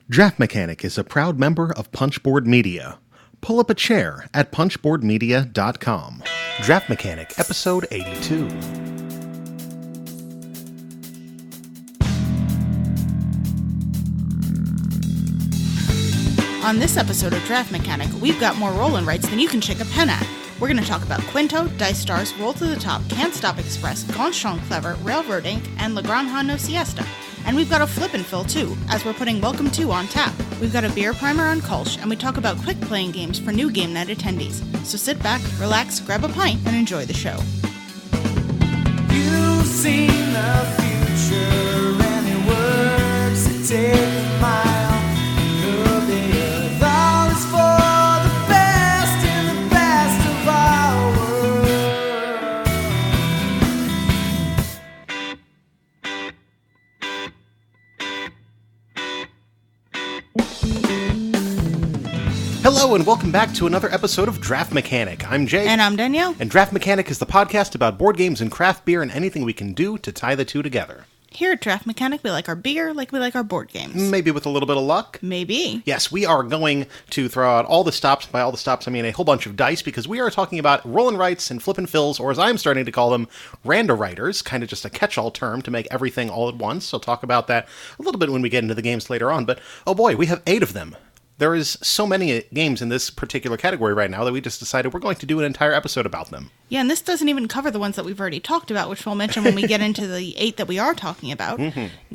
Draft Mechanic is a proud member of Punchboard Media. Pull up a chair at punchboardmedia.com. Draft Mechanic, Episode 82. On this episode of Draft Mechanic, we've got more roll and writes than you can shake a pen at. We're going to talk about Qwinto, Dice Stars, Roll to the Top, Can't Stop Express, Gauntron Clever, Railroad Inc., and La Granja No Siesta. And we've got a flip and fill too, as we're putting Welcome To on tap. We've got a beer primer on Kolsch, and we talk about quick playing games for new game night attendees. So sit back, relax, grab a pint, and enjoy the show. You've seen the future, and it works to take a mile. The bit all is for the best in the best of our world. Hello and welcome back to another episode of Draft Mechanic. I'm Jay. And I'm Danielle. And Draft Mechanic is the podcast about board games and craft beer and anything we can do to tie the two together. Here at Draft Mechanic, we like our beer like we like our board games. Maybe with a little bit of luck. Maybe. Yes, we are going to throw out all the stops. By all the stops, I mean a whole bunch of dice, because we are talking about roll and writes and flip and fills, or as I'm starting to call them, Randowriters, kind of just a catch-all term to make everything all at once. So I'll talk about that a little bit when we get into the games later on, but oh boy, we have 8 of them. There is so many games in this particular category right now that we just decided we're going to do an entire episode about them. Yeah, and this doesn't even cover the ones that we've already talked about, which we'll mention when we get into the 8 that we are talking about.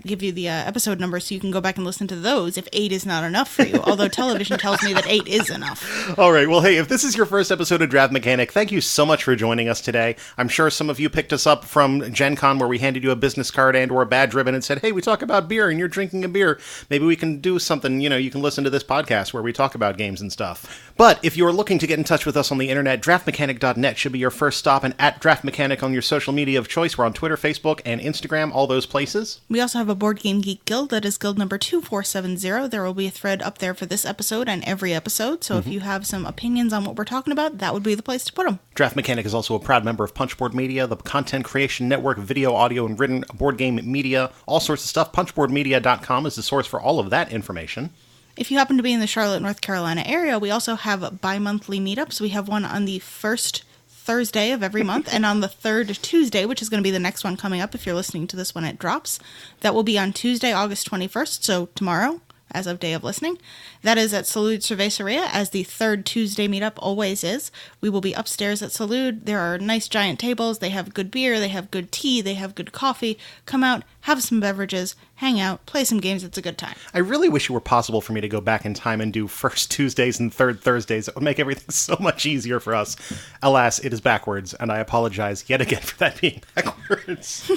Give you the episode number so you can go back and listen to those if 8 is not enough for you, although television tells me that 8 is enough. All right, well, hey, if this is your first episode of Draft Mechanic, thank you so much for joining us today. I'm sure some of you picked us up from Gen Con, where we handed you a business card and or a badge ribbon and said, hey, we talk about beer and you're drinking a beer. Maybe we can do something, you can listen to this podcast where we talk about games and stuff. But if you're looking to get in touch with us on the internet, draftmechanic.net should be your first stop, and at Draft Mechanic on your social media of choice. We're on Twitter, Facebook, and Instagram, all those places. We also have a Board Game Geek Guild. That is guild number 2470. There will be a thread up there for this episode and every episode, so if you have some opinions on what we're talking about, that would be the place to put them. Draft Mechanic is also a proud member of Punchboard Media, the content creation network, video, audio, and written board game media, all sorts of stuff. Punchboardmedia.com is the source for all of that information. If you happen to be in the Charlotte, North Carolina area, we also have bi-monthly meetups. We have one on the first Thursday of every month and on the third Tuesday, which is going to be the next one coming up if you're listening to this when it drops. That will be on Tuesday, August 21st, so tomorrow, as of day of listening. That is at Salud Cerveceria, as the third Tuesday meetup always is. We will be upstairs at Salud. There are nice giant tables. They have good beer. They have good tea. They have good coffee. Come out, have some beverages, hang out, play some games. It's a good time. I really wish it were possible for me to go back in time and do first Tuesdays and third Thursdays. It would make everything so much easier for us. Alas, it is backwards, and I apologize yet again for that being backwards.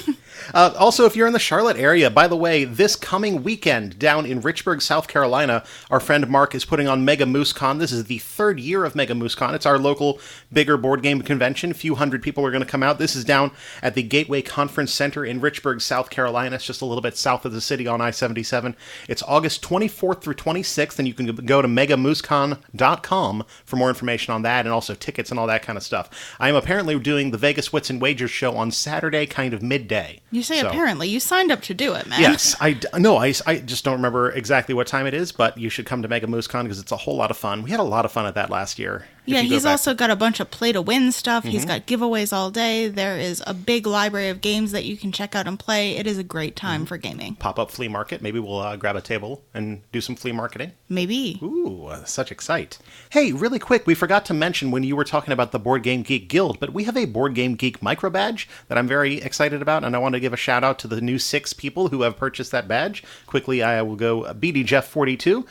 Also, if you're in the Charlotte area, by the way, this coming weekend down in Richburg, South Carolina, our friend Mark is putting on Mega Moose Con. This is the 3rd year of Mega Moose Con. It's our local, bigger board game convention. A few hundred people are going to come out. This is down at the Gateway Conference Center in Richburg, South Carolina. It's just a little bit south of the city on I-77. It's August 24th through 26th, and you can go to megamoosecon.com for more information on that, and also tickets and all that kind of stuff. I am apparently doing the Vegas Wits and Wagers show on Saturday, kind of midday. You say apparently. You signed up to do it, man. Yes. I just don't remember exactly what time it is, but you should come to Mega Moose Con because it's a whole lot of fun. We had a lot of fun at that last year. Yeah, he's also got a bunch of play-to-win stuff. He's got giveaways all day. There is a big library of games that you can check out and play. It is a great time for gaming. Pop-up flea market. Maybe we'll grab a table and do some flea marketing. Maybe. Ooh, such excite. Hey, really quick, we forgot to mention when you were talking about the Board Game Geek Guild, but we have a Board Game Geek micro badge that I'm very excited about, and I want to give a shout-out to the new 6 people who have purchased that badge. Quickly, I will go BD Jeff 42,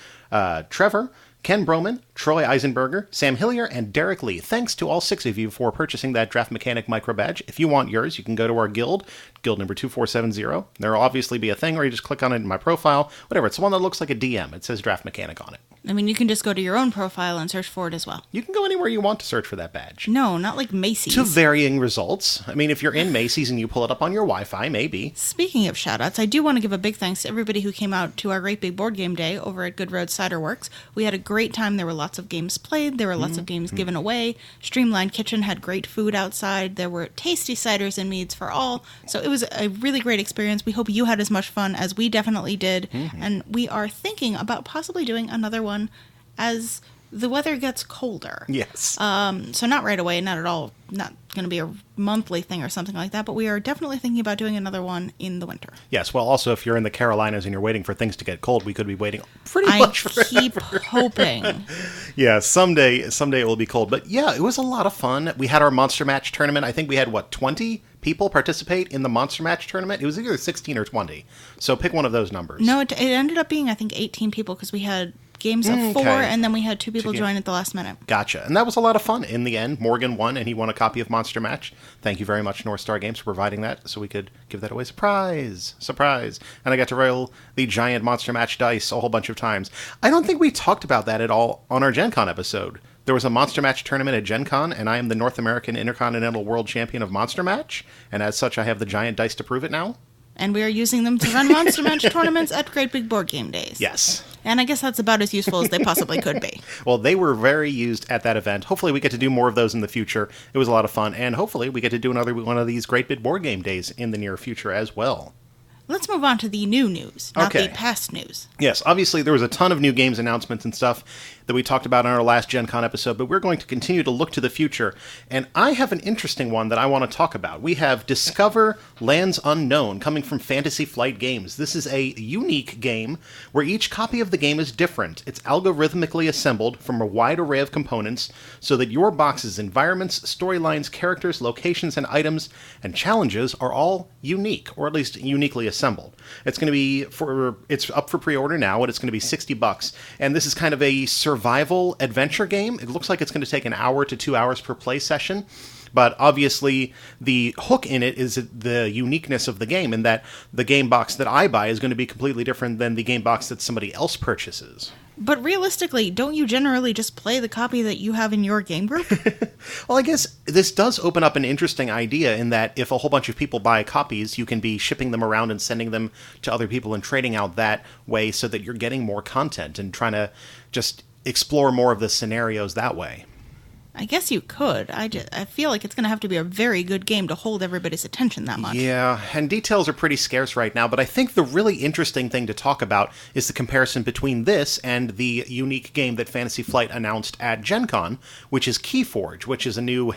Trevor, Ken Broman, Troy Eisenberger, Sam Hillier, and Derek Lee. Thanks to all 6 of you for purchasing that Draft Mechanic micro badge. If you want yours, you can go to our guild number 2470. There will obviously be a thing where you just click on it in my profile. Whatever, it's the one that looks like a DM. It says Draft Mechanic on it. I mean, you can just go to your own profile and search for it as well. You can go anywhere you want to search for that badge. No, not like Macy's. To varying results. I mean, if you're in Macy's and you pull it up on your Wi-Fi, maybe. Speaking of shout-outs, I do want to give a big thanks to everybody who came out to our Great Big Board Game Day over at Good Road Cider Works. We had a great time. There were lots of games played. There were lots of games given away. Streamlined Kitchen had great food outside. There were tasty ciders and meads for all. So it was a really great experience. We hope you had as much fun as we definitely did. And we are thinking about possibly doing another one as the weather gets colder. Yes. So not right away, not at all. Not going to be a monthly thing or something like that, but we are definitely thinking about doing another one in the winter. Yes, well, also, if you're in the Carolinas and you're waiting for things to get cold, we could be waiting pretty much forever. I keep hoping. Yeah, someday it will be cold. But yeah, it was a lot of fun. We had our Monster Match tournament. I think we had, 20 people participate in the Monster Match tournament? It was either 16 or 20. So pick one of those numbers. No, it ended up being, I think, 18 people because we had games of 4, and then we had 2 people join at the last minute. Gotcha. And that was a lot of fun. In the end, Morgan won, and he won a copy of Monster Match. Thank you very much, North Star Games, for providing that, so we could give that away. Surprise! Surprise! And I got to roll the giant Monster Match dice a whole bunch of times. I don't think we talked about that at all on our Gen Con episode. There was a Monster Match tournament at Gen Con, and I am the North American Intercontinental World Champion of Monster Match, and as such, I have the giant dice to prove it now. And we are using them to run Monster Match tournaments at Great Big Board Game Days. Yes. And I guess that's about as useful as they possibly could be. Well, they were very used at that event. Hopefully we get to do more of those in the future. It was a lot of fun. And hopefully we get to do another one of these Great Big Board Game Days in the near future as well. Let's move on to the new news, not the past news. Yes, obviously there was a ton of new games announcements and stuff that we talked about in our last Gen Con episode, but we're going to continue to look to the future. And I have an interesting one that I want to talk about. We have Discover Lands Unknown coming from Fantasy Flight Games. This is a unique game where each copy of the game is different. It's algorithmically assembled from a wide array of components so that your box's environments, storylines, characters, locations, and items and challenges are all unique, or at least uniquely assembled. It's going to be it's up for pre-order now, and it's going to be $60. And this is kind of a survival adventure game. It looks like it's going to take 1 hour to 2 hours per play session. But obviously, the hook in it is the uniqueness of the game, in that the game box that I buy is going to be completely different than the game box that somebody else purchases. But realistically, don't you generally just play the copy that you have in your game group? Well, I guess this does open up an interesting idea in that if a whole bunch of people buy copies, you can be shipping them around and sending them to other people and trading out that way so that you're getting more content and trying to just explore more of the scenarios that way. I guess you could. I feel like it's going to have to be a very good game to hold everybody's attention that much. Yeah, and details are pretty scarce right now, but I think the really interesting thing to talk about is the comparison between this and the unique game that Fantasy Flight announced at Gen Con, which is Keyforge, which is a new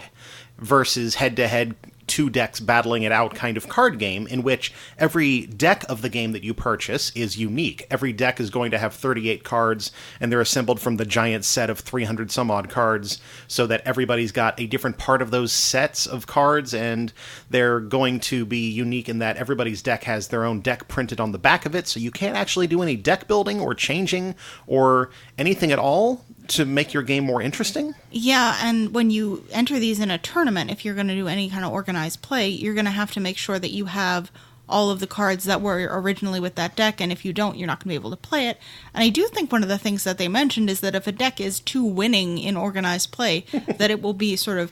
versus head-to-head 2 decks battling it out kind of card game in which every deck of the game that you purchase is unique. Every deck is going to have 38 cards, and they're assembled from the giant set of 300 some odd cards so that everybody's got a different part of those sets of cards, and they're going to be unique in that everybody's deck has their own deck printed on the back of it, so you can't actually do any deck building or changing or anything at all to make your game more interesting. Yeah, and when you enter these in a tournament, if you're going to do any kind of organized play, you're going to have to make sure that you have all of the cards that were originally with that deck, and if you don't, you're not going to be able to play it. And I do think one of the things that they mentioned is that if a deck is too winning in organized play, that it will be sort of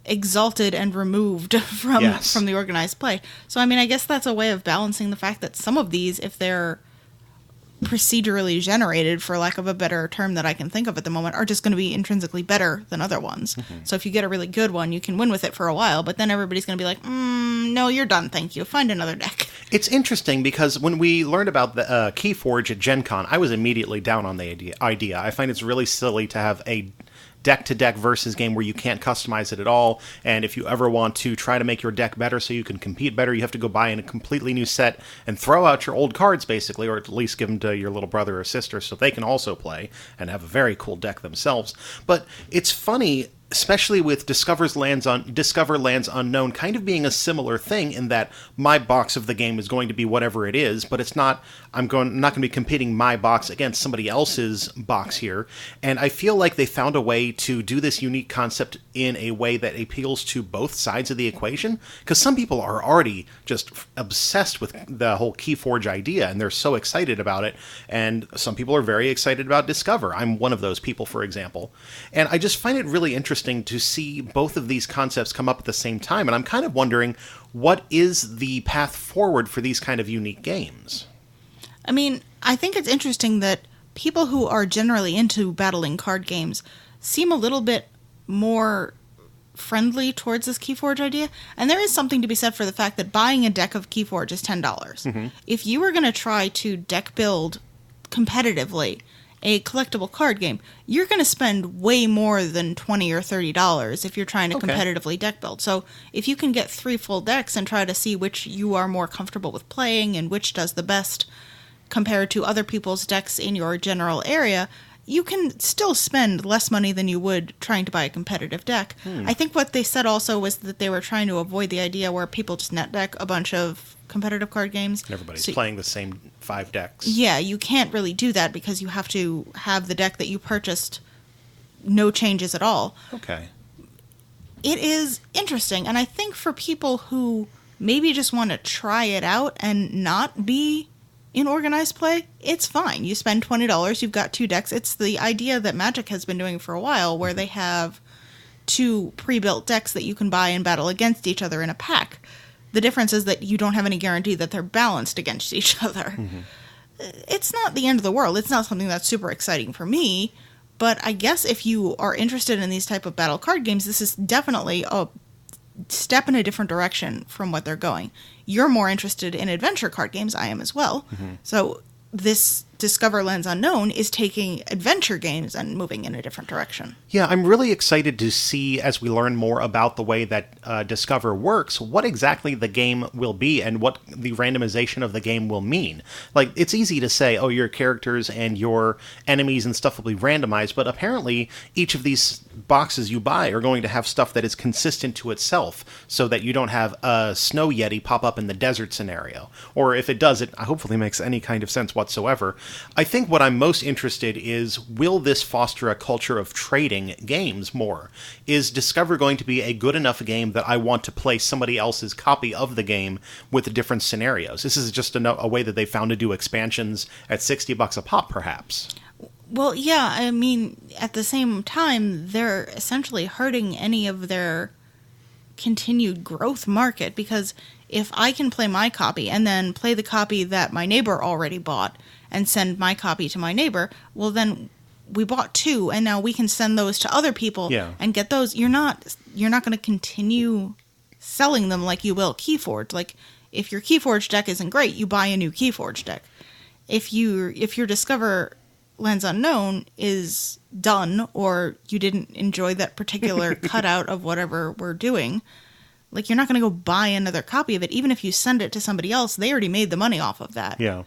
exalted and removed from the organized play. So, I mean, I guess that's a way of balancing the fact that some of these, if they're procedurally generated, for lack of a better term that I can think of at the moment, are just going to be intrinsically better than other ones. So if you get a really good one, you can win with it for a while, but then everybody's going to be like, no, you're done, thank you. Find another deck. It's interesting because when we learned about the Keyforge at Gen Con, I was immediately down on the idea. I find it's really silly to have a deck-to-deck versus game where you can't customize it at all, and if you ever want to try to make your deck better so you can compete better, you have to go buy in a completely new set and throw out your old cards, basically, or at least give them to your little brother or sister so they can also play and have a very cool deck themselves. But it's funny, especially with Discover Lands Unknown kind of being a similar thing in that my box of the game is going to be whatever it is, but it's not, I'm not going to be competing my box against somebody else's box here. And I feel like they found a way to do this unique concept in a way that appeals to both sides of the equation, because some people are already just obsessed with the whole Keyforge idea, and they're so excited about it, and some people are very excited about Discover. I'm one of those people, for example. And I just find it really interesting to see both of these concepts come up at the same time, and I'm kind of wondering, what is the path forward for these kind of unique games? I mean, I think it's interesting that people who are generally into battling card games seem a little bit more friendly towards this Keyforge idea. And there is something to be said for the fact that buying a deck of Keyforge is $10. Mm-hmm. If you were going to try to deck build competitively a collectible card game, you're going to spend way more than $20 or $30 if you're trying to competitively deck build. So if you can get 3 full decks and try to see which you are more comfortable with playing and which does the best compared to other people's decks in your general area, you can still spend less money than you would trying to buy a competitive deck. I think what they said also was that they were trying to avoid the idea where people just net deck a bunch of competitive card games. Everybody's playing the same 5 decks. Yeah, you can't really do that because you have to have the deck that you purchased no changes at all. Okay. It is interesting, and I think for people who maybe just want to try it out and not be in organized play, it's fine. You spend $20, you've got 2 decks. It's the idea that Magic has been doing for a while, where they have 2 pre-built decks that you can buy and battle against each other in a pack. The difference is that you don't have any guarantee that they're balanced against each other. Mm-hmm. It's not the end of the world. It's not something that's super exciting for me, but I guess if you are interested in these type of battle card games, this is definitely a step in a different direction from what they're going. You're more interested in adventure card games. I am as well. Mm-hmm. So this Discover Lands Unknown is taking adventure games and moving in a different direction. Yeah, I'm really excited to see, as we learn more about the way that Discover works, what exactly the game will be and what the randomization of the game will mean. Like, it's easy to say, oh, your characters and your enemies and stuff will be randomized, but apparently each of these boxes you buy are going to have stuff that is consistent to itself, so that you don't have a snow yeti pop up in the desert scenario. Or if it does, it hopefully makes any kind of sense whatsoever. I think what I'm most interested is, will this foster a culture of trading games more? Is Discover going to be a good enough game that I want to play somebody else's copy of the game with different scenarios? This is just a way that they found to do expansions at $60 a pop, perhaps. Well, yeah, I mean, at the same time, they're essentially hurting any of their continued growth market, because if I can play my copy and then play the copy that my neighbor already bought and send my copy to my neighbor, well, then we bought 2 and now we can send those to other people and get those. You're not going to continue selling them like you will Keyforge. Like, if your Keyforge deck isn't great, you buy a new Keyforge deck. If your Discover Lands Unknown is done, or you didn't enjoy that particular cutout of whatever we're doing, like, you're not going to go buy another copy of it. Even if you send it to somebody else, they already made the money off of that. Yeah.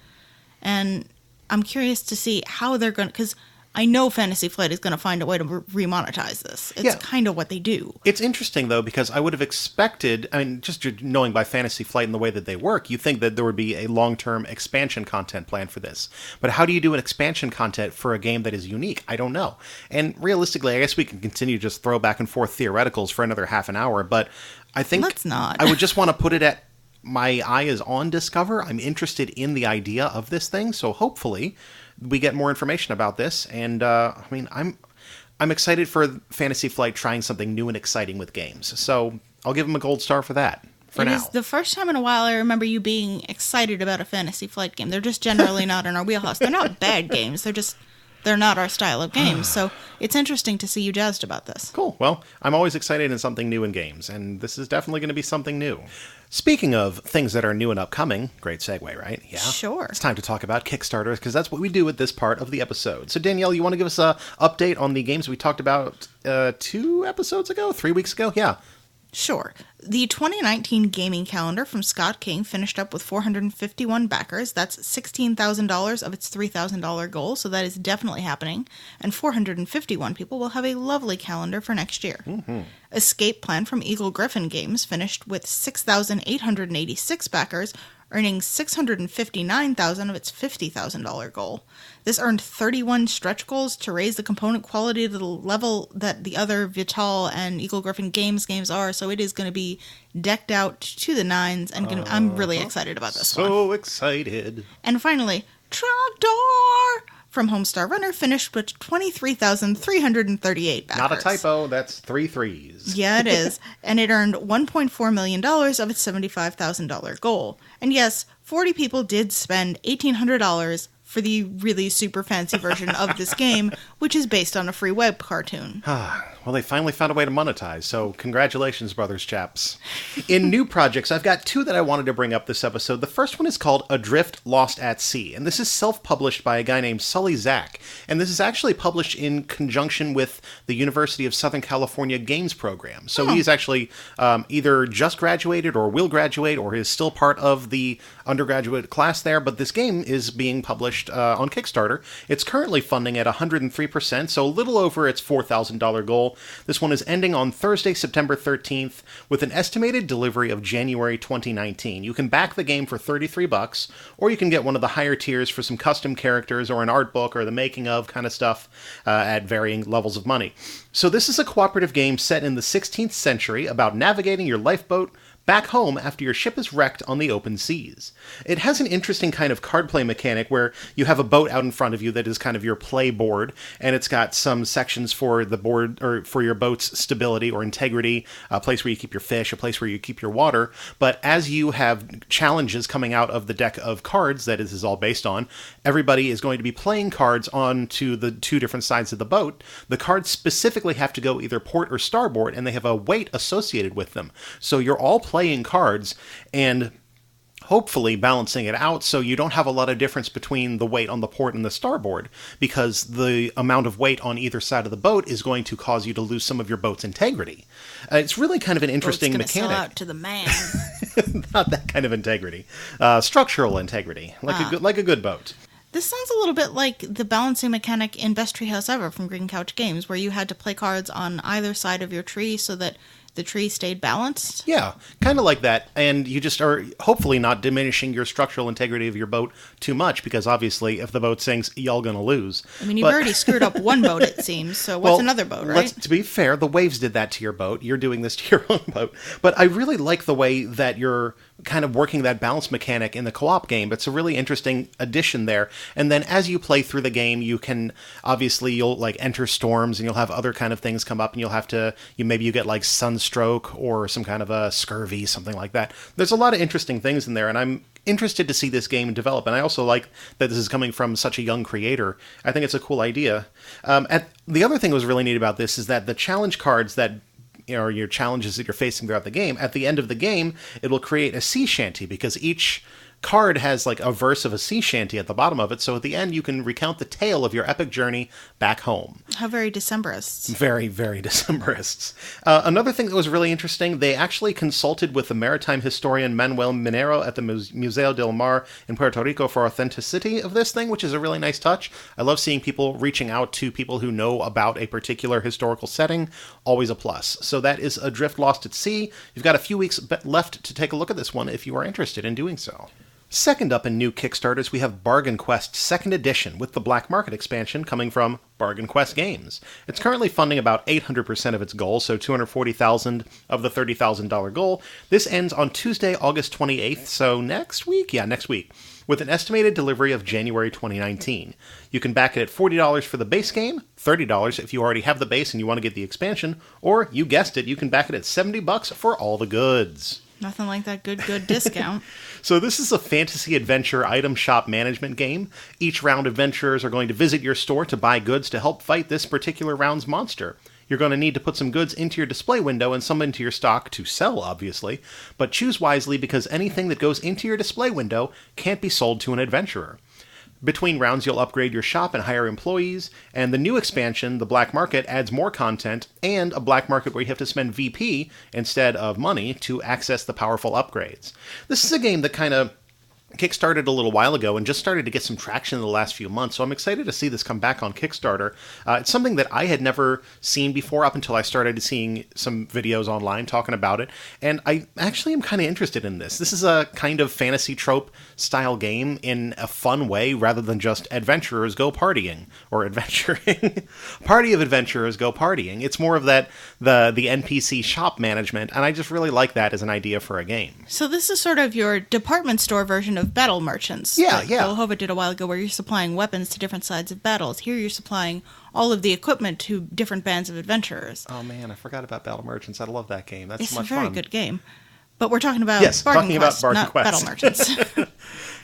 And I'm curious to see how they're going to, because I know Fantasy Flight is going to find a way to remonetize this. It's kind of what they do. It's interesting, though, because I would have expected, I mean, just knowing by Fantasy Flight and the way that they work, you think that there would be a long-term expansion content plan for this. But how do you do an expansion content for a game that is unique? I don't know. And realistically, I guess we can continue to just throw back and forth theoreticals for another half an hour, but I think let's not. I would just want to put it at, my eye is on Discover. I'm interested in the idea of this thing, so hopefully we get more information about this. And I mean, I'm excited for Fantasy Flight trying something new and exciting with games. So I'll give them a gold star for that. It is the first time in a while I remember you being excited about a Fantasy Flight game. They're just generally not in our wheelhouse. They're not bad games. They're not our style of games. So it's interesting to see you jazzed about this. Cool. Well, I'm always excited in something new in games, and this is definitely going to be something new. Speaking of things that are new and upcoming, great segue, right? Yeah. Sure. It's time to talk about Kickstarters, because that's what we do at this part of the episode. So, Danielle, you want to give us an update on the games we talked about 2 episodes ago? 3 weeks ago? Yeah. Sure. The 2019 gaming calendar from Scott King finished up with 451 backers. That's $16,000 of its $3,000 goal, so that is definitely happening. And 451 people will have a lovely calendar for next year. Mm-hmm. Escape Plan from Eagle Griffin Games finished with 6,886 backers, earning $659,000 of its $50,000 goal. This earned 31 stretch goals to raise the component quality to the level that the other Vital and Eagle Griffin games are, so it is going to be decked out to the nines, and I'm really excited about this one. So excited. And finally, Trogdor from Homestar Runner finished with 23,338 backers. Not a typo, that's 3 threes. Yeah, it is. And it earned $1.4 million of its $75,000 goal. And yes, 40 people did spend $1,800 for the really super fancy version of this game, which is based on a free web cartoon. Well, they finally found a way to monetize, so congratulations, brothers chaps. In new projects, I've got two that I wanted to bring up this episode. The first one is called Adrift, Lost at Sea, and this is self-published by a guy named Sully Zack, and this is actually published in conjunction with the University of Southern California Games Program. So he's actually either just graduated or will graduate or is still part of the undergraduate class there, but this game is being published on Kickstarter. It's currently funding at 103%, so a little over its $4,000 goal. This one is ending on Thursday, September 13th, with an estimated delivery of January 2019. You can back the game for $33, or you can get one of the higher tiers for some custom characters or an art book or the making of kind of stuff at varying levels of money. So this is a cooperative game set in the 16th century about navigating your lifeboat back home after your ship is wrecked on the open seas. It has an interesting kind of card play mechanic where you have a boat out in front of you that is kind of your play board, and it's got some sections for the board or for your boat's stability or integrity, a place where you keep your fish, a place where you keep your water. But as you have challenges coming out of the deck of cards that this is all based on, everybody is going to be playing cards onto the two different sides of the boat. The cards specifically have to go either port or starboard, and they have a weight associated with them. So you're all playing cards and hopefully balancing it out so you don't have a lot of difference between the weight on the port and the starboard, because the amount of weight on either side of the boat is going to cause you to lose some of your boat's integrity. It's really kind of an interesting Boat's mechanic. Sell out to the man. Not that kind of integrity. Structural integrity, like a good boat. This sounds a little bit like the balancing mechanic in Best Treehouse Ever from Green Couch Games, where you had to play cards on either side of your tree so that the tree stayed balanced. Yeah, kind of like that. And you just are hopefully not diminishing your structural integrity of your boat too much, because obviously if the boat sinks, y'all gonna lose. I mean, you've already screwed up one boat, it seems, so what's another boat, right? To be fair, the waves did that to your boat. You're doing this to your own boat. But I really like the way that you're kind of working that balance mechanic in the co-op game. It's a really interesting addition there. And then as you play through the game, you can, obviously, you'll like enter storms and you'll have other kind of things come up, and you'll have to, maybe you get like sunstroke or some kind of a scurvy, something like that. There's a lot of interesting things in there, and I'm interested to see this game develop. And I also like that this is coming from such a young creator. I think it's a cool idea. The other thing that was really neat about this is that the challenge cards that or your challenges that you're facing throughout the game, at the end of the game, it will create a sea shanty, because each card has like a verse of a sea shanty at the bottom of it, so at the end you can recount the tale of your epic journey back home. How very Decemberists. Very, very Decemberists. Another thing that was really interesting, they actually consulted with the maritime historian Manuel Minero at the Museo del Mar in Puerto Rico for authenticity of this thing, which is a really nice touch. I love seeing people reaching out to people who know about a particular historical setting. Always a plus. So that is Adrift, Lost at Sea. You've got a few weeks left to take a look at this one if you are interested in doing so. Second up in new Kickstarters, we have Bargain Quest 2nd Edition, with the Black Market expansion coming from Bargain Quest Games. It's currently funding about 800% of its goal, so $240,000 of the $30,000 goal. This ends on Tuesday, August 28th, so next week? Yeah, next week, with an estimated delivery of January 2019. You can back it at $40 for the base game, $30 if you already have the base and you want to get the expansion, or, you guessed it, you can back it at $70 for all the goods. Nothing like that good discount. So this is a fantasy adventure item shop management game. Each round, adventurers are going to visit your store to buy goods to help fight this particular round's monster. You're going to need to put some goods into your display window and some into your stock to sell, obviously, but choose wisely, because anything that goes into your display window can't be sold to an adventurer. Between rounds, you'll upgrade your shop and hire employees, and the new expansion, the Black Market, adds more content and a Black Market where you have to spend VP instead of money to access the powerful upgrades. This is a game that kind of kickstarted a little while ago and just started to get some traction in the last few months, so I'm excited to see this come back on Kickstarter. It's something that I had never seen before up until I started seeing some videos online talking about it, and I actually am kind of interested in this. This is a kind of fantasy trope style game in a fun way, rather than just adventurers go partying, or adventuring. Party of adventurers go partying. It's more of that, the NPC shop management, and I just really like that as an idea for a game. So this is sort of your department store version of battle merchants. Yeah. Bill Hova did a while ago, where you're supplying weapons to different sides of battles. Here you're supplying all of the equipment to different bands of adventurers. Oh man, I forgot about Battle Merchants. I love that game. That's it's so much fun. It's a very good game. But we're talking about Bargain Quest, Quest. Battle Merchants.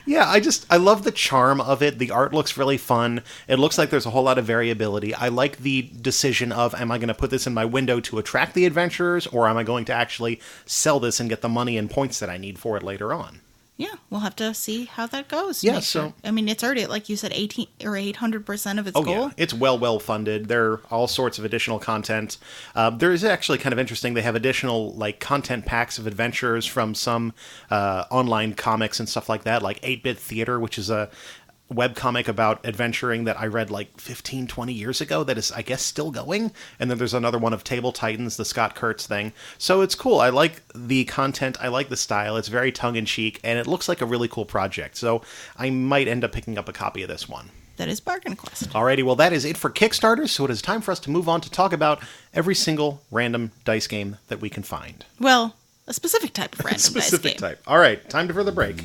Yeah, I love the charm of it. The art looks really fun. It looks like there's a whole lot of variability. I like the decision of, am I going to put this in my window to attract the adventurers, or am I going to actually sell this and get the money and points that I need for it later on? Yeah, we'll have to see how that goes. Yeah, so... I mean, it's already, like you said, 18 or 800% of its goal. Yeah, it's well funded. There are all sorts of additional content. There is actually kind of interesting. They have additional, like, content packs of adventures from some online comics and stuff like that, like 8-Bit Theater, which is a webcomic about adventuring that I read like 15, 20 years ago that is, I guess, still going. And then there's another one of Table Titans, the Scott Kurtz thing. So it's cool. I like the content. I like the style. It's very tongue-in-cheek, and it looks like a really cool project. So I might end up picking up a copy of this one. That is Bargain Quest. Alrighty, well, that is it for Kickstarter, so it is time for us to move on to talk about every single random dice game that we can find. Well, a specific type of random dice game. Type. All right, time for the break.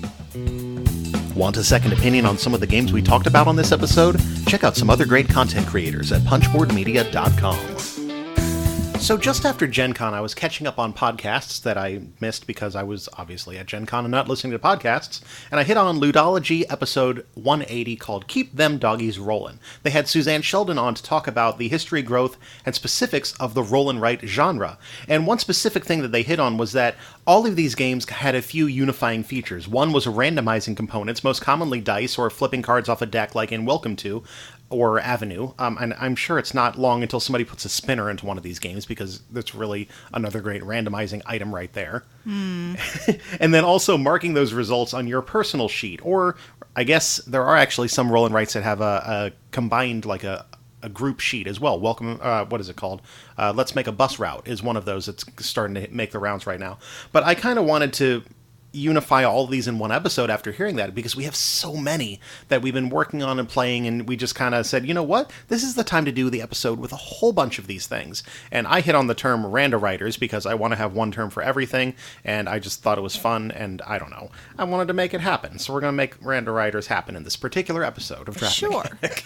Want a second opinion on some of the games we talked about on this episode? Check out some other great content creators at punchboardmedia.com. So just after Gen Con, I was catching up on podcasts that I missed because I was obviously at Gen Con and not listening to podcasts, and I hit on Ludology episode 180 called Keep Them Doggies Rollin'. They had Suzanne Sheldon on to talk about the history, growth, and specifics of the roll and write genre. And one specific thing that they hit on was that all of these games had a few unifying features. One was randomizing components, most commonly dice or flipping cards off a deck like in Welcome To, or Avenue, and I'm sure it's not long until somebody puts a spinner into one of these games, because that's really another great randomizing item right there. And then also marking those results on your personal sheet, or I guess there are actually some roll and writes that have a combined, like a group sheet as well. Welcome, what is it called? Let's Make a Bus Route is one of those that's starting to make the rounds right now. But I kind of wanted to unify all of these in one episode after hearing that, because we have so many that we've been working on and playing, and we just kind of said, you know what, this is the time to do the episode with a whole bunch of these things. And I hit on the term Randowriters because I want to have one term for everything, and I just thought it was fun, and I don't know, I wanted to make it happen, so we're going to make Randowriters happen in this particular episode of Draft Sure. Mechanic.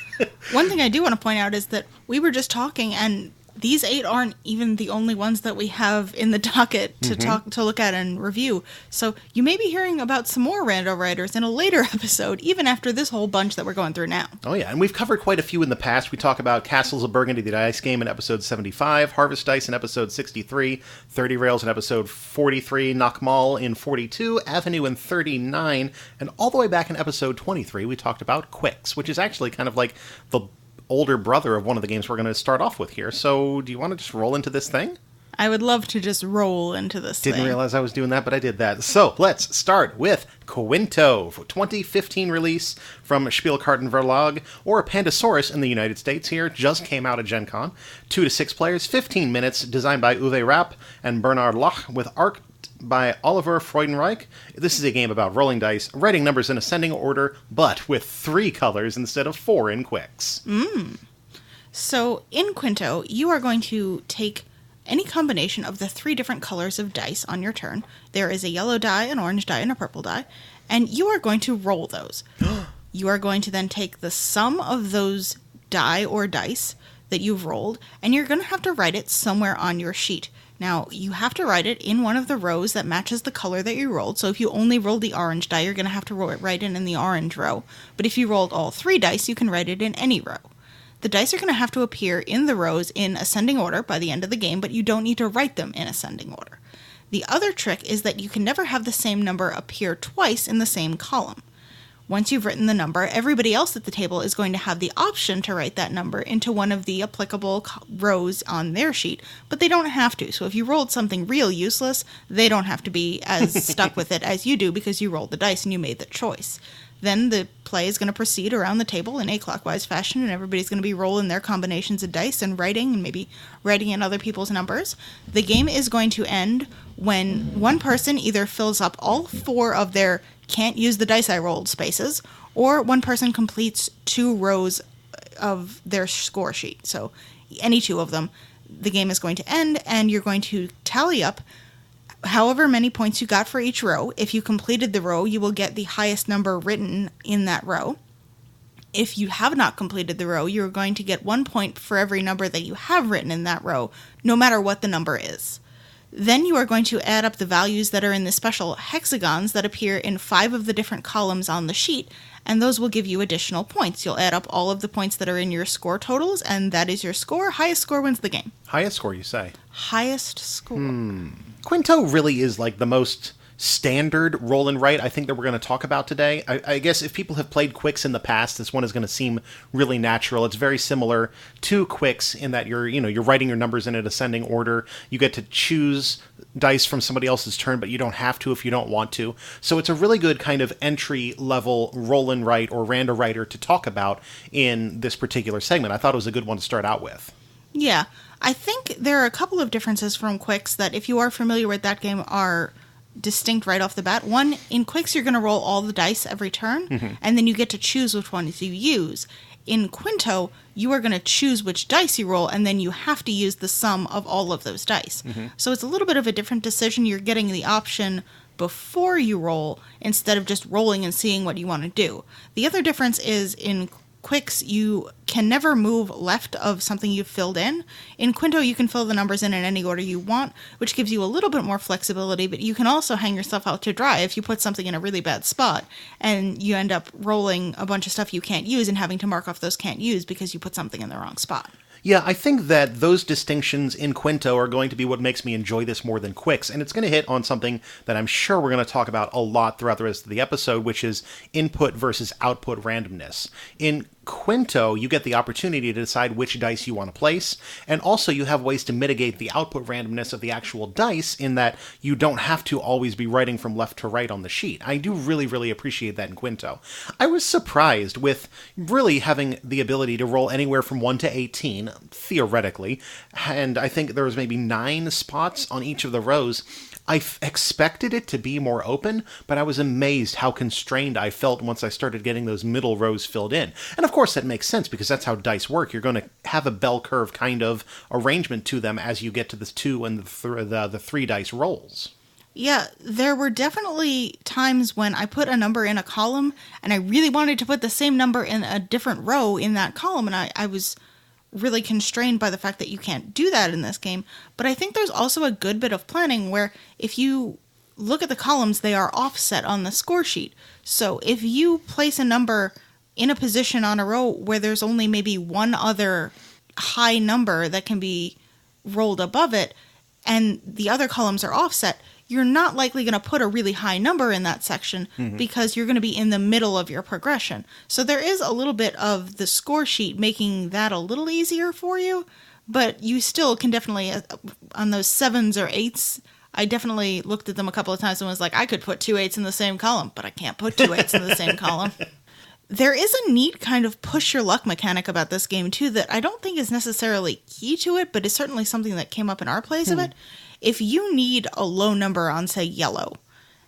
One thing I do want to point out is that we were just talking, and these 8 aren't even the only ones that we have in the docket to look at and review. So you may be hearing about some more Randowriters in a later episode, even after this whole bunch that we're going through now. Oh yeah, and we've covered quite a few in the past. We talk about Castles of Burgundy, the dice game, in episode 75, Harvest Dice in episode 63, 30 Rails in episode 43, Knockmall in 42, Avenue in 39, and all the way back in episode 23, we talked about Quicks, which is actually kind of like the older brother of one of the games we're going to start off with here. So do you want to just roll into this thing? I would love to just roll into this thing. Didn't realize I was doing that, but I did that. So let's start with Qwinto, 2015 release from Spielkarten Verlag, or Pandasaurus in the United States here. Just came out at Gen Con. 2 to 6 players, 15 minutes, designed by Uwe Rapp and Bernard Loch, with art by Oliver Freudenreich. This is a game about rolling dice, writing numbers in ascending order, but with 3 colors instead of 4 in Quicks. So in Qwinto, you are going to take any combination of the 3 different colors of dice on your turn. There is a yellow die, an orange die, and a purple die, and you are going to roll those. You are going to then take the sum of those die or dice that you've rolled, and you're going to have to write it somewhere on your sheet. Now, you have to write it in one of the rows that matches the color that you rolled. So if you only rolled the orange die, you're going to have to write it in the orange row. But if you rolled all 3 dice, you can write it in any row. The dice are going to have to appear in the rows in ascending order by the end of the game, but you don't need to write them in ascending order. The other trick is that you can never have the same number appear twice in the same column. Once you've written the number, everybody else at the table is going to have the option to write that number into one of the applicable rows on their sheet, but they don't have to. So if you rolled something real useless, they don't have to be as stuck with it as you do because you rolled the dice and you made the choice. Then the play is going to proceed around the table in a clockwise fashion, and everybody's going to be rolling their combinations of dice and writing, and maybe writing in other people's numbers. The game is going to end when one person either fills up all 4 of their can't use the dice I rolled spaces, or one person completes 2 rows of their score sheet. So any 2 of them, the game is going to end, and you're going to tally up however many points you got for each row. If you completed the row, you will get the highest number written in that row. If you have not completed the row, you're going to get 1 point for every number that you have written in that row, no matter what the number is. Then you are going to add up the values that are in the special hexagons that appear in 5 of the different columns on the sheet, and those will give you additional points. You'll add up all of the points that are in your score totals, and that is your score. Highest score wins the game. Highest score, you say? Highest score. Qwinto really is like the most standard roll and write I think that we're going to talk about today. I guess if people have played Qwix in the past, this one is going to seem really natural. It's very similar to Qwix in that you're writing your numbers in a descending order. You get to choose dice from somebody else's turn, but you don't have to if you don't want to. So it's a really good kind of entry level roll and write or Randowriter to talk about in this particular segment. I thought it was a good one to start out with. Yeah. I think there are a couple of differences from Qwix that, if you are familiar with that game, are distinct right off the bat. One, in Qwix, you're going to roll all the dice every turn, and then you get to choose which ones you use. In Qwinto, you are going to choose which dice you roll, and then you have to use the sum of all of those dice. So it's a little bit of a different decision. You're getting the option before you roll instead of just rolling and seeing what you want to do. The other difference is in Qwix, you can never move left of something you've filled in. In Qwinto, you can fill the numbers in any order you want, which gives you a little bit more flexibility, but you can also hang yourself out to dry if you put something in a really bad spot, and you end up rolling a bunch of stuff you can't use and having to mark off those can't use because you put something in the wrong spot. Yeah, I think that those distinctions in Qwinto are going to be what makes me enjoy this more than Qwix, and it's going to hit on something that I'm sure we're going to talk about a lot throughout the rest of the episode, which is input versus output randomness. In Qwinto, you get the opportunity to decide which dice you want to place, and also you have ways to mitigate the output randomness of the actual dice in that you don't have to always be writing from left to right on the sheet. I do really, really appreciate that in Qwinto. I was surprised with really having the ability to roll anywhere from 1 to 18, theoretically, and I think there was maybe 9 spots on each of the rows. I expected it to be more open, but I was amazed how constrained I felt once I started getting those middle rows filled in. And of course that makes sense because that's how dice work. You're going to have a bell curve kind of arrangement to them as you get to the 2 and the 3 dice rolls. Yeah, there were definitely times when I put a number in a column and I really wanted to put the same number in a different row in that column, and I was really constrained by the fact that you can't do that in this game. But I think there's also a good bit of planning where if you look at the columns, they are offset on the score sheet. So if you place a number in a position on a row where there's only maybe one other high number that can be rolled above it, and the other columns are offset, you're not likely going to put a really high number in that section because you're going to be in the middle of your progression. So there is a little bit of the score sheet making that a little easier for you, but you still can definitely, on those 7s or 8s, I definitely looked at them a couple of times and was like, I could put 2 8s in the same column, but I can't put 2 8s in the same column. There is a neat kind of push your luck mechanic about this game, too, that I don't think is necessarily key to it, but is certainly something that came up in our plays of it. If you need a low number on, say, yellow,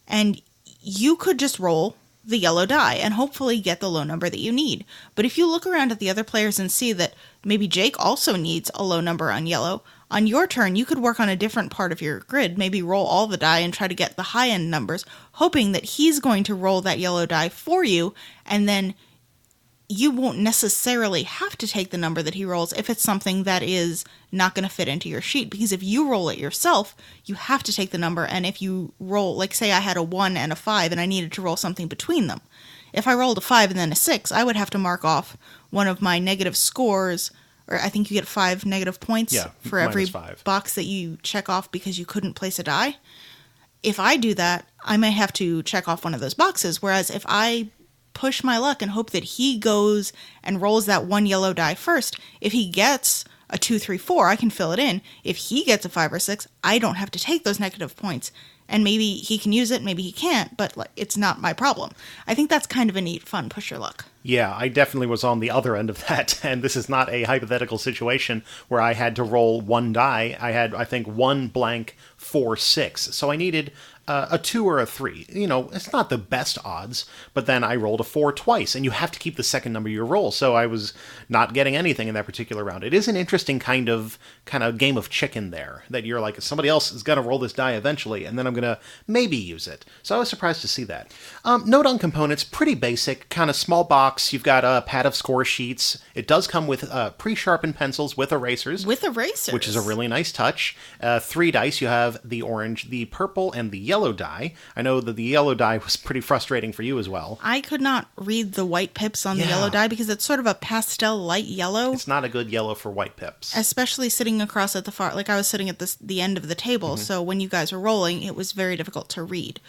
and you could just roll the yellow die and hopefully get the low number that you need. But if you look around at the other players and see that maybe Jake also needs a low number on yellow, on your turn, you could work on a different part of your grid, maybe roll all the die and try to get the high-end numbers, hoping that he's going to roll that yellow die for you, and then you won't necessarily have to take the number that he rolls if it's something that is not going to fit into your sheet. Because if you roll it yourself, you have to take the number, and if you roll, like say I had a 1 and a 5 and I needed to roll something between them, if I rolled a 5 and then a 6, I would have to mark off one of my negative scores, or I think you get 5 negative points for every box that you check off because you couldn't place a die. If I do that, I may have to check off one of those boxes, whereas if I push my luck and hope that he goes and rolls that 1 yellow die first, if he gets a 2, 3, 4, I can fill it in. If he gets a 5 or 6, I don't have to take those negative points. And maybe he can use it, maybe he can't, but it's not my problem. I think that's kind of a neat, fun push your luck. Yeah, I definitely was on the other end of that, and this is not a hypothetical situation where I had to roll 1 die. I had, I think, 1 blank, 4, 6. So I needed a 2 or a 3. You know, it's not the best odds, but then I rolled a 4 twice, and you have to keep the second number you roll, so I was not getting anything in that particular round. It is an interesting kind of game of chicken there, that you're like, somebody else is going to roll this die eventually, and then I'm going to maybe use it. So I was surprised to see that. Note on components, pretty basic, kind of small box. You've got a pad of score sheets. It does come with pre-sharpened pencils with erasers. With erasers. Which is a really nice touch. 3 dice. You have the orange, the purple, and the yellow die. I know that the yellow die was pretty frustrating for you as well. I could not read the white pips on the yellow die because it's sort of a pastel light yellow. It's not a good yellow for white pips. Especially sitting across at the far, like I was sitting at the end of the table, so when you guys were rolling, it was very difficult to read.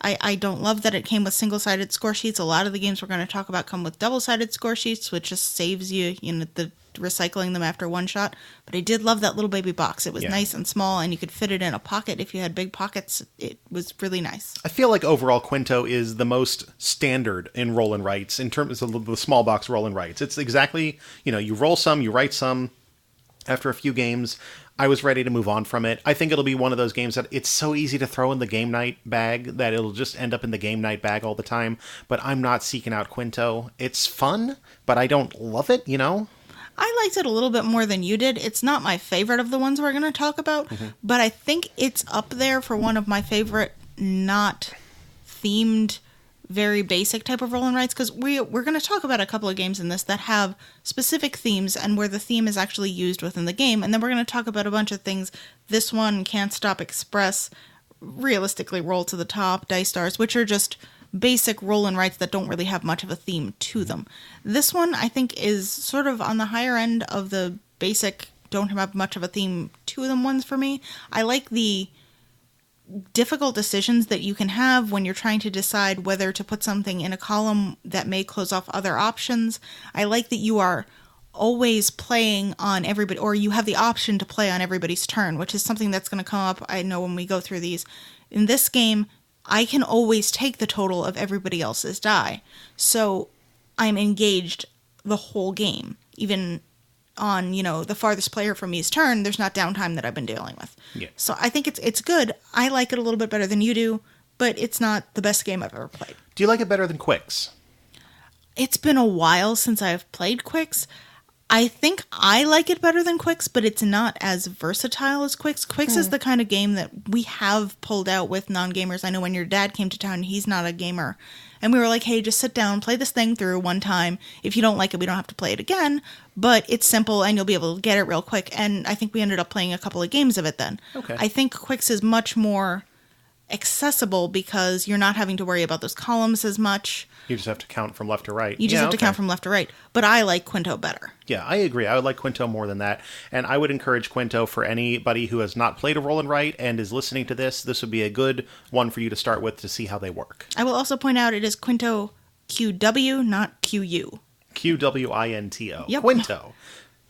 I don't love that it came with single-sided score sheets. A lot of the games we're going to talk about come with double-sided score sheets, which just saves you, the recycling them after one shot. But I did love that little baby box. It was nice and small, and you could fit it in a pocket if you had big pockets. It was really nice. I feel like overall Qwinto is the most standard in roll and writes in terms of the small box roll and writes. It's exactly, you roll some, you write some. After a few games, I was ready to move on from it. I think it'll be one of those games that it's so easy to throw in the game night bag that it'll just end up in the game night bag all the time. But I'm not seeking out Qwinto. It's fun, but I don't love it, I liked it a little bit more than you did. It's not my favorite of the ones we're going to talk about, but I think it's up there for one of my favorite not themed, very basic type of roll and writes, because we're going to talk about a couple of games in this that have specific themes and where the theme is actually used within the game, and then we're going to talk about a bunch of things. This one, Can't Stop Express, realistically Roll to the Top, Dice Stars, which are just basic roll and writes that don't really have much of a theme to them. This one, I think, is sort of on the higher end of the basic, don't have much of a theme to them ones for me. I like the difficult decisions that you can have when you're trying to decide whether to put something in a column that may close off other options. I like that you are always playing on everybody, or you have the option to play on everybody's turn, which is something that's going to come up, I know, when we go through these. In this game, I can always take the total of everybody else's die. So I'm engaged the whole game, even on, the farthest player from me's turn. There's not downtime that I've been dealing with. Yeah. So I think it's good. I like it a little bit better than you do, but it's not the best game I've ever played. Do you like it better than Quicks? It's been a while since I've played Quicks. I think I like it better than Quicks, but it's not as versatile as Quicks. Quicks is the kind of game that we have pulled out with non-gamers. I know when your dad came to town, he's not a gamer. And we were like, hey, just sit down, play this thing through one time. If you don't like it, we don't have to play it again. But it's simple, and you'll be able to get it real quick. And I think we ended up playing a couple of games of it then. Okay. I think Quicks is much more accessible because you're not having to worry about those columns as much. You just have to count from left to right. You just have to count from left to right. But I like Qwinto better. Yeah, I agree. I would like Qwinto more than that. And I would encourage Qwinto for anybody who has not played a roll and write and is listening to this. This would be a good one for you to start with to see how they work. I will also point out it is Qwinto QW, not QU. QWINTO. Yep. Qwinto.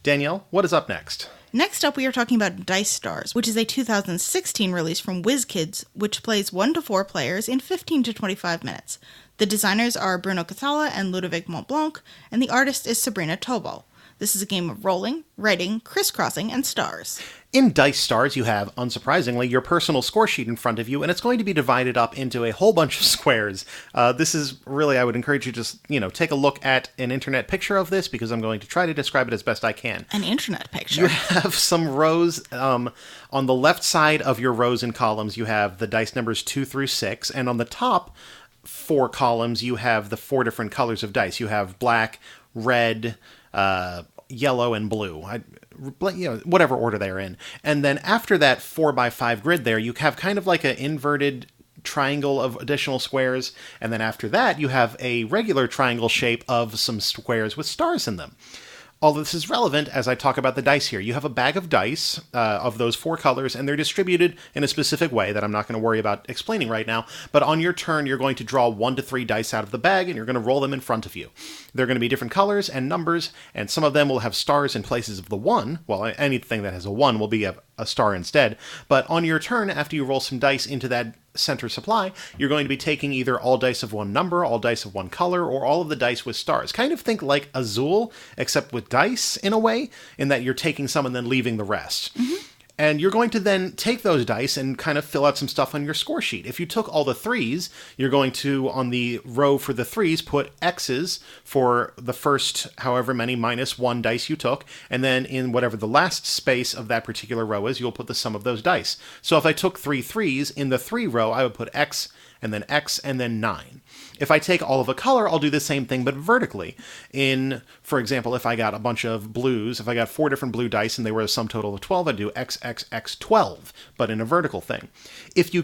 Danielle, what is up next? Next up, we are talking about Dice Stars, which is a 2016 release from WizKids, which plays 1 to 4 players in 15 to 25 minutes. The designers are Bruno Cathala and Ludovic Montblanc, and the artist is Sabrina Tobal. This is a game of rolling, writing, crisscrossing, and stars. In Dice Stars, you have, unsurprisingly, your personal score sheet in front of you, and it's going to be divided up into a whole bunch of squares. This is really, I would encourage you to just, take a look at an internet picture of this, because I'm going to try to describe it as best I can. An internet picture? You have some rows. On the left side of your rows and columns, you have the dice numbers 2 through 6, and on the top 4 columns, you have the 4 different colors of dice. You have black, red, yellow, and blue. Whatever order they're in. And then after that 4x5 grid there, you have kind of like an inverted triangle of additional squares. And then after that, you have a regular triangle shape of some squares with stars in them. All this is relevant as I talk about the dice here. You have a bag of dice of those 4 colors, and they're distributed in a specific way that I'm not going to worry about explaining right now. But on your turn, you're going to draw 1 to 3 dice out of the bag, and you're going to roll them in front of you. They're going to be different colors and numbers, and some of them will have stars in places of the 1. Well, anything that has a 1 will be a star instead. But on your turn, after you roll some dice into that center supply, you're going to be taking either all dice of one number, all dice of one color, or all of the dice with stars. Kind of think like Azul, except with dice in a way, in that you're taking some and then leaving the rest. Mm-hmm. And you're going to then take those dice and kind of fill out some stuff on your score sheet. If you took all the 3s, you're going to, on the row for the 3s, put X's for the first however many -1 dice you took, and then in whatever the last space of that particular row is, you'll put the sum of those dice. So if I took 3 3s, in the 3 row, I would put X, and then 9. If I take all of a color, I'll do the same thing, but vertically. For example, if I got a bunch of blues, if I got 4 different blue dice and they were a sum total of 12, I'd do XXX12, but in a vertical thing. If you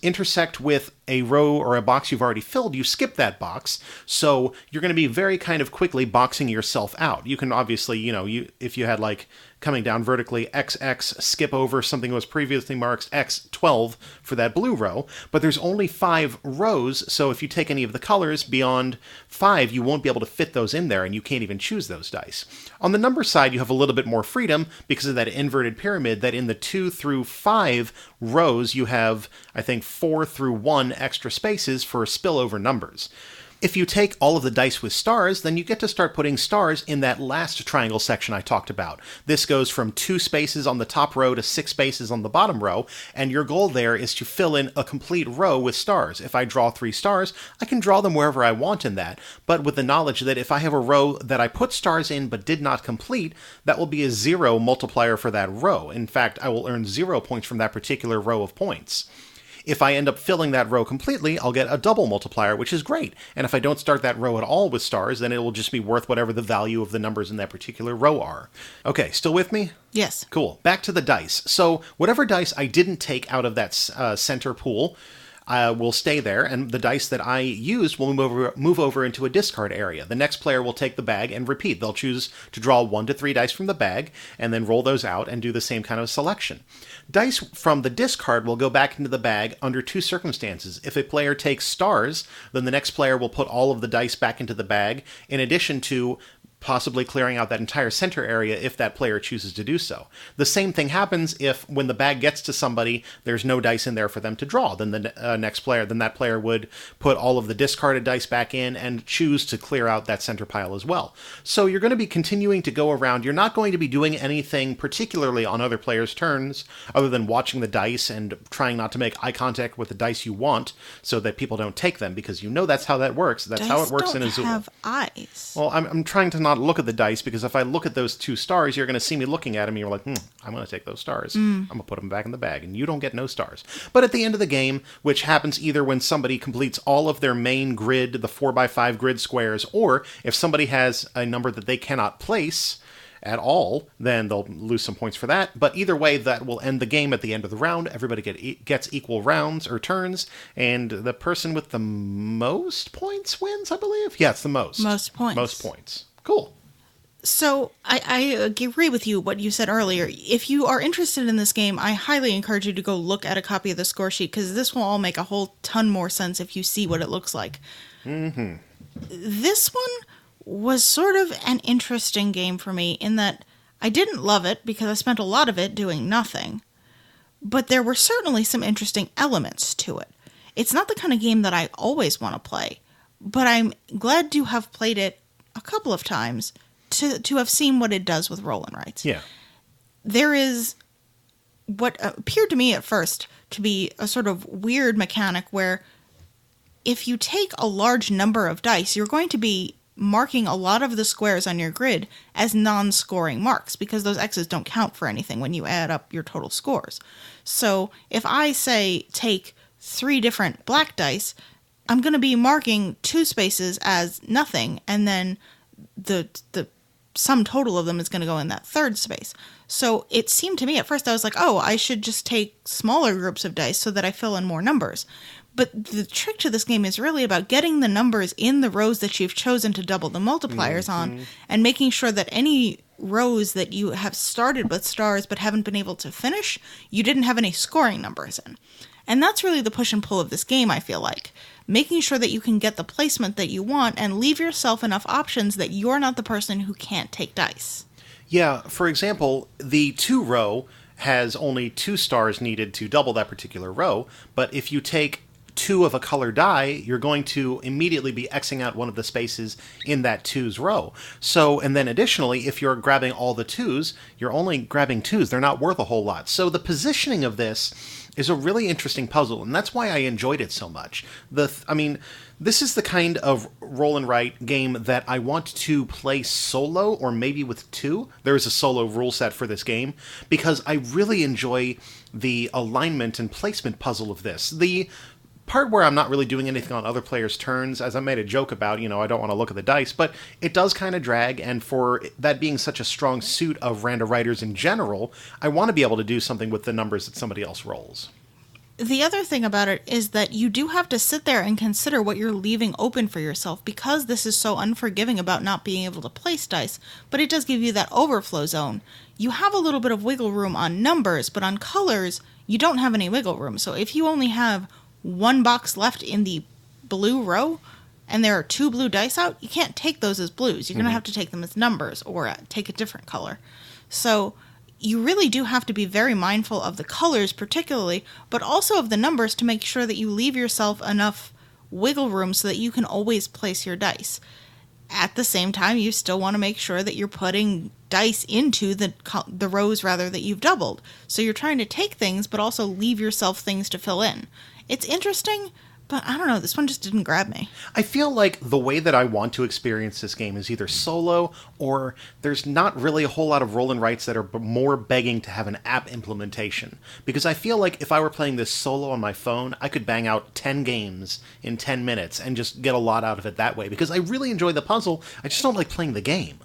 intersect with a row or a box you've already filled, you skip that box, so you're going to be very kind of quickly boxing yourself out. You can obviously, if you had coming down vertically, XX, skip over something that was previously marked X12 for that blue row, but there's only 5 rows, so if you take any of the colors beyond 5, you won't be able to fit those in there, and you can't even choose those dice. On the number side, you have a little bit more freedom because of that inverted pyramid, that in the 2 through 5 rows, you have, I think, 4 through 1 extra spaces for spillover numbers. If you take all of the dice with stars, then you get to start putting stars in that last triangle section I talked about. This goes from 2 spaces on the top row to 6 spaces on the bottom row, and your goal there is to fill in a complete row with stars. If I draw 3 stars, I can draw them wherever I want in that, but with the knowledge that if I have a row that I put stars in but did not complete, that will be a 0 multiplier for that row. In fact, I will earn 0 points from that particular row of points. If I end up filling that row completely, I'll get a double multiplier, which is great. And if I don't start that row at all with stars, then it will just be worth whatever the value of the numbers in that particular row are. Okay, still with me? Yes. Cool. Back to the dice. So whatever dice I didn't take out of that center pool will stay there, and the dice that I used will move over into a discard area. The next player will take the bag and repeat. They'll choose to draw 1 to 3 dice from the bag, and then roll those out and do the same kind of selection. Dice from the discard will go back into the bag under 2 circumstances. If a player takes stars, then the next player will put all of the dice back into the bag, in addition to possibly clearing out that entire center area if that player chooses to do so. The same thing happens if, when the bag gets to somebody, there's no dice in there for them to draw. Then the that player would put all of the discarded dice back in and choose to clear out that center pile as well. So you're going to be continuing to go around. You're not going to be doing anything particularly on other players' turns other than watching the dice and trying not to make eye contact with the dice you want so that people don't take them, because that's how that works. That's dice how it works in don't Azul. have eyes. Well, I'm trying to not look at the dice, because if I look at those 2 stars, you're going to see me looking at them, and you're like, I'm going to take those stars. I'm going to put them back in the bag, and you don't get no stars. But at the end of the game, which happens either when somebody completes all of their main grid, the 4x5 grid squares, or if somebody has a number that they cannot place at all, then they'll lose some points for that. But either way, that will end the game at the end of the round. Everybody gets equal rounds or turns, and the person with the most points wins, I believe. Yeah, it's the most. Most points. Most points. Cool. So I agree with you, what you said earlier. If you are interested in this game, I highly encourage you to go look at a copy of the score sheet, because this will all make a whole ton more sense if you see what it looks like. Mm-hmm. This one was sort of an interesting game for me in that I didn't love it because I spent a lot of it doing nothing, but there were certainly some interesting elements to it. It's not the kind of game that I always want to play, but I'm glad to have played it a couple of times to have seen what it does with roll and writes. Yeah. There is what appeared to me at first to be a sort of weird mechanic where if you take a large number of dice, you're going to be marking a lot of the squares on your grid as non-scoring marks, because those X's don't count for anything when you add up your total scores. So if I say take 3 different black dice, I'm going to be marking 2 spaces as nothing, and then the sum total of them is going to go in that 3rd space. So it seemed to me at first, I was like, oh, I should just take smaller groups of dice so that I fill in more numbers. But the trick to this game is really about getting the numbers in the rows that you've chosen to double the multipliers on, and making sure that any rows that you have started with stars but haven't been able to finish, you didn't have any scoring numbers in. And that's really the push and pull of this game, I feel like. Making sure that you can get the placement that you want and leave yourself enough options that you're not the person who can't take dice. Yeah, for example, the 2 row has only 2 stars needed to double that particular row, but if you take 2 of a color die, you're going to immediately be Xing out one of the spaces in that 2's row. So, and then additionally, if you're grabbing all the 2's, you're only grabbing 2's. They're not worth a whole lot. So the positioning of this is a really interesting puzzle, and that's why I enjoyed it so much. This is the kind of roll and write game that I want to play solo, or maybe with 2. There is a solo rule set for this game, because I really enjoy the alignment and placement puzzle of this. The part where I'm not really doing anything on other players' turns, as I made a joke about, I don't want to look at the dice, but it does kind of drag, and for that being such a strong suit of Randowriters in general, I want to be able to do something with the numbers that somebody else rolls. The other thing about it is that you do have to sit there and consider what you're leaving open for yourself, because this is so unforgiving about not being able to place dice, but it does give you that overflow zone. You have a little bit of wiggle room on numbers, but on colors, you don't have any wiggle room. So if you only have one box left in the blue row, and there are 2 blue dice out, you can't take those as blues. You're going to have to take them as numbers, or take a different color. So you really do have to be very mindful of the colors particularly, but also of the numbers, to make sure that you leave yourself enough wiggle room so that you can always place your dice. At the same time, you still want to make sure that you're putting dice into the rows rather that you've doubled. So you're trying to take things, but also leave yourself things to fill in. It's interesting, but I don't know, this one just didn't grab me. I feel like the way that I want to experience this game is either solo, or there's not really a whole lot of roll and writes that are more begging to have an app implementation. Because I feel like if I were playing this solo on my phone, I could bang out 10 games in 10 minutes and just get a lot out of it that way. Because I really enjoy the puzzle, I just don't like playing the game.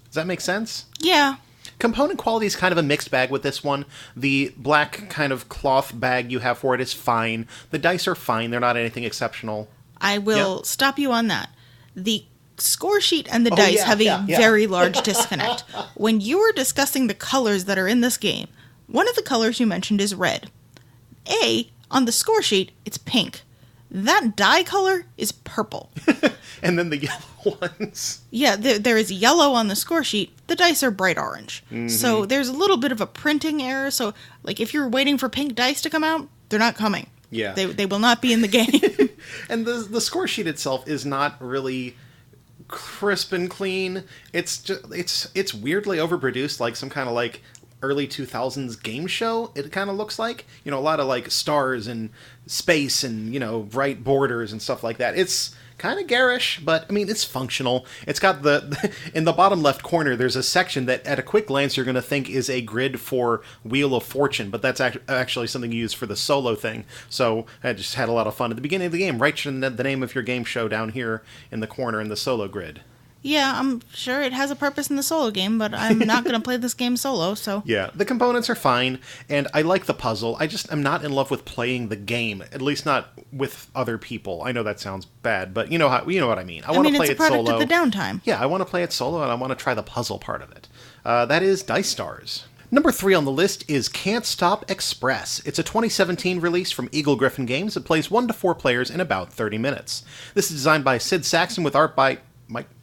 Does that make sense? Yeah. Component quality is kind of a mixed bag with this one. The black kind of cloth bag you have for it is fine. The dice are fine. They're not anything exceptional. I will stop you on that. The score sheet and the dice have a very large disconnect. When you were discussing the colors that are in this game, one of the colors you mentioned is red. On the score sheet, it's pink. That die color is purple. And then the yellow ones. Yeah, there is yellow on the score sheet. The dice are bright orange. Mm-hmm. So there's a little bit of a printing error. So, like, if you're waiting for pink dice to come out, they're not coming. Yeah. They will not be in the game. And the score sheet itself is not really crisp and clean. It's just, it's weirdly overproduced, like some kind of, like, early 2000s game show, it kind of looks like. A lot of, like, stars and space and, bright borders and stuff like that. It's kind of garish, but, it's functional. It's got in the bottom left corner, there's a section that, at a quick glance, you're going to think is a grid for Wheel of Fortune, but that's actually something you use for the solo thing. So I just had a lot of fun at the beginning of the game. Write the name of your game show down here in the corner in the solo grid. Yeah, I'm sure it has a purpose in the solo game, but I'm not going to play this game solo, so... Yeah, the components are fine, and I like the puzzle. I just am not in love with playing the game, at least not with other people. I know that sounds bad, but you know what I mean. I want to play it solo. It's a product of the downtime. Yeah, I want to play it solo, and I want to try the puzzle part of it. That is Dice Stars. Number 3 on the list is Can't Stop Express. It's a 2017 release from Eagle Gryphon Games that plays 1 to 4 players in about 30 minutes. This is designed by Sid Saxon with art by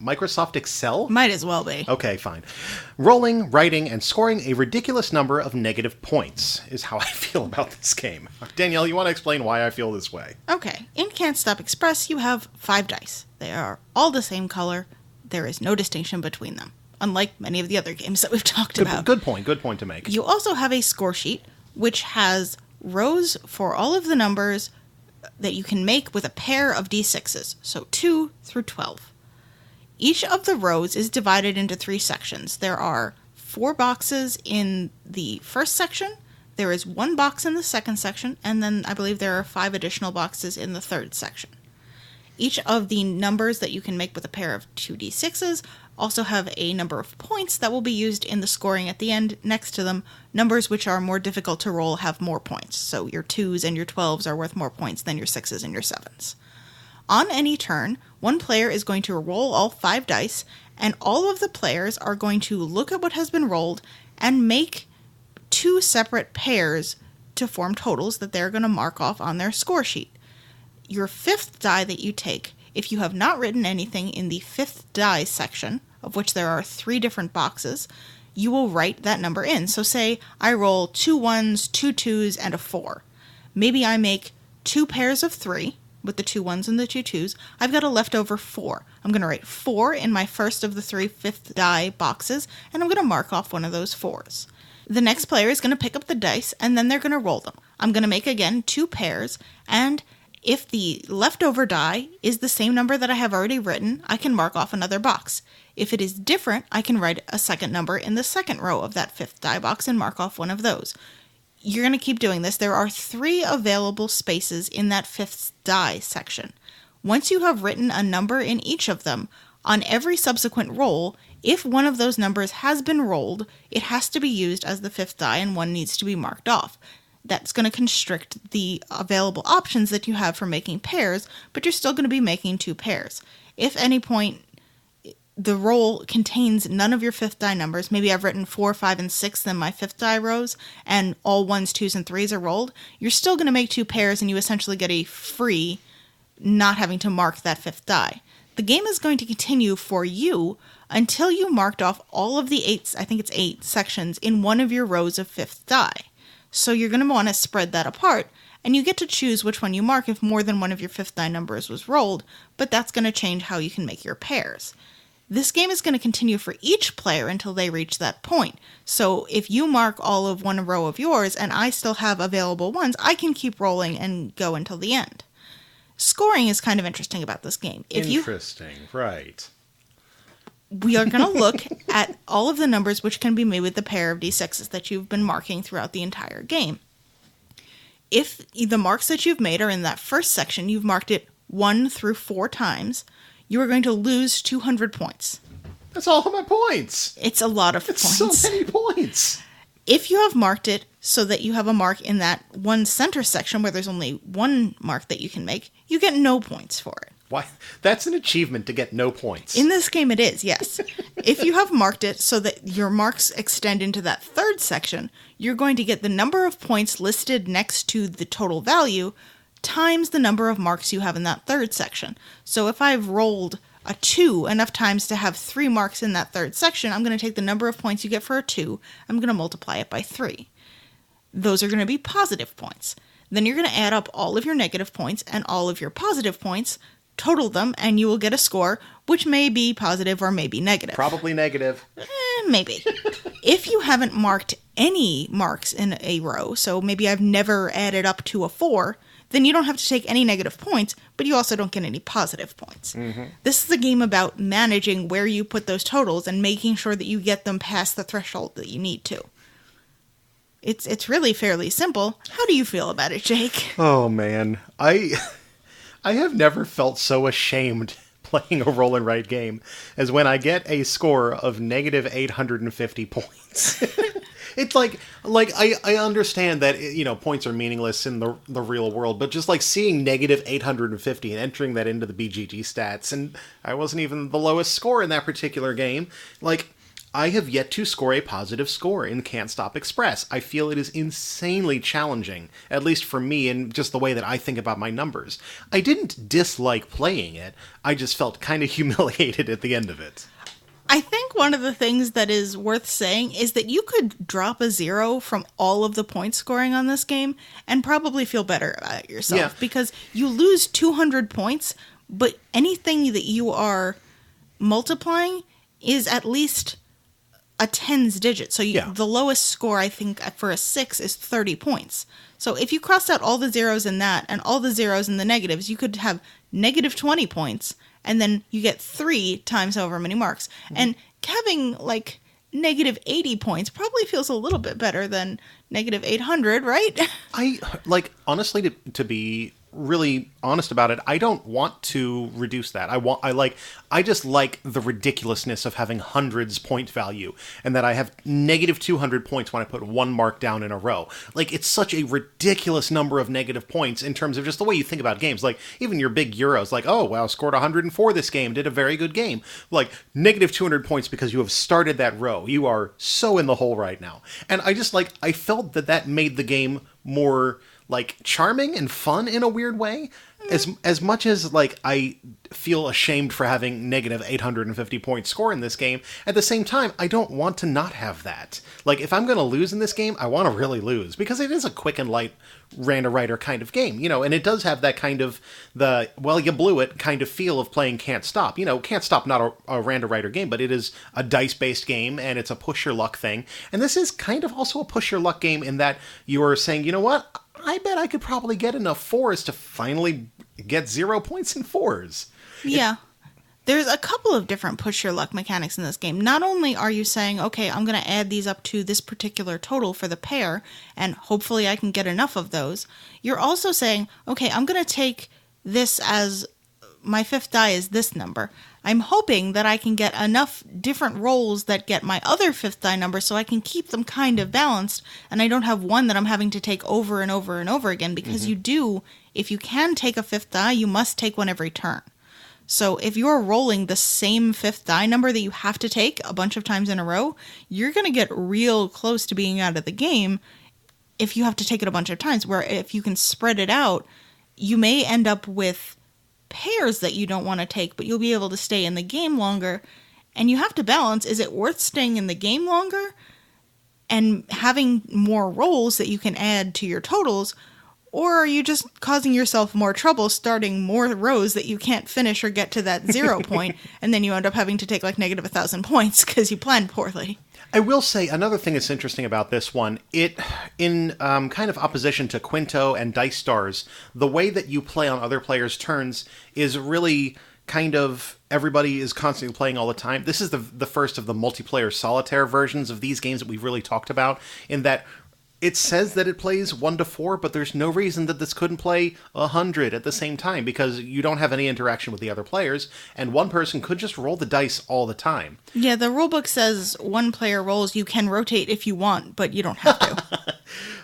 Microsoft Excel? Might as well be. Okay, fine. Rolling, writing, and scoring a ridiculous number of negative points is how I feel about this game. Danielle, you want to explain why I feel this way? Okay. In Can't Stop Express, you have 5 dice. They are all the same color. There is no distinction between them, unlike many of the other games that we've talked about. Good point to make. You also have a score sheet, which has rows for all of the numbers that you can make with a pair of d6s, so 2 through 12. Each of the rows is divided into 3 sections. There are 4 boxes in the first section, there is 1 box in the second section, and then I believe there are 5 additional boxes in the third section. Each of the numbers that you can make with a pair of 2d6s also have a number of points that will be used in the scoring at the end next to them. Numbers which are more difficult to roll have more points, so your 2s and your 12s are worth more points than your 6s and your 7s. On any turn, one player is going to roll all 5 dice, and all of the players are going to look at what has been rolled and make 2 separate pairs to form totals that they're going to mark off on their score sheet. Your 5th die that you take, if you have not written anything in the 5th die section, of which there are 3 different boxes, you will write that number in. So say I roll 2 1s, 2 2s, and a 4. Maybe I make 2 pairs of 3 with the 2 1s and the 2 2s. I've got a leftover 4. I'm going to write 4 in my first of the 3 fifth die boxes, and I'm going to mark off one of those 4s. The next player is going to pick up the dice, and then they're going to roll them. I'm going to make, again, 2 pairs, and if the leftover die is the same number that I have already written, I can mark off another box. If it is different, I can write a second number in the second row of that 5th die box and mark off one of those. You're going to keep doing this. There are 3 available spaces in that 5th die section. Once you have written a number in each of them, on every subsequent roll, if one of those numbers has been rolled, it has to be used as the 5th die and one needs to be marked off. That's going to constrict the available options that you have for making pairs, but you're still going to be making 2 pairs. If at any point the roll contains none of your 5th die numbers, maybe I've written 4, 5, and 6 in my 5th die rows, and all 1s, 2s, and 3s are rolled, you're still going to make 2 pairs and you essentially get a free not having to mark that 5th die. The game is going to continue for you until you marked off all of the 8 sections in one of your rows of 5th die. So you're going to want to spread that apart, and you get to choose which one you mark if more than one of your 5th die numbers was rolled, but that's going to change how you can make your pairs. This game is going to continue for each player until they reach that point. So if you mark all of one row of yours and I still have available ones, I can keep rolling and go until the end. Scoring is kind of interesting about this game. Right. We are going to look at all of the numbers which can be made with the pair of d6s that you've been marking throughout the entire game. If the marks that you've made are in that first section, you've marked it 1 through 4 times, you are going to lose 200 points. That's all of my points. It's a lot of It's points. so many points. If you have marked it so that you have a mark in that one center section where there's only one mark that you can make, you get no points for it. Why? That's an achievement to get no points. In this game it is, yes. If you have marked it so that your marks extend into that third section, you're going to get the number of points listed next to the total value times the number of marks you have in that third section. So if I've rolled a 2 enough times to have 3 marks in that third section, I'm going to take the number of points you get for a 2, I'm going to multiply it by 3. Those are going to be positive points. Then you're going to add up all of your negative points and all of your positive points, total them, and you will get a score which may be positive or may be negative. Probably negative. Maybe. If you haven't marked any marks in a row, so maybe I've never added up to a 4, then you don't have to take any negative points, but you also don't get any positive points. Mm-hmm. This is a game about managing where you put those totals and making sure that you get them past the threshold that you need to. It's really fairly simple. How do you feel about it, Jake? Oh, man. I have never felt so ashamed playing a roll and write game as when I get a score of negative 850 points. It's like I understand that, you know, points are meaningless in the real world, but just like seeing negative 850 and entering that into the BGG stats, and I wasn't even the lowest score in that particular game. Like, I have yet to score a positive score in Can't Stop Express. I feel it is insanely challenging, at least for me, in just the way that I think about my numbers. I didn't dislike playing it, I just felt kind of humiliated at the end of it. I think one of the things that is worth saying is that you could drop a 0 from all of the point scoring on this game and probably feel better about it yourself, because you lose 200 points, but anything that you are multiplying is at least a tens digit. So the lowest score, I think, for a 6 is 30 points. So if you crossed out all the zeros in that and all the zeros in the negatives, you could have negative 20 points, and then you get 3 times however many marks. Mm-hmm. And having, like, negative 80 points probably feels a little bit better than negative 800, right? Honestly, to be really honest about it, I don't want to reduce that. I just like the ridiculousness of having hundreds point value, and that I have negative 200 points when I put one mark down in a row. Like, it's such a ridiculous number of negative points in terms of just the way you think about games. Like, even your big Euros, like, oh, wow, scored 104 this game, did a very good game. Like, negative 200 points because you have started that row. You are so in the hole right now. And I felt that made the game more like charming and fun in a weird way. As much as like I feel ashamed for having negative 850 point score in this game, at the same time I don't want to not have that. Like if I'm going to lose in this game, I want to really lose because it is a quick and light Randowriter kind of game, and it does have that kind of you blew it kind of feel of playing Can't Stop. Can't Stop, not a Randowriter game, but it is a dice-based game and it's a push your luck thing. And this is kind of also a push your luck game in that you are saying, you know what? I bet I could probably get enough 4s to finally get 0 points in 4s. Yeah. There's a couple of different push your luck mechanics in this game. Not only are you saying, okay, I'm going to add these up to this particular total for the pair, and hopefully I can get enough of those, you're also saying, okay, I'm going to take this as my 5th die is this number. I'm hoping that I can get enough different rolls that get my other 5th die number so I can keep them kind of balanced, and I don't have one that I'm having to take over and over and over again, because you do, if you can take a 5th die, you must take one every turn. So if you're rolling the same 5th die number that you have to take a bunch of times in a row, you're going to get real close to being out of the game if you have to take it a bunch of times, where if you can spread it out, you may end up with pairs that you don't want to take, but you'll be able to stay in the game longer. And you have to balance, is it worth staying in the game longer and having more rolls that you can add to your totals, or are you just causing yourself more trouble starting more rows that you can't finish or get to that 0 point, and then you end up having to take like negative 1,000 points because you planned poorly? I will say another thing that's interesting about this one, in kind of opposition to Qwinto and Dice Stars, the way that you play on other players' turns is really kind of everybody is constantly playing all the time. This is the first of the multiplayer solitaire versions of these games that we've really talked about, in that it says that it plays 1 to 4, but there's no reason that this couldn't play 100 at the same time, because you don't have any interaction with the other players, and one person could just roll the dice all the time. Yeah, the rulebook says 1 player rolls. You can rotate if you want, but you don't have to.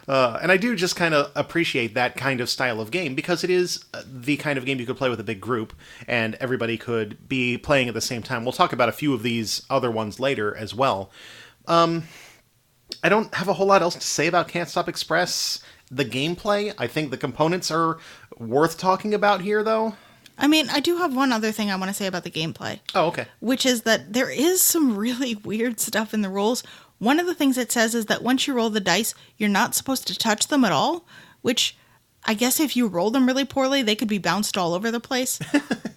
And I do just kind of appreciate that kind of style of game, because it is the kind of game you could play with a big group, and everybody could be playing at the same time. We'll talk about a few of these other ones later as well. I don't have a whole lot else to say about Can't Stop Express. The gameplay, I think the components are worth talking about here, though. I mean, I do have one other thing I want to say about the gameplay. Oh, okay. Which is that there is some really weird stuff in the rolls. One of the things it says is that once you roll the dice, you're not supposed to touch them at all, which I guess if you roll them really poorly, they could be bounced all over the place.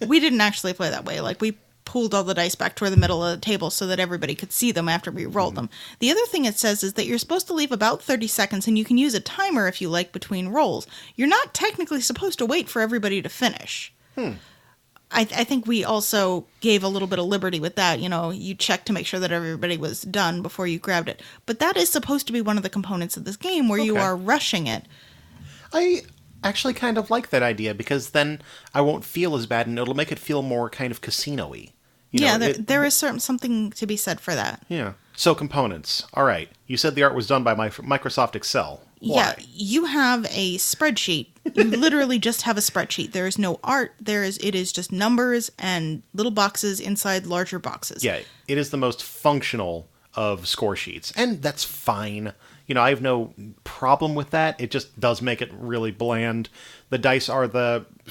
We didn't actually play that way. Like, we pulled all the dice back toward the middle of the table so that everybody could see them after we rolled them. The other thing it says is that you're supposed to leave about 30 seconds, and you can use a timer if you like between rolls. You're not technically supposed to wait for everybody to finish. I think we also gave a little bit of liberty with that. You check to make sure that everybody was done before you grabbed it. But that is supposed to be one of the components of this game where you are rushing it. I actually kind of like that idea, because then I won't feel as bad, and it'll make it feel more kind of casino-y. There is something to be said for that. Yeah. So components. All right. You said the art was done by Microsoft Excel. Why? Yeah, you have a spreadsheet. You literally just have a spreadsheet. There is no art. It is just numbers and little boxes inside larger boxes. Yeah, it is the most functional of score sheets, and that's fine. I have no problem with that. It just does make it really bland. The dice are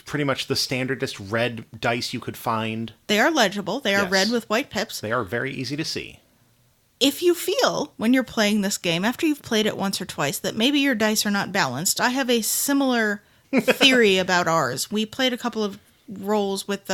pretty much the standardest red dice you could find. They are legible. They are red with white pips. They are very easy to see. If you feel, when you're playing this game, after you've played it once or twice, that maybe your dice are not balanced, I have a similar theory about ours. We played a couple of rolls with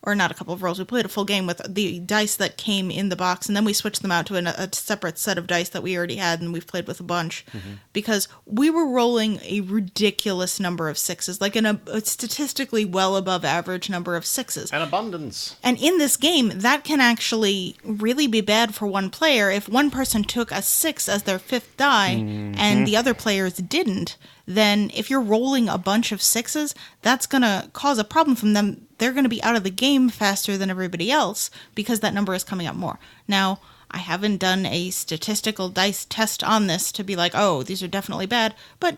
or not a couple of rolls, we played a full game with the dice that came in the box, and then we switched them out to a separate set of dice that we already had, and we've played with a bunch, because we were rolling a ridiculous number of 6s, like a statistically well above average number of 6s. An abundance. And in this game, that can actually really be bad for one player. If one person took a 6 as their 5th die, and the other players didn't, then if you're rolling a bunch of 6s, that's going to cause a problem from them. They're going to be out of the game faster than everybody else because that number is coming up more. Now, I haven't done a statistical dice test on this to be like, oh, these are definitely bad, but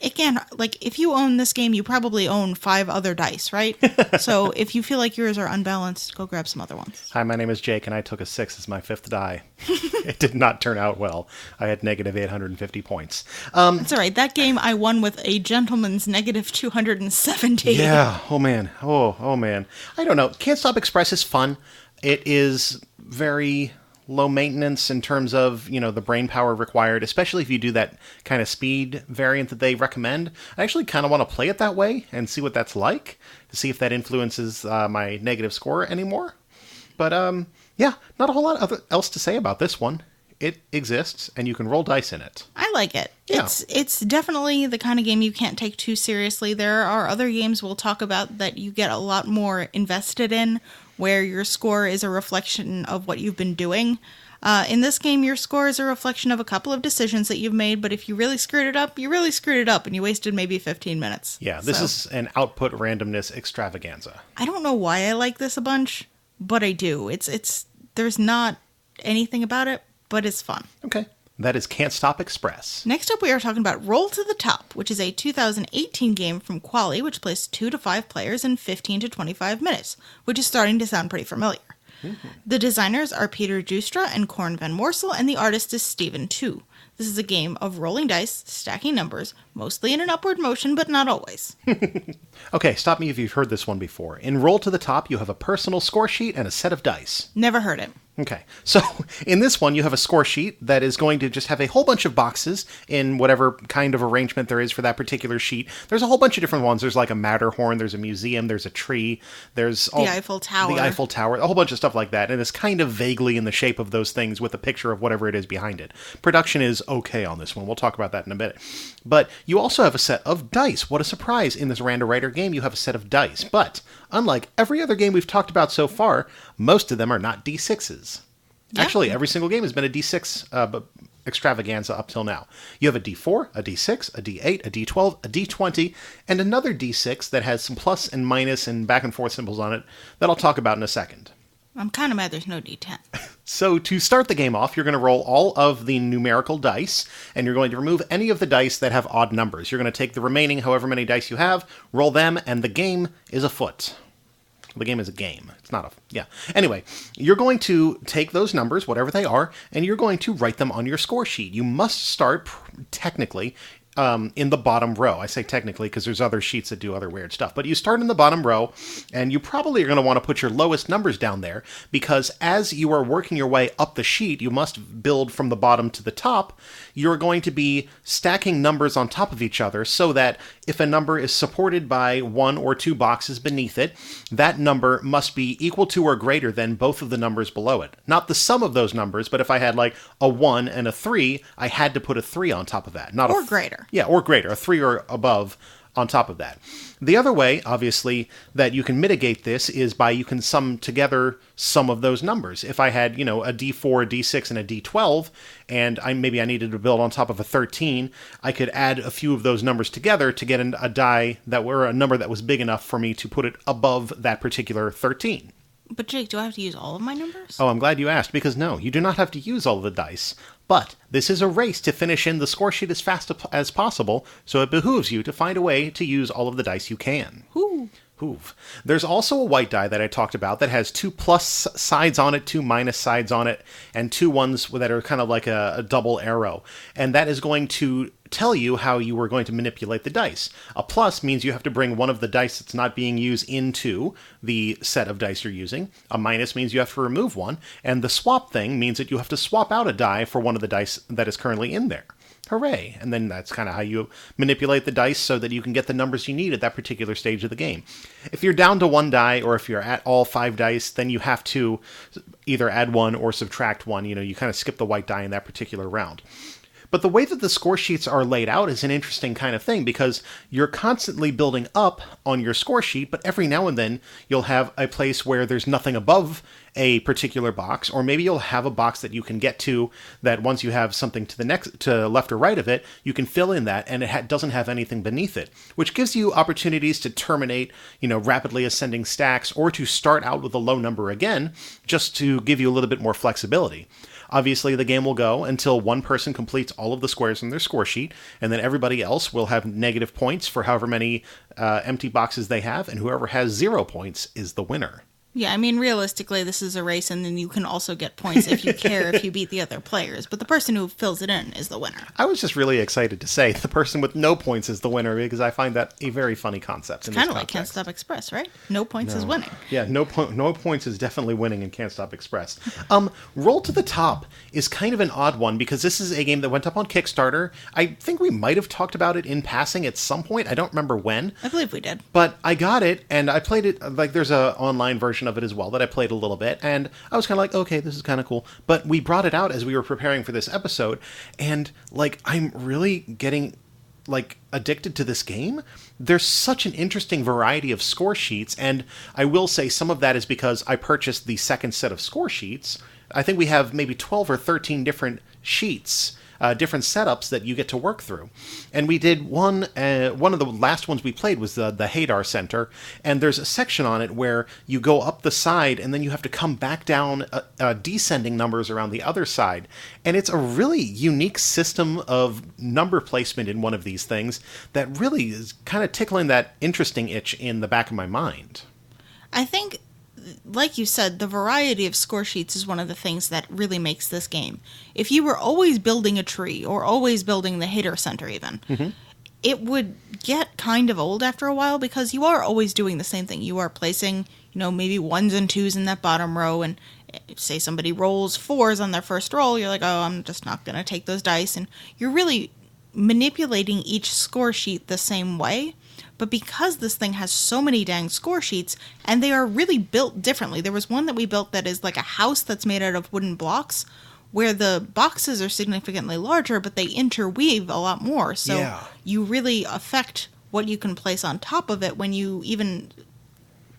Again, like, if you own this game, you probably own 5 other dice, right? So if you feel like yours are unbalanced, go grab some other ones. Hi, my name is Jake, and I took a 6 as my 5th die. It did not turn out well. I had negative 850 points. That's all right. That game I won with a gentleman's negative 270. Yeah. Oh, man. Oh, man. I don't know. Can't Stop Express is fun. It is very low maintenance in terms of, the brain power required, especially if you do that kind of speed variant that they recommend. I actually kind of want to play it that way and see what that's like, to see if that influences my negative score anymore. But, yeah, not a whole lot else to say about this one. It exists, and you can roll dice in it. I like it. Yeah. It's definitely the kind of game you can't take too seriously. There are other games we'll talk about that you get a lot more invested in, where your score is a reflection of what you've been doing. In this game, your score is a reflection of a couple of decisions that you've made, but if you really screwed it up, you really screwed it up, and you wasted maybe 15 minutes. Yeah, this is an output randomness extravaganza. I don't know why I like this a bunch, but I do. There's not anything about it, but it's fun. Okay. That is Can't Stop Express. Next up, we are talking about Roll to the Top, which is a 2018 game from Qwinto, which plays 2 to 5 players in 15 to 25 minutes, which is starting to sound pretty familiar. Mm-hmm. The designers are Peter Joustra and Korn van Moorsel, and the artist is Steven Tu. This is a game of rolling dice, stacking numbers, mostly in an upward motion, but not always. Okay, stop me if you've heard this one before. In Roll to the Top, you have a personal score sheet and a set of dice. Never heard it. Okay, so in this one, you have a score sheet that is going to just have a whole bunch of boxes in whatever kind of arrangement there is for that particular sheet. There's a whole bunch of different ones. There's like a Matterhorn, there's a museum, there's a tree, there's the Eiffel Tower. The Eiffel Tower, a whole bunch of stuff like that. And it's kind of vaguely in the shape of those things with a picture of whatever it is behind it. Production is okay on this one. We'll talk about that in a minute. But you also have a set of dice. What a surprise. In this Randowriter game, you have a set of dice. But unlike every other game we've talked about so far, most of them are not D6s. Yeah. Actually, every single game has been a D6 extravaganza up till now. You have a D4, a D6, a D8, a D12, a D20, and another D6 that has some plus and minus and back and forth symbols on it that I'll talk about in a second. I'm kind of mad there's no D10. So to start the game off, you're going to roll all of the numerical dice, and you're going to remove any of the dice that have odd numbers. You're going to take the remaining however many dice you have, roll them, and the game is afoot. The game is a game. It's not a... Yeah. Anyway, you're going to take those numbers, whatever they are, and you're going to write them on your score sheet. You must start, technically, in the bottom row. I say technically because there's other sheets that do other weird stuff. But you start in the bottom row, and you probably are going to want to put your lowest numbers down there, because as you are working your way up the sheet, you must build from the bottom to the top. You're going to be stacking numbers on top of each other so that if a number is supported by 1 or 2 boxes beneath it, that number must be equal to or greater than both of the numbers below it. Not the sum of those numbers, but if I had like a 1 and a 3, I had to put a 3 on top of that. Not or greater. Yeah, or greater. A 3 or above on top of that. The other way, obviously, that you can mitigate this is by you can sum together some of those numbers. If I had, a D4, a D6, and a D12, and maybe I needed to build on top of a 13, I could add a few of those numbers together to get a die that were a number that was big enough for me to put it above that particular 13. But Jake, do I have to use all of my numbers? Oh, I'm glad you asked, because no, you do not have to use all of the dice. But this is a race to finish in the score sheet as fast as possible, so it behooves you to find a way to use all of the dice you can. Ooh. Hoove. There's also a white die that I talked about that has 2 plus sides on it, 2 minus sides on it, and 2 ones that are kind of like a double arrow. And that is going to tell you how you are going to manipulate the dice. A plus means you have to bring one of the dice that's not being used into the set of dice you're using. A minus means you have to remove one. And the swap thing means that you have to swap out a die for one of the dice that is currently in there. Hooray! And then that's kind of how you manipulate the dice so that you can get the numbers you need at that particular stage of the game. If you're down to 1 die, or if you're at all 5 dice, then you have to either add 1 or subtract 1. You kind of skip the white die in that particular round. But the way that the score sheets are laid out is an interesting kind of thing, because you're constantly building up on your score sheet, but every now and then you'll have a place where there's nothing above a particular box, or maybe you'll have a box that you can get to that once you have something to left or right of it, you can fill in that, and it doesn't have anything beneath it, which gives you opportunities to terminate, rapidly ascending stacks, or to start out with a low number again, just to give you a little bit more flexibility. Obviously, the game will go until one person completes all of the squares in their score sheet, and then everybody else will have negative points for however many empty boxes they have, and whoever has 0 points is the winner. Yeah, I mean, realistically, this is a race, and then you can also get points if you care if you beat the other players. But the person who fills it in is the winner. I was just really excited to say the person with no points is the winner, because I find that a very funny concept. It's kind of like Can't Stop Express, right? No points is winning. Yeah, no points is definitely winning in Can't Stop Express. Roll to the Top is kind of an odd one, because this is a game that went up on Kickstarter. I think we might have talked about it in passing at some point. I don't remember when. I believe we did. But I got it, and I played it. Like, there's an online version of it as well that I played a little bit, and I was kind of like, okay, this is kind of cool. But we brought it out as we were preparing for this episode, and I'm really getting addicted to this game. There's such an interesting variety of score sheets, and I will say some of that is because I purchased the second set of score sheets. I think we have maybe 12 or 13 different sheets, different setups that you get to work through. And we did one of the last ones we played was the Hadar Center, and there's a section on it where you go up the side and then you have to come back down descending numbers around the other side. And it's a really unique system of number placement in one of these things that really is kind of tickling that interesting itch in the back of my mind. I think, like you said, the variety of score sheets is one of the things that really makes this game. If you were always building a tree, or always building the Hadar Center even, it would get kind of old after a while, because you are always doing the same thing. You are placing, maybe 1s and 2s in that bottom row, and say somebody rolls 4s on their first roll, you're like, oh, I'm just not going to take those dice, and you're really manipulating each score sheet the same way. But because this thing has so many dang score sheets, and they are really built differently. There was one that we built that is like a house that's made out of wooden blocks, where the boxes are significantly larger, but they interweave a lot more. So you really affect what you can place on top of it when you even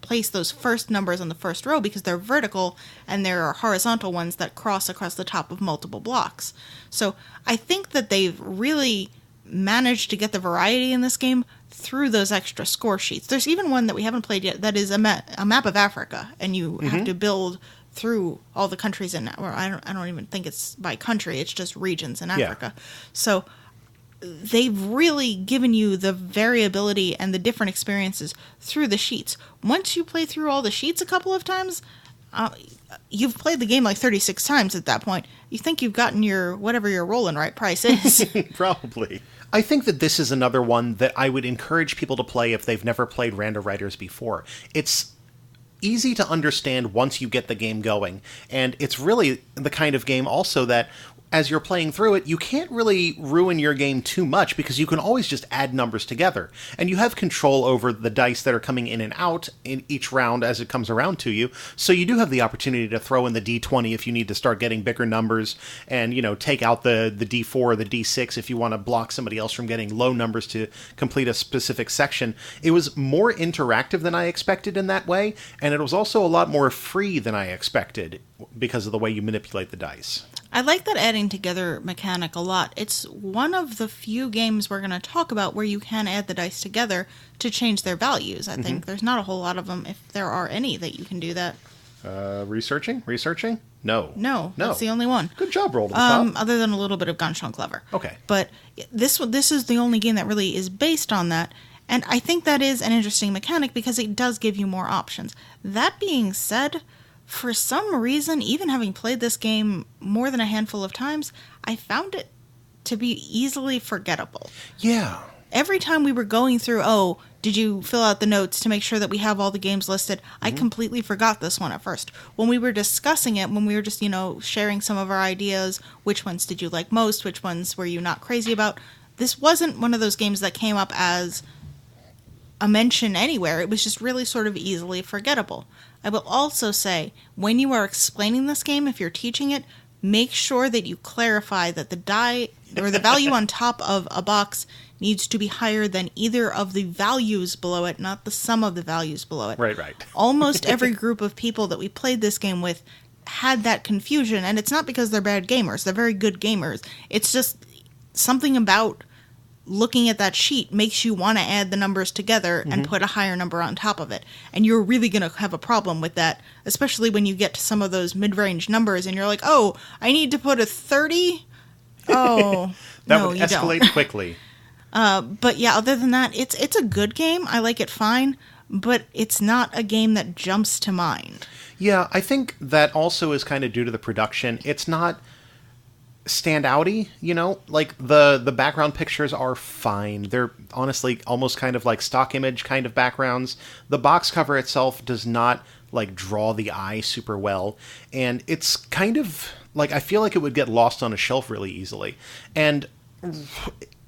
place those first numbers on the first row, because they're vertical, and there are horizontal ones that cross across the top of multiple blocks. So I think that they've really managed to get the variety in this game through those extra score sheets. There's even one that we haven't played yet that is a map of Africa, and you have to build through all the countries in, or I don't even think it's by country, it's just regions in Africa. So they've really given you the variability and the different experiences through the sheets. Once you play through all the sheets a couple of times, you've played the game like 36 times at that point. You think you've gotten your whatever your rolling right price is. Probably. I think that this is another one that I would encourage people to play if they've never played Randowriters before. It's easy to understand once you get the game going, and it's really the kind of game also that as you're playing through it, you can't really ruin your game too much, because you can always just add numbers together. And you have control over the dice that are coming in and out in each round as it comes around to you. So you do have the opportunity to throw in the D20 if you need to start getting bigger numbers, and, take out the D4 or the D6 if you want to block somebody else from getting low numbers to complete a specific section. It was more interactive than I expected in that way, and it was also a lot more free than I expected because of the way you manipulate the dice. I like that adding together mechanic a lot. It's one of the few games we're going to talk about where you can add the dice together to change their values. I think there's not a whole lot of them, if there are any, that you can do that. Researching? No. That's the only one. Good job, Roll to the Top. Other than a little bit of Gunshot Clever. Okay. But this is the only game that really is based on that, and I think that is an interesting mechanic because it does give you more options. That being said, for some reason, even having played this game more than a handful of times, I found it to be easily forgettable. Yeah. Every time we were going through, did you fill out the notes to make sure that we have all the games listed? I completely forgot this one at first. When we were discussing it, when we were just, sharing some of our ideas, which ones did you like most, which ones were you not crazy about, this wasn't one of those games that came up as a mention anywhere. It was just really sort of easily forgettable. I will also say, when you are explaining this game, if you're teaching it, make sure that you clarify that the die or the value on top of a box needs to be higher than either of the values below it, not the sum of the values below it. Right. Almost every group of people that we played this game with had that confusion, and it's not because they're bad gamers. They're very good gamers. It's just something about looking at that sheet makes you want to add the numbers together and put a higher number on top of it. And you're really going to have a problem with that, especially when you get to some of those mid-range numbers and you're like, oh, I need to put a 30? Oh, That no, would you escalate don't. quickly. But yeah, other than that, it's a good game. I like it fine, but it's not a game that jumps to mind. Yeah, I think that also is kind of due to the production. It's not standouty, you know? Like, the background pictures are fine. They're honestly almost kind of like stock image kind of backgrounds. The box cover itself does not, like, draw the eye super well. And it's kind of, like, I feel like it would get lost on a shelf really easily. And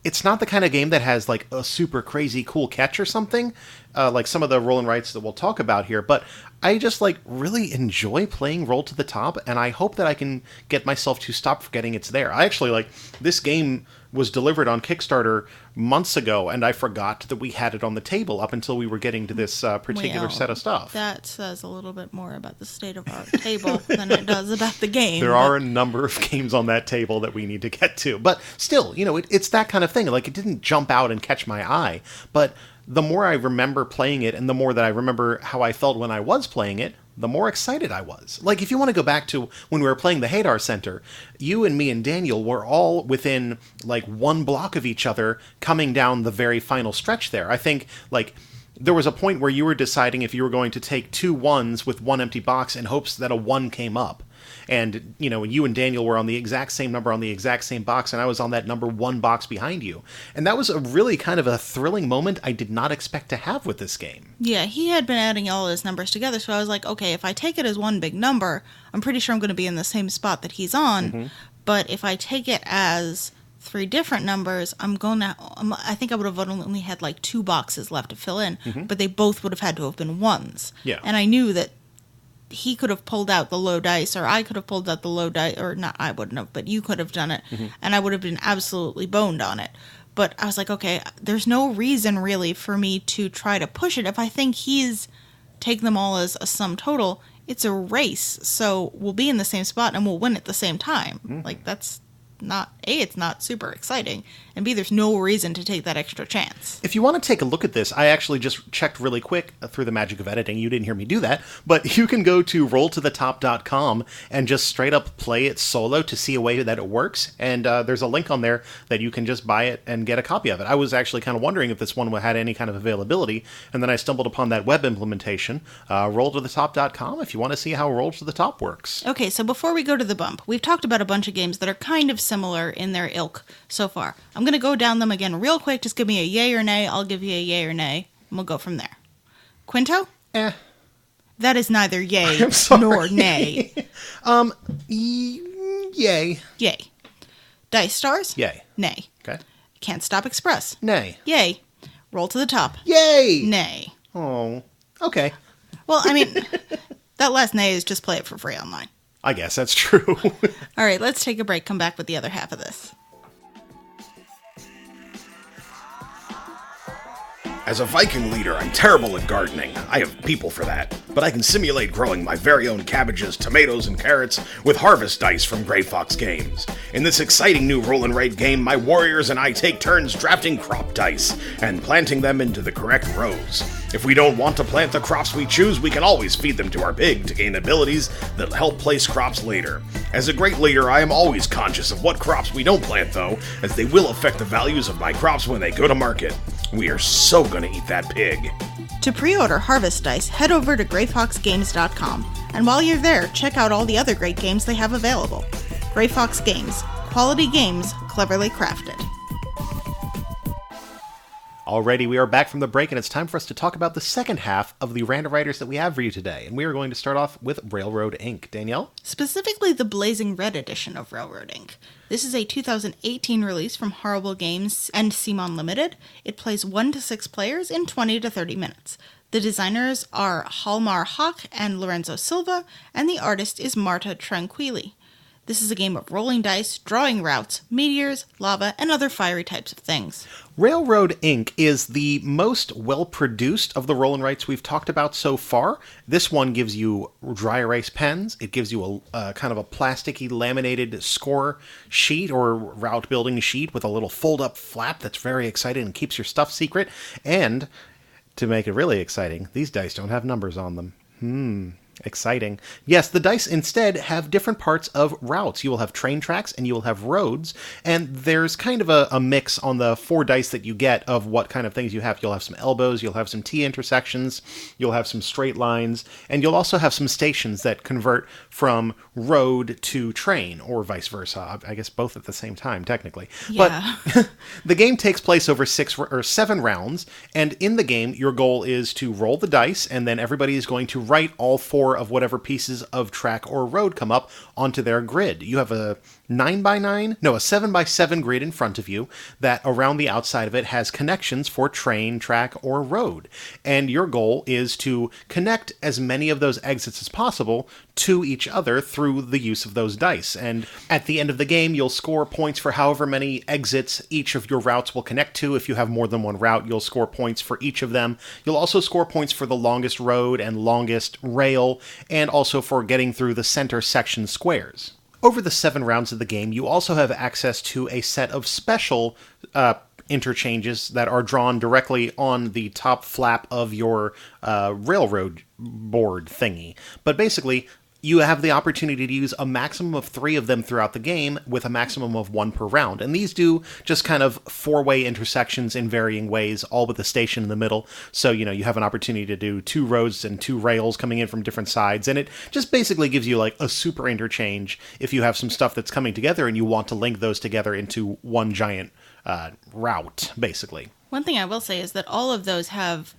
it's not the kind of game that has, like, a super crazy cool catch or something, like some of the roll and writes that we'll talk about here, but I just, like, really enjoy playing Roll to the Top, and I hope that I can get myself to stop forgetting it's there. I actually, like, this game was delivered on Kickstarter months ago, and I forgot that we had it on the table up until we were getting to this particular set of stuff. That says a little bit more about the state of our table than it does about the game. There are a number of games on that table that we need to get to. But still, you know, it's that kind of thing. Like, it didn't jump out and catch my eye. But the more I remember playing it and the more that I remember how I felt when I was playing it, the more excited I was. Like, if you want to go back to when we were playing the Hadar Center, you and me and Daniel were all within, like, one block of each other coming down the very final stretch there. I think, like, there was a point where you were deciding if you were going to take 2 1s with one empty box in hopes that a 1 came up. And, you know, you and Daniel were on the exact same number on the exact same box, and I was on that number 1 box behind you. And that was a really kind of a thrilling moment I did not expect to have with this game. Yeah, he had been adding all his numbers together, so I was like, okay, if I take it as one big number, I'm pretty sure I'm going to be in the same spot that he's on. But if I take it as 3 different numbers, I think I would have only had like 2 boxes left to fill in, but they both would have had to have been 1s. Yeah. And I knew that he could have pulled out the low dice, or I could have pulled out the low dice, or not I wouldn't have, but you could have done it, and I would have been absolutely boned on it. But I was like, okay, there's no reason really for me to try to push it. If I think he's taking them all as a sum total, it's a race, so we'll be in the same spot and we'll win at the same time. Like, that's not, A, it's not super exciting, and B, there's no reason to take that extra chance. If you want to take a look at this, I actually just checked really quick through the magic of editing. You didn't hear me do that, but you can go to rolltothetop.com and just straight up play it solo to see a way that it works, and there's a link on there that you can just buy it and get a copy of it. I was actually kind of wondering if this one had any kind of availability, and then I stumbled upon that web implementation, rolltothetop.com, if you want to see how Roll to the Top works. Okay, so before we go to the bump, we've talked about a bunch of games that are kind of similar in their ilk so far. I'm going to go down them again real quick. Just give me a yay or nay. I'll give you a yay or nay, and we'll go from there. Qwinto? That is neither yay nor nay. Yay. Yay. Dice Stars? Yay. Nay. Okay. Can't Stop Express? Nay. Yay. Roll to the Top? Yay! Nay. Oh, okay. Well, I mean, that last nay is just play it for free online. I guess that's true. All right, let's take a break, come back with the other half of this. As a Viking leader, I'm terrible at gardening. I have people for that. But I can simulate growing my very own cabbages, tomatoes, and carrots with harvest dice from Grey Fox Games. In this exciting new roll and write game, my warriors and I take turns drafting crop dice and planting them into the correct rows. If we don't want to plant the crops we choose, we can always feed them to our pig to gain abilities that help place crops later. As a great leader, I am always conscious of what crops we don't plant, though, as they will affect the values of my crops when they go to market. We are so gonna eat that pig. To pre-order Harvest Dice, head over to greyfoxgames.com, and while you're there, check out all the other great games they have available. Grey Fox Games. Quality games, cleverly crafted. Alrighty, we are back from the break, and it's time for us to talk about the second half of the Randowriters that we have for you today. And we are going to start off with Railroad Inc. Danielle? Specifically the Blazing Red edition of Railroad Inc. This is a 2018 release from Horrible Games and Simon Limited. It plays 1 to 6 players in 20 to 30 minutes. The designers are Halmar Hawk and Lorenzo Silva, and the artist is Marta Tranquilli. This is a game of rolling dice, drawing routes, meteors, lava, and other fiery types of things. Railroad Inc. is the most well-produced of the roll and writes we've talked about so far. This one gives you dry erase pens. It gives you a kind of a plasticky laminated score sheet or route building sheet with a little fold-up flap that's very exciting and keeps your stuff secret. And to make it really exciting, these dice don't have numbers on them. Exciting. Yes, the dice instead have different parts of routes. You will have train tracks and you will have roads, and there's kind of a mix on the 4 dice that you get of what kind of things you have. You'll have some elbows, you'll have some T-intersections, you'll have some straight lines, and you'll also have some stations that convert from road to train, or vice versa. I guess both at the same time, technically. Yeah. But the game takes place over 6 or 7 rounds, and in the game, your goal is to roll the dice, and then everybody is going to write all 4 of whatever pieces of track or road come up onto their grid. You have a 7x7 grid in front of you that around the outside of it has connections for train, track, or road. And your goal is to connect as many of those exits as possible to each other through the use of those dice. And at the end of the game, you'll score points for however many exits each of your routes will connect to. If you have more than one route, you'll score points for each of them. You'll also score points for the longest road and longest rail, and also for getting through the center section squares. Over the 7 rounds of the game, you also have access to a set of special interchanges that are drawn directly on the top flap of your railroad board thingy. But basically, you have the opportunity to use a maximum of 3 of them throughout the game with a maximum of 1 per round. And these do just kind of 4-way intersections in varying ways, all with a station in the middle. So, you have an opportunity to do 2 roads and 2 rails coming in from different sides. And it just basically gives you like a super interchange if you have some stuff that's coming together and you want to link those together into one giant route, basically. One thing I will say is that all of those have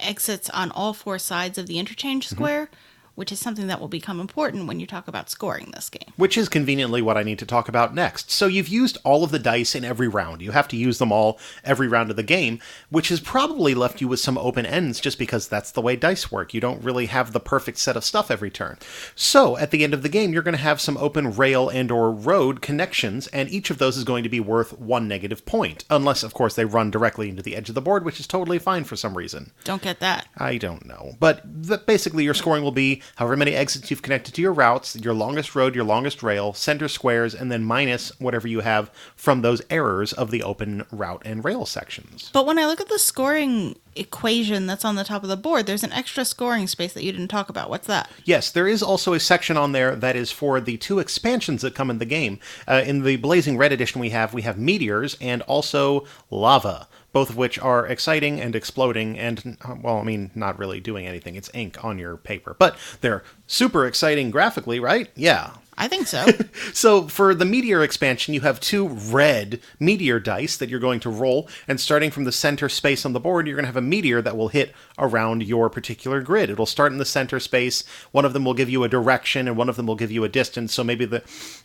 exits on all 4 sides of the interchange square, which is something that will become important when you talk about scoring this game. Which is conveniently what I need to talk about next. So you've used all of the dice in every round. You have to use them all every round of the game, which has probably left you with some open ends just because that's the way dice work. You don't really have the perfect set of stuff every turn. So at the end of the game, you're going to have some open rail and or road connections, and each of those is going to be worth 1 negative point. Unless, of course, they run directly into the edge of the board, which is totally fine for some reason. Don't get that. I don't know. But basically your scoring will be however many exits you've connected to your routes, your longest road, your longest rail, center squares, and then minus whatever you have from those errors of the open route and rail sections. But when I look at the scoring equation that's on the top of the board, there's an extra scoring space that you didn't talk about. What's that? Yes, there is also a section on there that is for the 2 expansions that come in the game. In the Blazing Red edition we have meteors and also lava, both of which are exciting and exploding and, well, I mean, not really doing anything. It's ink on your paper. But they're super exciting graphically, right? Yeah. I think so. So for the meteor expansion, you have 2 red meteor dice that you're going to roll, and starting from the center space on the board, you're going to have a meteor that will hit around your particular grid. It'll start in the center space. One of them will give you a direction, and one of them will give you a distance. So maybe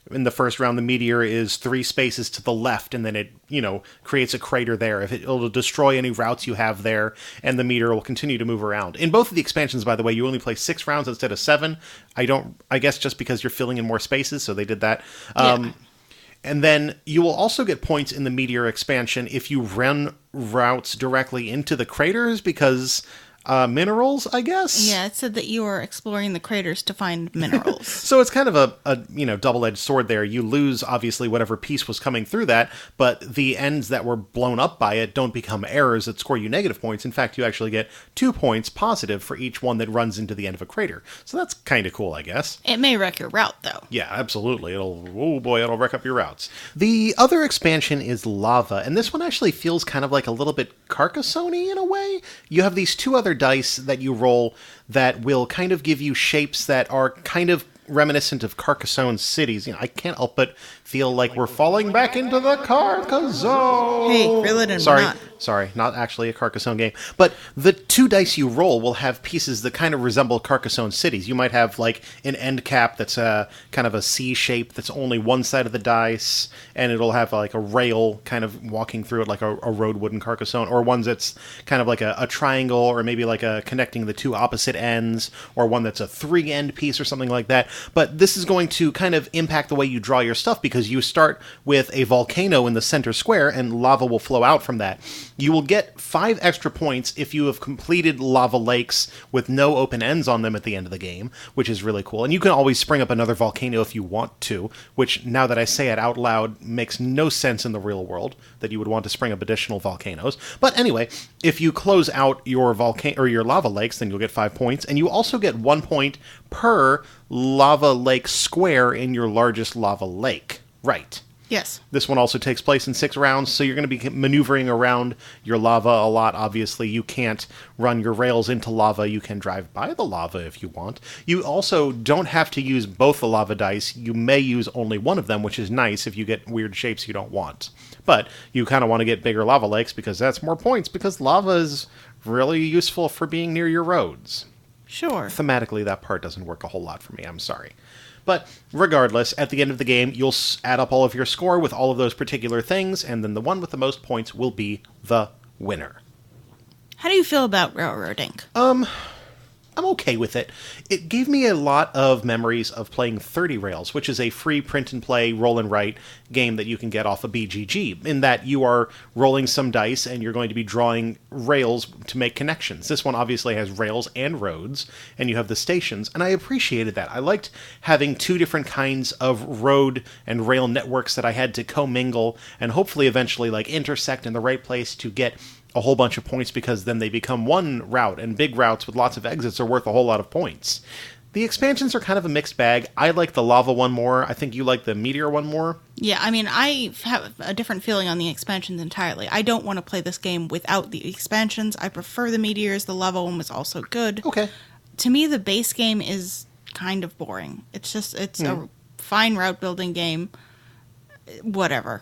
in the first round, the meteor is 3 spaces to the left, and then it, creates a crater there. It'll destroy any routes you have there, and the meteor will continue to move around. In both of the expansions, by the way, you only play 6 rounds instead of 7. I guess just because you're filling in more spaces, so they did that. Yeah. And then you will also get points in the meteor expansion if you run routes directly into the craters, because minerals, I guess? Yeah, it said that you were exploring the craters to find minerals. So it's kind of a double-edged sword there. You lose, obviously, whatever piece was coming through that, but the ends that were blown up by it don't become errors that score you negative points. In fact, you actually get 2 points positive for each one that runs into the end of a crater. So that's kind of cool, I guess. It may wreck your route, though. Yeah, absolutely. It'll wreck up your routes. The other expansion is lava, and this one actually feels kind of like a little bit Carcassonne-y in a way. You have these 2 other dice that you roll that will kind of give you shapes that are kind of reminiscent of Carcassonne cities. I can't help but feel like we're falling back into the Carcassonne. Hey, reel it in. Sorry, not actually a Carcassonne game. But the 2 dice you roll will have pieces that kind of resemble Carcassonne cities. You might have like an end cap that's kind of a C shape that's only one side of the dice, and it'll have like a rail kind of walking through it like a road would in Carcassonne, or ones that's kind of like a triangle, or maybe like a connecting the 2 opposite ends, or one that's a 3-end piece or something like that. But this is going to kind of impact the way you draw your stuff, because you start with a volcano in the center square, and lava will flow out from that. You will get 5 extra points if you have completed lava lakes with no open ends on them at the end of the game, which is really cool. And you can always spring up another volcano if you want to, which, now that I say it out loud, makes no sense in the real world that you would want to spring up additional volcanoes. But anyway, if you close out your volcano or your lava lakes, then you'll get 5 points, and you also get 1 point per lava lake square in your largest lava lake. Right. Yes. This one also takes place in 6 rounds, so you're going to be maneuvering around your lava a lot, obviously. You can't run your rails into lava. You can drive by the lava if you want. You also don't have to use both the lava dice. You may use only one of them, which is nice if you get weird shapes you don't want. But you kind of want to get bigger lava lakes, because that's more points, because lava is really useful for being near your roads. Sure. Thematically, that part doesn't work a whole lot for me. I'm sorry. But regardless, at the end of the game, you'll add up all of your score with all of those particular things, and then the one with the most points will be the winner. How do you feel about railroading? I'm okay with it. It gave me a lot of memories of playing 30 Rails, which is a free print-and-play, roll-and-write game that you can get off of BGG, in that you are rolling some dice and you're going to be drawing rails to make connections. This one obviously has rails and roads, and you have the stations, and I appreciated that. I liked having 2 different kinds of road and rail networks that I had to commingle and hopefully eventually like intersect in the right place to get a whole bunch of points, because then they become one route, and big routes with lots of exits are worth a whole lot of points. The expansions are kind of a mixed bag. I like the lava one more. I think you like the meteor one more. Yeah, I mean, I have a different feeling on the expansions entirely. I don't want to play this game without the expansions. I prefer the meteors. The lava one was also good. Okay. To me, the base game is kind of boring. It's a fine route building game. Whatever.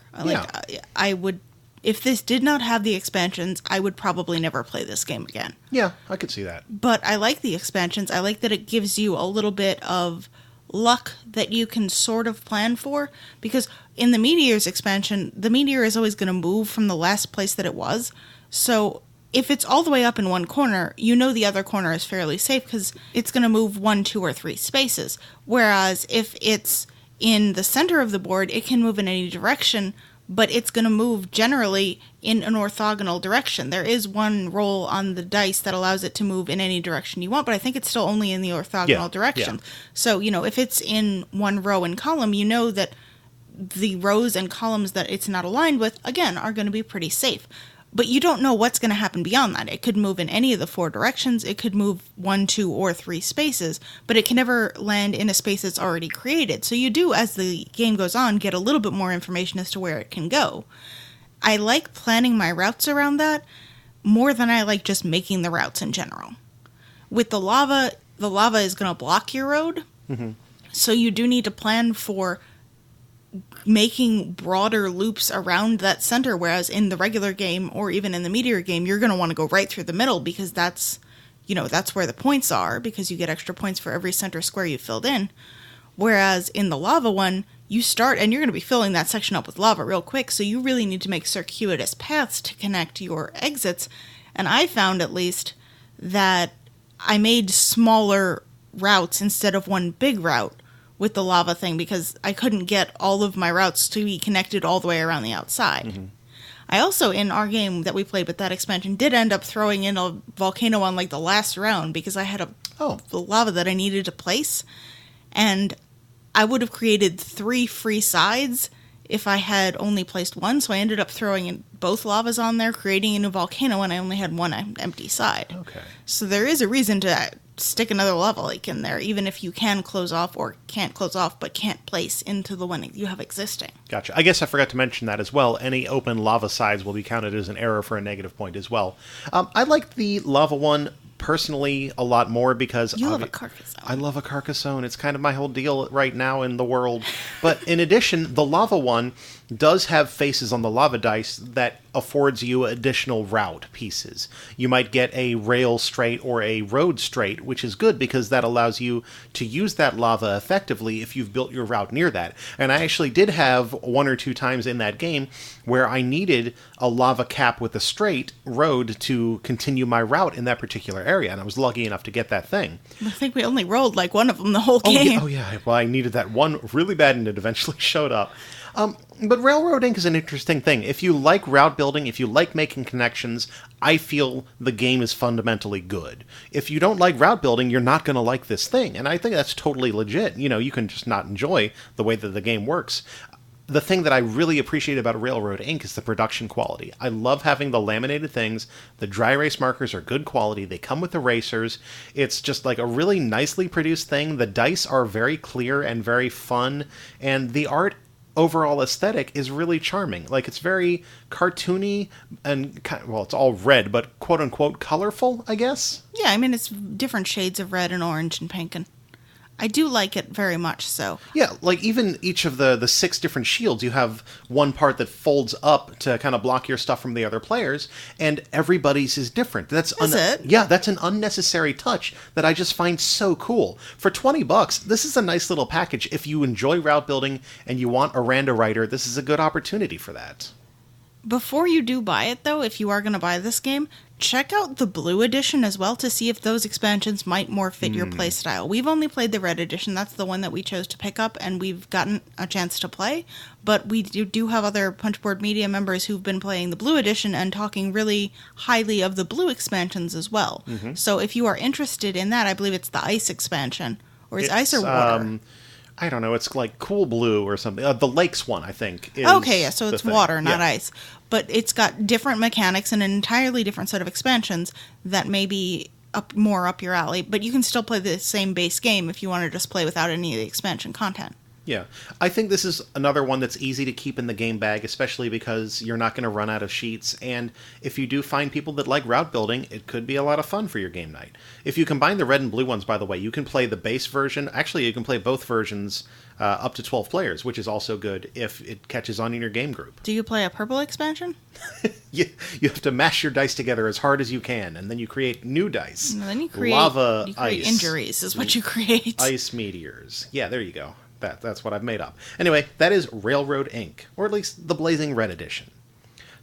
I would... If this did not have the expansions, I would probably never play this game again. Yeah, I could see that. But I like the expansions. I like that it gives you a little bit of luck that you can sort of plan for. Because in the Meteors expansion, the meteor is always going to move from the last place that it was. So if it's all the way up in one corner, you know the other corner is fairly safe because it's going to move 1, 2, or 3 spaces. Whereas if it's in the center of the board, it can move in any direction, but it's going to move generally in an orthogonal direction. There is one roll on the dice that allows it to move in any direction you want, but I think it's still only in the orthogonal direction. Yeah. So, if it's in one row and column, you know that the rows and columns that it's not aligned with, again, are going to be pretty safe. But you don't know what's going to happen beyond that. It could move in any of the 4 directions. It could move 1, 2, or 3 spaces, but it can never land in a space that's already created. So you do, as the game goes on, get a little bit more information as to where it can go. I like planning my routes around that more than I like just making the routes in general. With the lava is going to block your road, so you do need to plan for making broader loops around that center, whereas in the regular game or even in the meteor game, you're going to want to go right through the middle because that's where the points are, because you get extra points for every center square you filled in. Whereas in the lava one, you start and you're going to be filling that section up with lava real quick, so you really need to make circuitous paths to connect your exits. And I found, at least, that I made smaller routes instead of one big route with the lava thing, because I couldn't get all of my routes to be connected all the way around the outside. I also, in our game that we played with that expansion, did end up throwing in a volcano on the last round because I had the lava that I needed to place, and I would have created 3 free sides if I had only placed one, so I ended up throwing in both lavas on there, creating a new volcano, and I only had one empty side. Okay. So there is a reason to stick another lava lake in there, even if you can close off or can't close off but can't place into the one you have existing. Gotcha. I guess I forgot to mention that as well. Any open lava sides will be counted as an error for a negative point as well. I like the lava one personally a lot more because... You love a Carcassonne. I love a Carcassonne. It's kind of my whole deal right now in the world. But in addition, the lava one does have faces on the lava dice that affords you additional route pieces. You might get a rail straight or a road straight, which is good because that allows you to use that lava effectively if you've built your route near that. And I actually did have 1 or 2 times in that game where I needed a lava cap with a straight road to continue my route in that particular area, and I was lucky enough to get that thing. I think we only rolled like one of them the whole game. Oh yeah. Well, I needed that one really bad, and it eventually showed up. But Railroad Inc. is an interesting thing. If you like route building, if you like making connections, I feel the game is fundamentally good. If you don't like route building, you're not going to like this thing, and I think that's totally legit. You know, you can just not enjoy the way that the game works. The thing that I really appreciate about Railroad Inc. is the production quality. I love having the laminated things. The dry erase markers are good quality. They come with erasers. It's just like a really nicely produced thing. The dice are very clear and very fun, and the art overall aesthetic is really charming. Like, it's very cartoony and, well, it's all red, but quote-unquote colorful, I guess? Yeah, I mean, it's different shades of red and orange and pink, and I do like it very much so. Yeah, like even each of the 6 different shields, you have one part that folds up to kind of block your stuff from the other players, and everybody's is different. Is it? Yeah, that's an unnecessary touch that I just find so cool. For $20, this is a nice little package. If you enjoy route building and you want a Randowriter, this is a good opportunity for that. Before you do buy it, though, if you are going to buy this game, check out the blue edition as well to see if those expansions might more fit your playstyle. We've only played the red edition. That's the one that we chose to pick up, and we've gotten a chance to play. But we do have other Punchboard Media members who've been playing the blue edition and talking really highly of the blue expansions as well. Mm-hmm. So if you are interested in that, I believe it's the ice expansion. Or is ice or water? I don't know. It's like Cool Blue or something. The Lakes one, I think. Is okay, yeah, so it's water, not ice. But it's got different mechanics and an entirely different set of expansions that may be more up your alley. But you can still play the same base game if you want to just play without any of the expansion content. Yeah. I think this is another one that's easy to keep in the game bag, especially because you're not going to run out of sheets. And if you do find people that like route building, it could be a lot of fun for your game night. If you combine the red and blue ones, by the way, you can play the base version. Actually, you can play both versions up to 12 players, which is also good if it catches on in your game group. Do you play a purple expansion? You have to mash your dice together as hard as you can, and then you create new dice. And then you create lava, ice. Injuries is what you create. Ice meteors. Yeah, there you go. That's what I've made up. Anyway, that is Railroad Inc., or at least the Blazing Red Edition.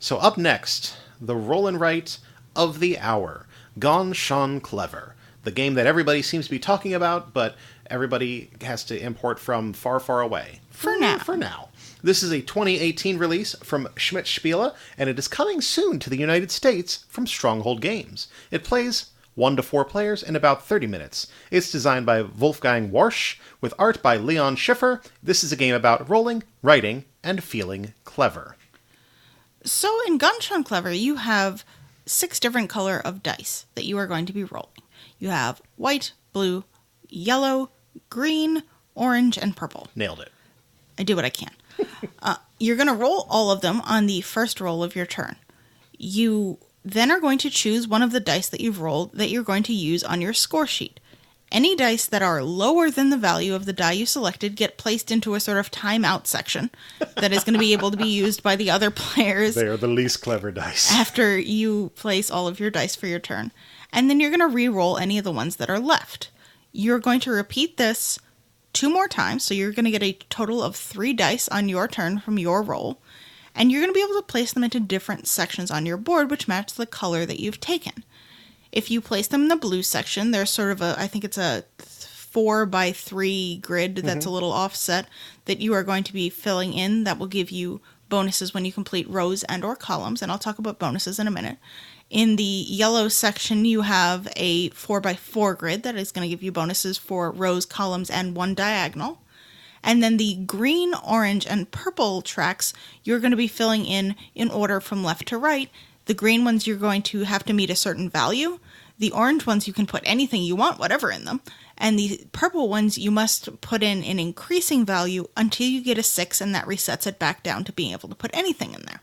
So up next, the roll and write of the hour, Gone Sean Clever, the game that everybody seems to be talking about, but everybody has to import from far, far away. For now. For now. This is a 2018 release from Schmidt Spiele, and it is coming soon to the United States from Stronghold Games. It plays 1 to 4 players in about 30 minutes. It's designed by Wolfgang Warsch, with art by Leon Schiffer. This is a game about rolling, writing, and feeling clever. So in Gone Sean Clever, you have 6 different color of dice that you are going to be rolling. You have white, blue, yellow, green, orange, and purple. Nailed it. I do what I can. You're going to roll all of them on the first roll of your turn. You then are going to choose one of the dice that you've rolled that you're going to use on your score sheet. Any dice that are lower than the value of the die you selected get placed into a sort of timeout section that is going to be able to be used by the other players. They are the least clever dice. After you place all of your dice for your turn. And then you're going to re-roll any of the ones that are left. You're going to repeat this 2 more times, so you're going to get a total of 3 dice on your turn from your roll. And you're going to be able to place them into different sections on your board, which match the color that you've taken. If you place them in the blue section, there's sort of I think it's a 4x3 grid that's a little offset that you are going to be filling in that will give you bonuses when you complete rows and or columns, and I'll talk about bonuses in a minute. In the yellow section, you have a 4x4 grid that is going to give you bonuses for rows, columns, and 1 diagonal. And then the green, orange, and purple tracks, you're going to be filling in order from left to right. The green ones, you're going to have to meet a certain value. The orange ones, you can put anything you want, whatever in them. And the purple ones, you must put in an increasing value until you get a 6, and that resets it back down to being able to put anything in there.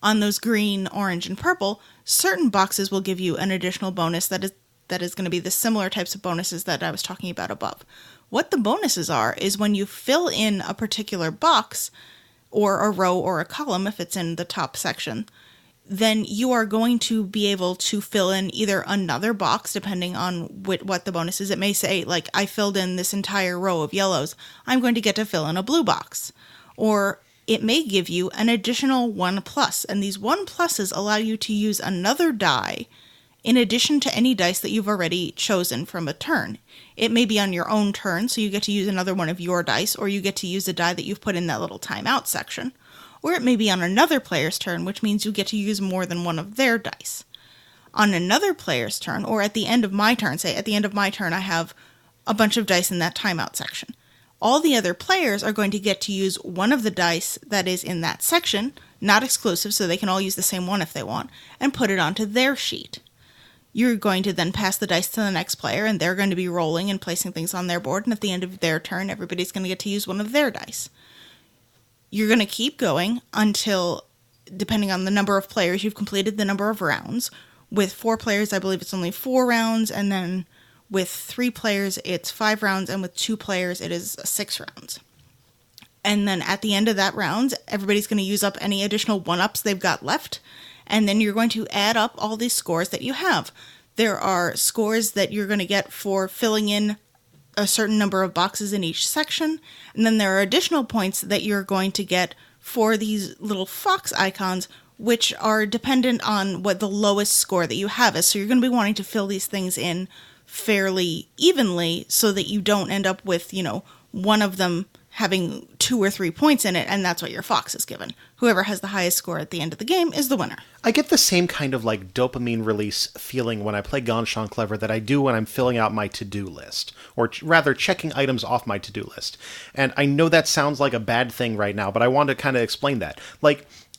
on those green, orange, and purple, certain boxes will give you an additional bonus that is going to be the similar types of bonuses that I was talking about above. What the bonuses are is when you fill in a particular box, or a row or a column if it's in the top section, then you are going to be able to fill in either another box, depending on what the bonus is. It may say, like, I filled in this entire row of yellows, I'm going to get to fill in a blue box. Or it may give you an additional 1+, and these 1+s allow you to use another die in addition to any dice that you've already chosen from a turn. It may be on your own turn, so you get to use another one of your dice, or you get to use a die that you've put in that little timeout section. Or it may be on another player's turn, which means you get to use more than one of their dice. On another player's turn, or at the end of my turn, say at the end of my turn I have a bunch of dice in that timeout section. All the other players are going to get to use one of the dice that is in that section, not exclusive, so they can all use the same one if they want, and put it onto their sheet. You're going to then pass the dice to the next player, and they're going to be rolling and placing things on their board, and at the end of their turn, everybody's going to get to use one of their dice. You're going to keep going until, depending on the number of players, you've completed the number of rounds. With 4 players, I believe it's only 4 rounds, and then with 3 players, it's 5 rounds, and with 2 players, it is 6 rounds. And then at the end of that round, everybody's going to use up any additional 1-ups they've got left, and then you're going to add up all these scores that you have. There are scores that you're going to get for filling in a certain number of boxes in each section, and then there are additional points that you're going to get for these little fox icons, which are dependent on what the lowest score that you have is. So you're going to be wanting to fill these things in fairly evenly so that you don't end up with, one of them having 2 or 3 points in it, and that's what your fox is given. Whoever has the highest score at the end of the game is the winner. I get the same kind of dopamine release feeling when I play Gone Clever that I do when I'm filling out my to-do list, or rather checking items off my to-do list. And I know that sounds like a bad thing right now, but I want to kind of explain that.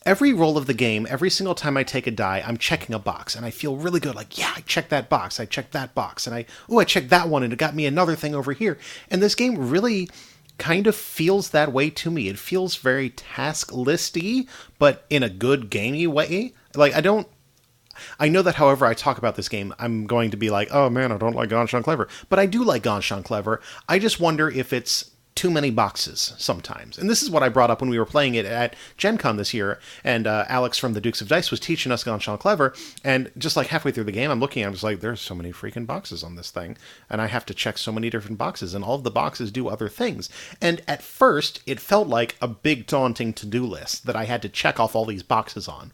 Every roll of the game, every single time I take a die, I'm checking a box, and I feel really good. I checked that box, I checked that box, and I checked that one, and it got me another thing over here. And this game really kind of feels that way to me. It feels very task listy, but in a good gamey way. I know that however I talk about this game, I'm going to be like, oh man, I don't like Gone Clever. But I do like Gone Clever. I just wonder if it's too many boxes sometimes. And this is what I brought up when we were playing it at Gen Con this year, and Alex from the Dukes of Dice was teaching us Gone Clever, and just halfway through the game, I'm looking, I'm just like, there's so many freaking boxes on this thing, and I have to check so many different boxes, and all of the boxes do other things. And at first, it felt like a big daunting to-do list that I had to check off all these boxes on.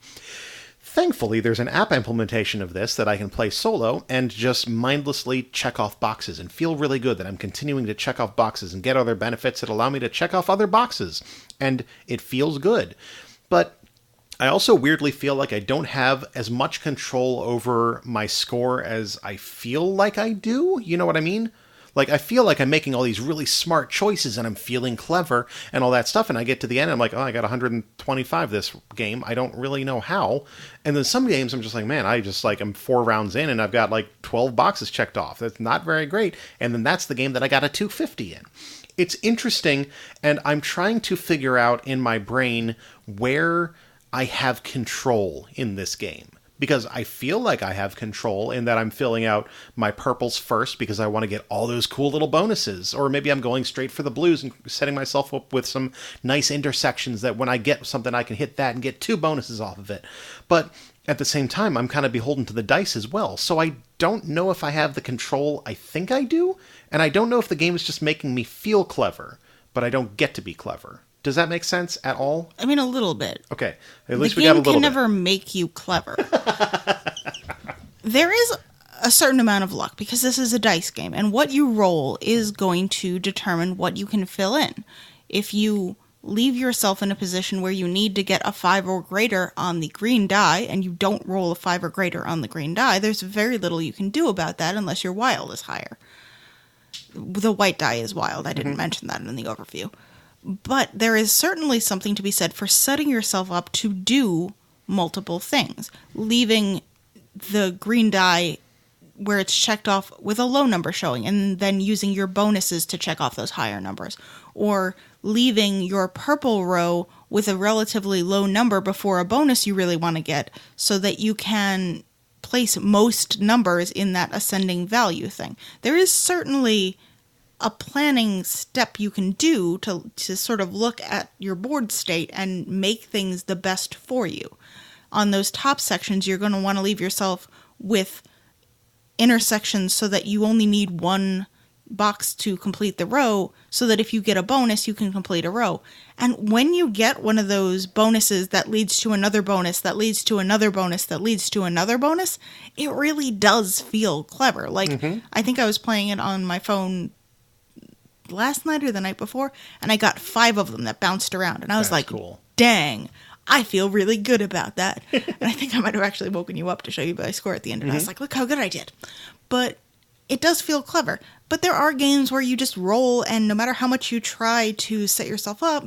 Thankfully, there's an app implementation of this that I can play solo and just mindlessly check off boxes and feel really good that I'm continuing to check off boxes and get other benefits that allow me to check off other boxes. And it feels good. But I also weirdly feel like I don't have as much control over my score as I feel like I do. You know what I mean? I feel like I'm making all these really smart choices and I'm feeling clever and all that stuff. And I get to the end, I'm like, oh, I got 125 this game. I don't really know how. And then some games I'm just like, man, I'm 4 rounds in and I've got 12 boxes checked off. That's not very great. And then that's the game that I got a 250 in. It's interesting. And I'm trying to figure out in my brain where I have control in this game. Because I feel like I have control in that I'm filling out my purples first because I want to get all those cool little bonuses. Or maybe I'm going straight for the blues and setting myself up with some nice intersections that when I get something I can hit that and get 2 bonuses off of it. But at the same time, I'm kind of beholden to the dice as well. So I don't know if I have the control I think I do. And I don't know if the game is just making me feel clever, but I don't get to be clever. Does that make sense at all? I mean, a little bit. Okay. At least we got a little bit. The game can never make you clever. There is a certain amount of luck because this is a dice game, and what you roll is going to determine what you can fill in. If you leave yourself in a position where you need to get a 5 or greater on the green die, and you don't roll a 5 or greater on the green die, there's very little you can do about that unless your wild is higher. The white die is wild. I didn't mention that in the overview. But there is certainly something to be said for setting yourself up to do multiple things. Leaving the green die where it's checked off with a low number showing, and then using your bonuses to check off those higher numbers. Or leaving your purple row with a relatively low number before a bonus you really want to get, so that you can place most numbers in that ascending value thing. There is certainly a planning step you can do to sort of look at your board state and make things the best for you. On those top sections, you're going to want to leave yourself with intersections so that you only need one box to complete the row, so that if you get a bonus, you can complete a row. And when you get one of those bonuses that leads to another bonus, that leads to another bonus, that leads to another bonus, it really does feel clever. Like, I think I was playing it on my phone last night or the night before, and I got 5 of them that bounced around, and I was like, cool. Dang, I feel really good about that. And I think I might have actually woken you up to show you my score at the end, and I was like, look how good I did. But it does feel clever. But there are games where you just roll, and no matter how much you try to set yourself up,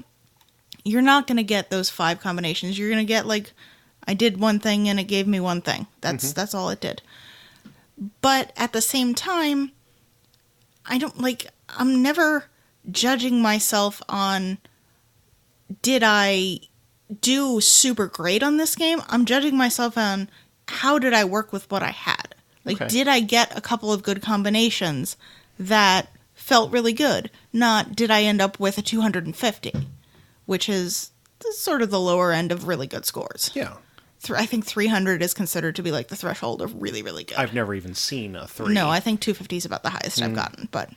you're not going to get those 5 combinations. You're going to get, like, I did one thing and it gave me one thing. That's all it did. But at the same time, I'm never judging myself on, did I do super great on this game? I'm judging myself on, how did I work with what I had? Like, did I get a couple of good combinations that felt really good? Not, did I end up with a 250, which is sort of the lower end of really good scores. Yeah. I think 300 is considered to be like the threshold of really, really good. I've never even seen a 3. No, I think 250 is about the highest I've gotten. But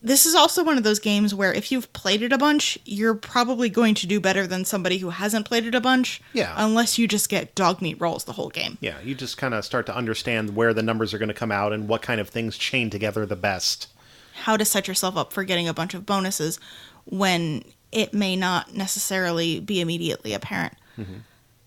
this is also one of those games where if you've played it a bunch, you're probably going to do better than somebody who hasn't played it a bunch. Yeah. Unless you just get dog meat rolls the whole game. Yeah, you just kind of start to understand where the numbers are going to come out and what kind of things chain together the best. How to set yourself up for getting a bunch of bonuses when it may not necessarily be immediately apparent.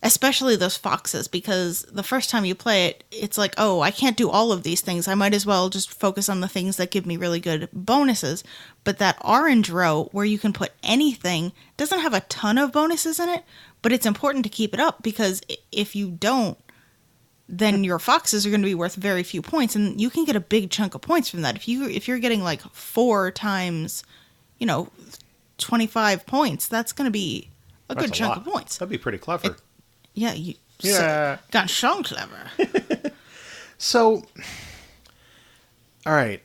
Especially those foxes, because the first time you play it, it's like, oh, I can't do all of these things. I might as well just focus on the things that give me really good bonuses. But that orange row, where you can put anything, doesn't have a ton of bonuses in it, but it's important to keep it up, because if you don't, then your foxes are going to be worth very few points, and you can get a big chunk of points from that. If you're getting like 4 times, 25 points, that's going to be that's good chunk of points. That'd be pretty clever. Yeah. Ganz schön clever. So, all right.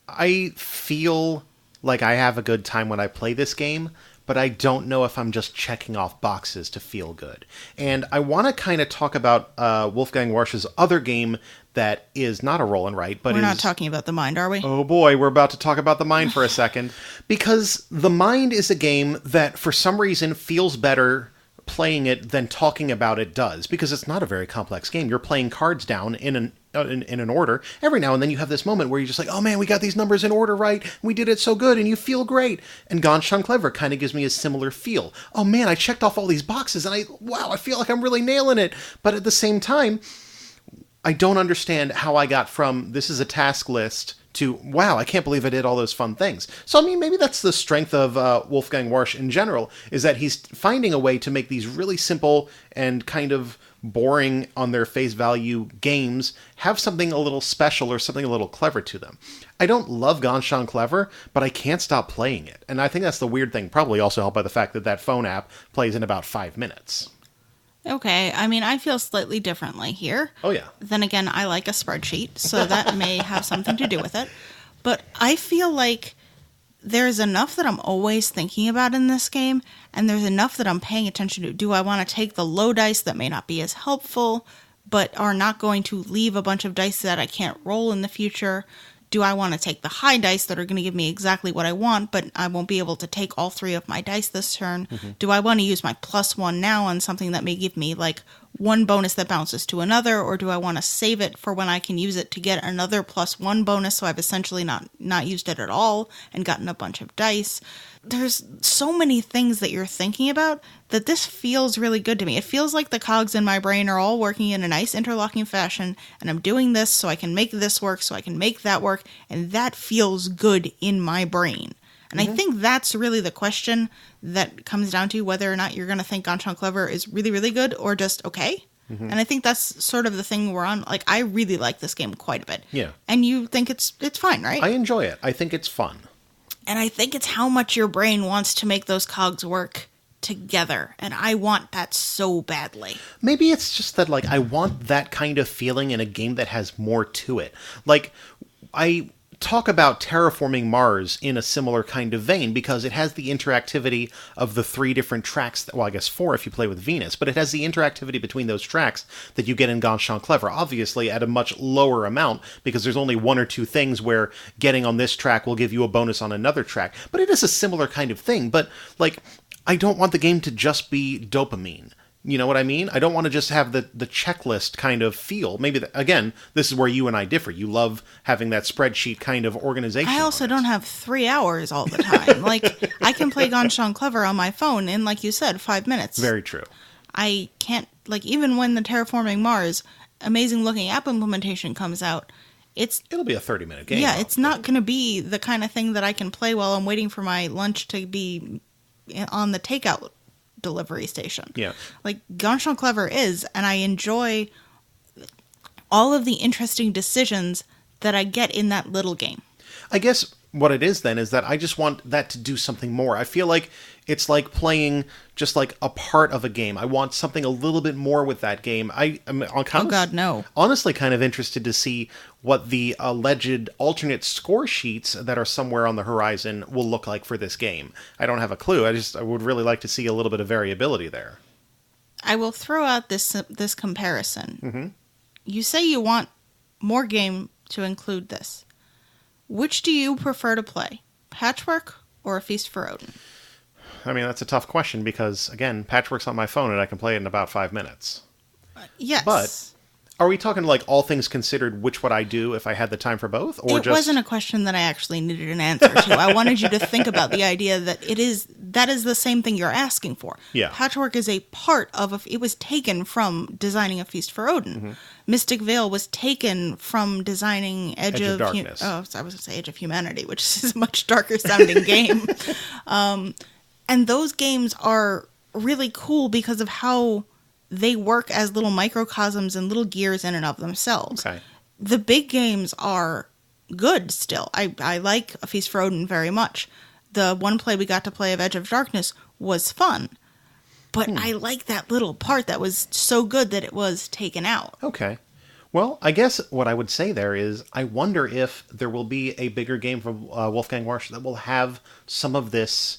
I feel like I have a good time when I play this game, but I don't know if I'm just checking off boxes to feel good. And I want to kind of talk about Wolfgang Warsch's other game that is not a roll and write, but we're not talking about The Mind, are we? Oh boy, we're about to talk about The Mind for a second. Because The Mind is a game that, for some reason, feels better playing it than talking about it does, because it's not a very complex game. You're playing cards down in an order. Every now and then you have this moment where you're just like, oh man, we got these numbers in order right, we did it so good, and you feel great. And Ganz schön clever kind of gives me a similar feel. Oh man, I checked off all these boxes, and I feel like I'm really nailing it. But at the same time, I don't understand how I got from, this is a task list, to, wow, I can't believe I did all those fun things. So, I mean, maybe that's the strength of Wolfgang Warsch in general, is that he's finding a way to make these really simple and kind of boring on their face value games have something a little special or something a little clever to them. I don't love Ganz schön clever, but I can't stop playing it. And I think that's the weird thing, probably also helped by the fact that phone app plays in about 5 minutes. Okay, I mean, I feel slightly differently here. Oh, yeah. Then again, I like a spreadsheet, so that may have something to do with it. But I feel like there's enough that I'm always thinking about in this game, and there's enough that I'm paying attention to. Do I want to take the low dice that may not be as helpful, but are not going to leave a bunch of dice that I can't roll in the future? Do I want to take the high dice that are going to give me exactly what I want, but I won't be able to take all 3 of my dice this turn? Do I want to use my +1 now on something that may give me like 1 bonus that bounces to another, or do I want to save it for when I can use it to get another +1 bonus, so I've essentially not used it at all and gotten a bunch of dice? There's so many things that you're thinking about that this feels really good to me. It feels like the cogs in my brain are all working in a nice interlocking fashion, and I'm doing this so I can make this work, so I can make that work, and that feels good in my brain. And I think that's really the question that comes down to whether or not you're going to think Ganz schön clever is really, really good or just okay. And I think that's sort of the thing we're on. Like, I really like this game quite a bit. Yeah. And you think it's fine, right? I enjoy it. I think it's fun. And I think it's how much your brain wants to make those cogs work together, and I want that so badly. Maybe it's just that, like, I want that kind of feeling in a game that has more to it. Like, I talk about Terraforming Mars in a similar kind of vein because it has the interactivity of the 3 different tracks, well, I guess 4 if you play with Venus, but it has the interactivity between those tracks that you get in Ganz Clever, obviously at a much lower amount because there's only 1 or 2 things where getting on this track will give you a bonus on another track, but it is a similar kind of thing. But, like, I don't want the game to just be dopamine. You know what I mean? I don't want to just have the checklist kind of feel. Maybe, again, this is where you and I differ. You love having that spreadsheet kind of organization. I also don't have 3 hours all the time. Like, I can play Ganz Clever on my phone in, like you said, 5 minutes. Very true. I can't, like, even when the Terraforming Mars amazing looking app implementation comes out, it'll be a 30-minute game. Yeah, it's not going to be the kind of thing that I can play while I'm waiting for my lunch to be on the takeout delivery station. Yeah. Like, Ganz Clever is, and I enjoy all of the interesting decisions that I get in that little game. I guess what it is then is that I just want that to do something more. I feel like it's like playing just like a part of a game. I want something a little bit more with that game. Oh God, no. Honestly kind of interested to see what the alleged alternate score sheets that are somewhere on the horizon will look like for this game. I don't have a clue. I would really like to see a little bit of variability there. I will throw out this comparison. Mm-hmm. You say you want more game to include this. Which do you prefer to play? Patchwork or A Feast for Odin? I mean, that's a tough question because, again, Patchwork's on my phone and I can play it in about 5 minutes. Yes. But are we talking, like, all things considered, which would I do if I had the time for both? Or it wasn't a question that I actually needed an answer to. I wanted you to think about the idea that that is the same thing you're asking for. Yeah. Patchwork is a part of it was taken from designing A Feast for Odin. Mm-hmm. Mystic Veil was taken from designing Edge of Darkness. I was going to say Edge of Humanity, which is a much darker sounding game. And those games are really cool because of how they work as little microcosms and little gears in and of themselves. Okay. The big games are good still. I like A Feast for Odin very much. The one play we got to play of Edge of Darkness was fun. But I like that little part that was so good that it was taken out. Okay. Well, I guess what I would say there is I wonder if there will be a bigger game from Wolfgang Warsch that will have some of this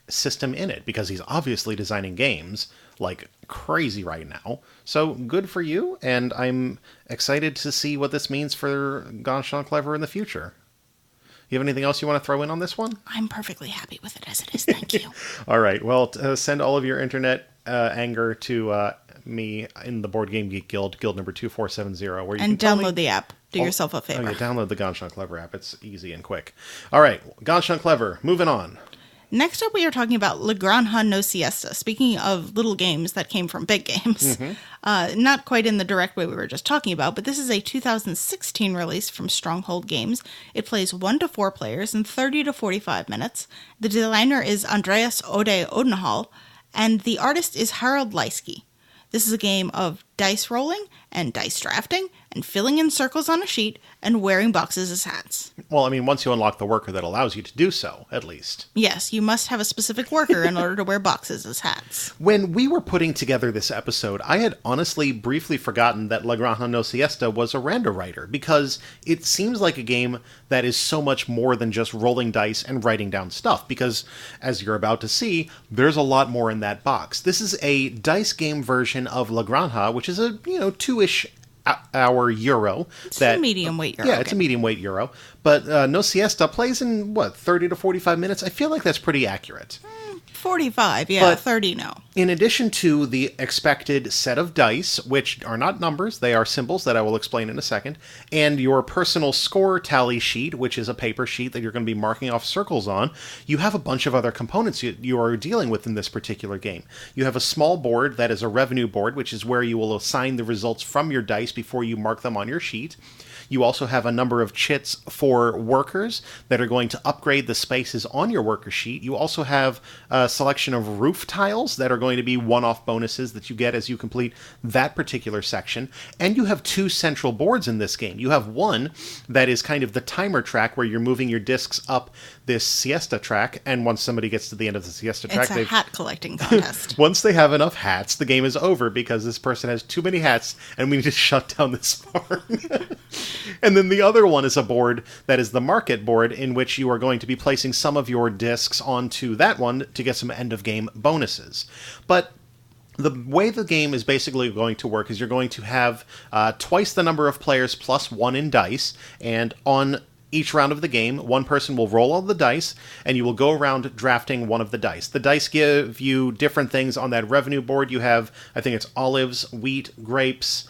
system in it, because he's obviously designing games like crazy right now. So good for you, and I'm excited to see what this means for Ganz Clever in the future. You have anything else you want to throw in on this one? I'm perfectly happy with it as it is, thank you. All right, well, send all of your internet anger to me in the Board Game Geek Guild number 2470. Where you and can download the app. Do yourself a favor. Oh, yeah, download the Ganz Clever app. It's easy and quick. All right, Ganz Clever, moving on. Next up, we are talking about La Granja No Siesta. Speaking of little games that came from big games. Not quite in the direct way we were just talking about, but this is a 2016 release from Stronghold Games. It plays 1 to 4 players in 30 to 45 minutes. The designer is Andreas Ode Odenhall, and the artist is Harold Leisky. This is a game of dice rolling and dice drafting and filling in circles on a sheet and wearing boxes as hats. Well, I mean, once you unlock the worker that allows you to do so, at least. Yes, you must have a specific worker in order to wear boxes as hats. When we were putting together this episode, I had honestly briefly forgotten that La Granja No Siesta was a Randowriter, because it seems like a game that is so much more than just rolling dice and writing down stuff, because, as you're about to see, there's a lot more in that box. This is a dice game version of La Granja, which is a, 2-ish hour Euro. It's a medium weight Euro. Yeah, it's a medium weight Euro. But No Siesta plays in, 30 to 45 minutes? I feel like that's pretty accurate. 45, yeah, But 30, no. in addition to the expected set of dice, which are not numbers, they are symbols that I will explain in a second, and your personal score tally sheet, which is a paper sheet that you're going to be marking off circles on, you have a bunch of other components you are dealing with in this particular game. You have a small board that is a revenue board, which is where you will assign the results from your dice before you mark them on your sheet. You also have a number of chits for workers that are going to upgrade the spaces on your worker sheet. You also have a selection of roof tiles that are going to be one-off bonuses that you get as you complete that particular section. And you have 2 central boards in this game. You have one that is kind of the timer track where you're moving your discs up this siesta track, and once somebody gets to the end of the siesta track, It's a hat collecting contest. once they have enough hats, the game is over because this person has too many hats and we need to shut down this farm. And then the other one is a board that is the market board, in which you are going to be placing some of your discs onto that one to get some end of game bonuses. But the way the game is basically going to work is you're going to have twice the number of players plus 1 in dice, and on each round of the game, one person will roll all the dice, and you will go around drafting one of the dice. The dice give you different things on that revenue board. You have, I think it's olives, wheat, grapes,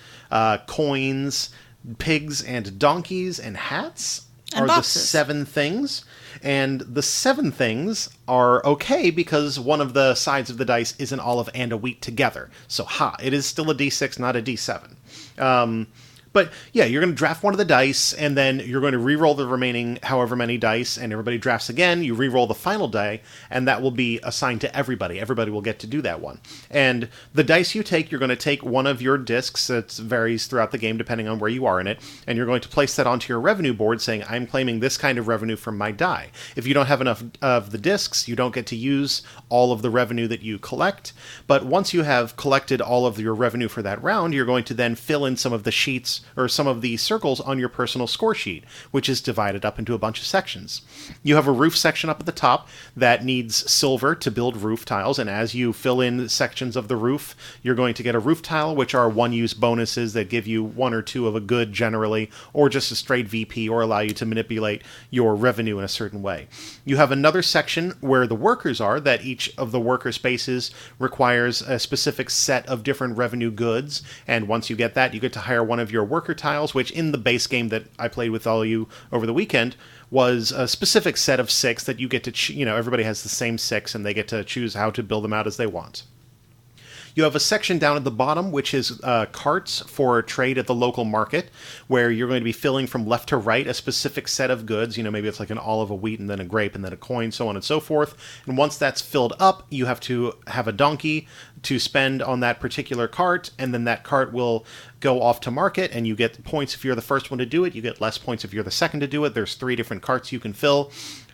coins, pigs, and donkeys, and hats And are boxes. the 7 things. And the 7 things are okay because one of the sides of the dice is an olive and a wheat together. So, it is still a D6, not a D7. But yeah, you're going to draft one of the dice, and then you're going to re-roll the remaining however many dice, and everybody drafts again. You re-roll the final die, and that will be assigned to everybody. Everybody will get to do that one. And the dice you take, you're going to take one of your discs. It varies throughout the game depending on where you are in it, and you're going to place that onto your revenue board saying, I'm claiming this kind of revenue from my die. If you don't have enough of the discs, you don't get to use all of the revenue that you collect. But once you have collected all of your revenue for that round, you're going to then fill in some of the sheets or some of the circles on your personal score sheet, which is divided up into a bunch of sections. You have a roof section up at the top that needs silver to build roof tiles, and as you fill in sections of the roof, you're going to get a roof tile, which are one-use bonuses that give you 1 or 2 of a good generally, or just a straight VP, or allow you to manipulate your revenue in a certain way. You have another section where the workers are, that each of the worker spaces requires a specific set of different revenue goods, and once you get that, you get to hire one of your worker tiles, which in the base game that I played with all of you over the weekend was a specific set of 6 that you get to, everybody has the same 6 and they get to choose how to build them out as they want. You have a section down at the bottom, which is carts for trade at the local market, where you're going to be filling from left to right a specific set of goods. Maybe it's like an olive, a wheat, and then a grape, and then a coin, so on and so forth. And once that's filled up, you have to have a donkey to spend on that particular cart, and then that cart will go off to market, and you get points if you're the first one to do it. You get less points if you're the second to do it. There's 3 different carts you can fill.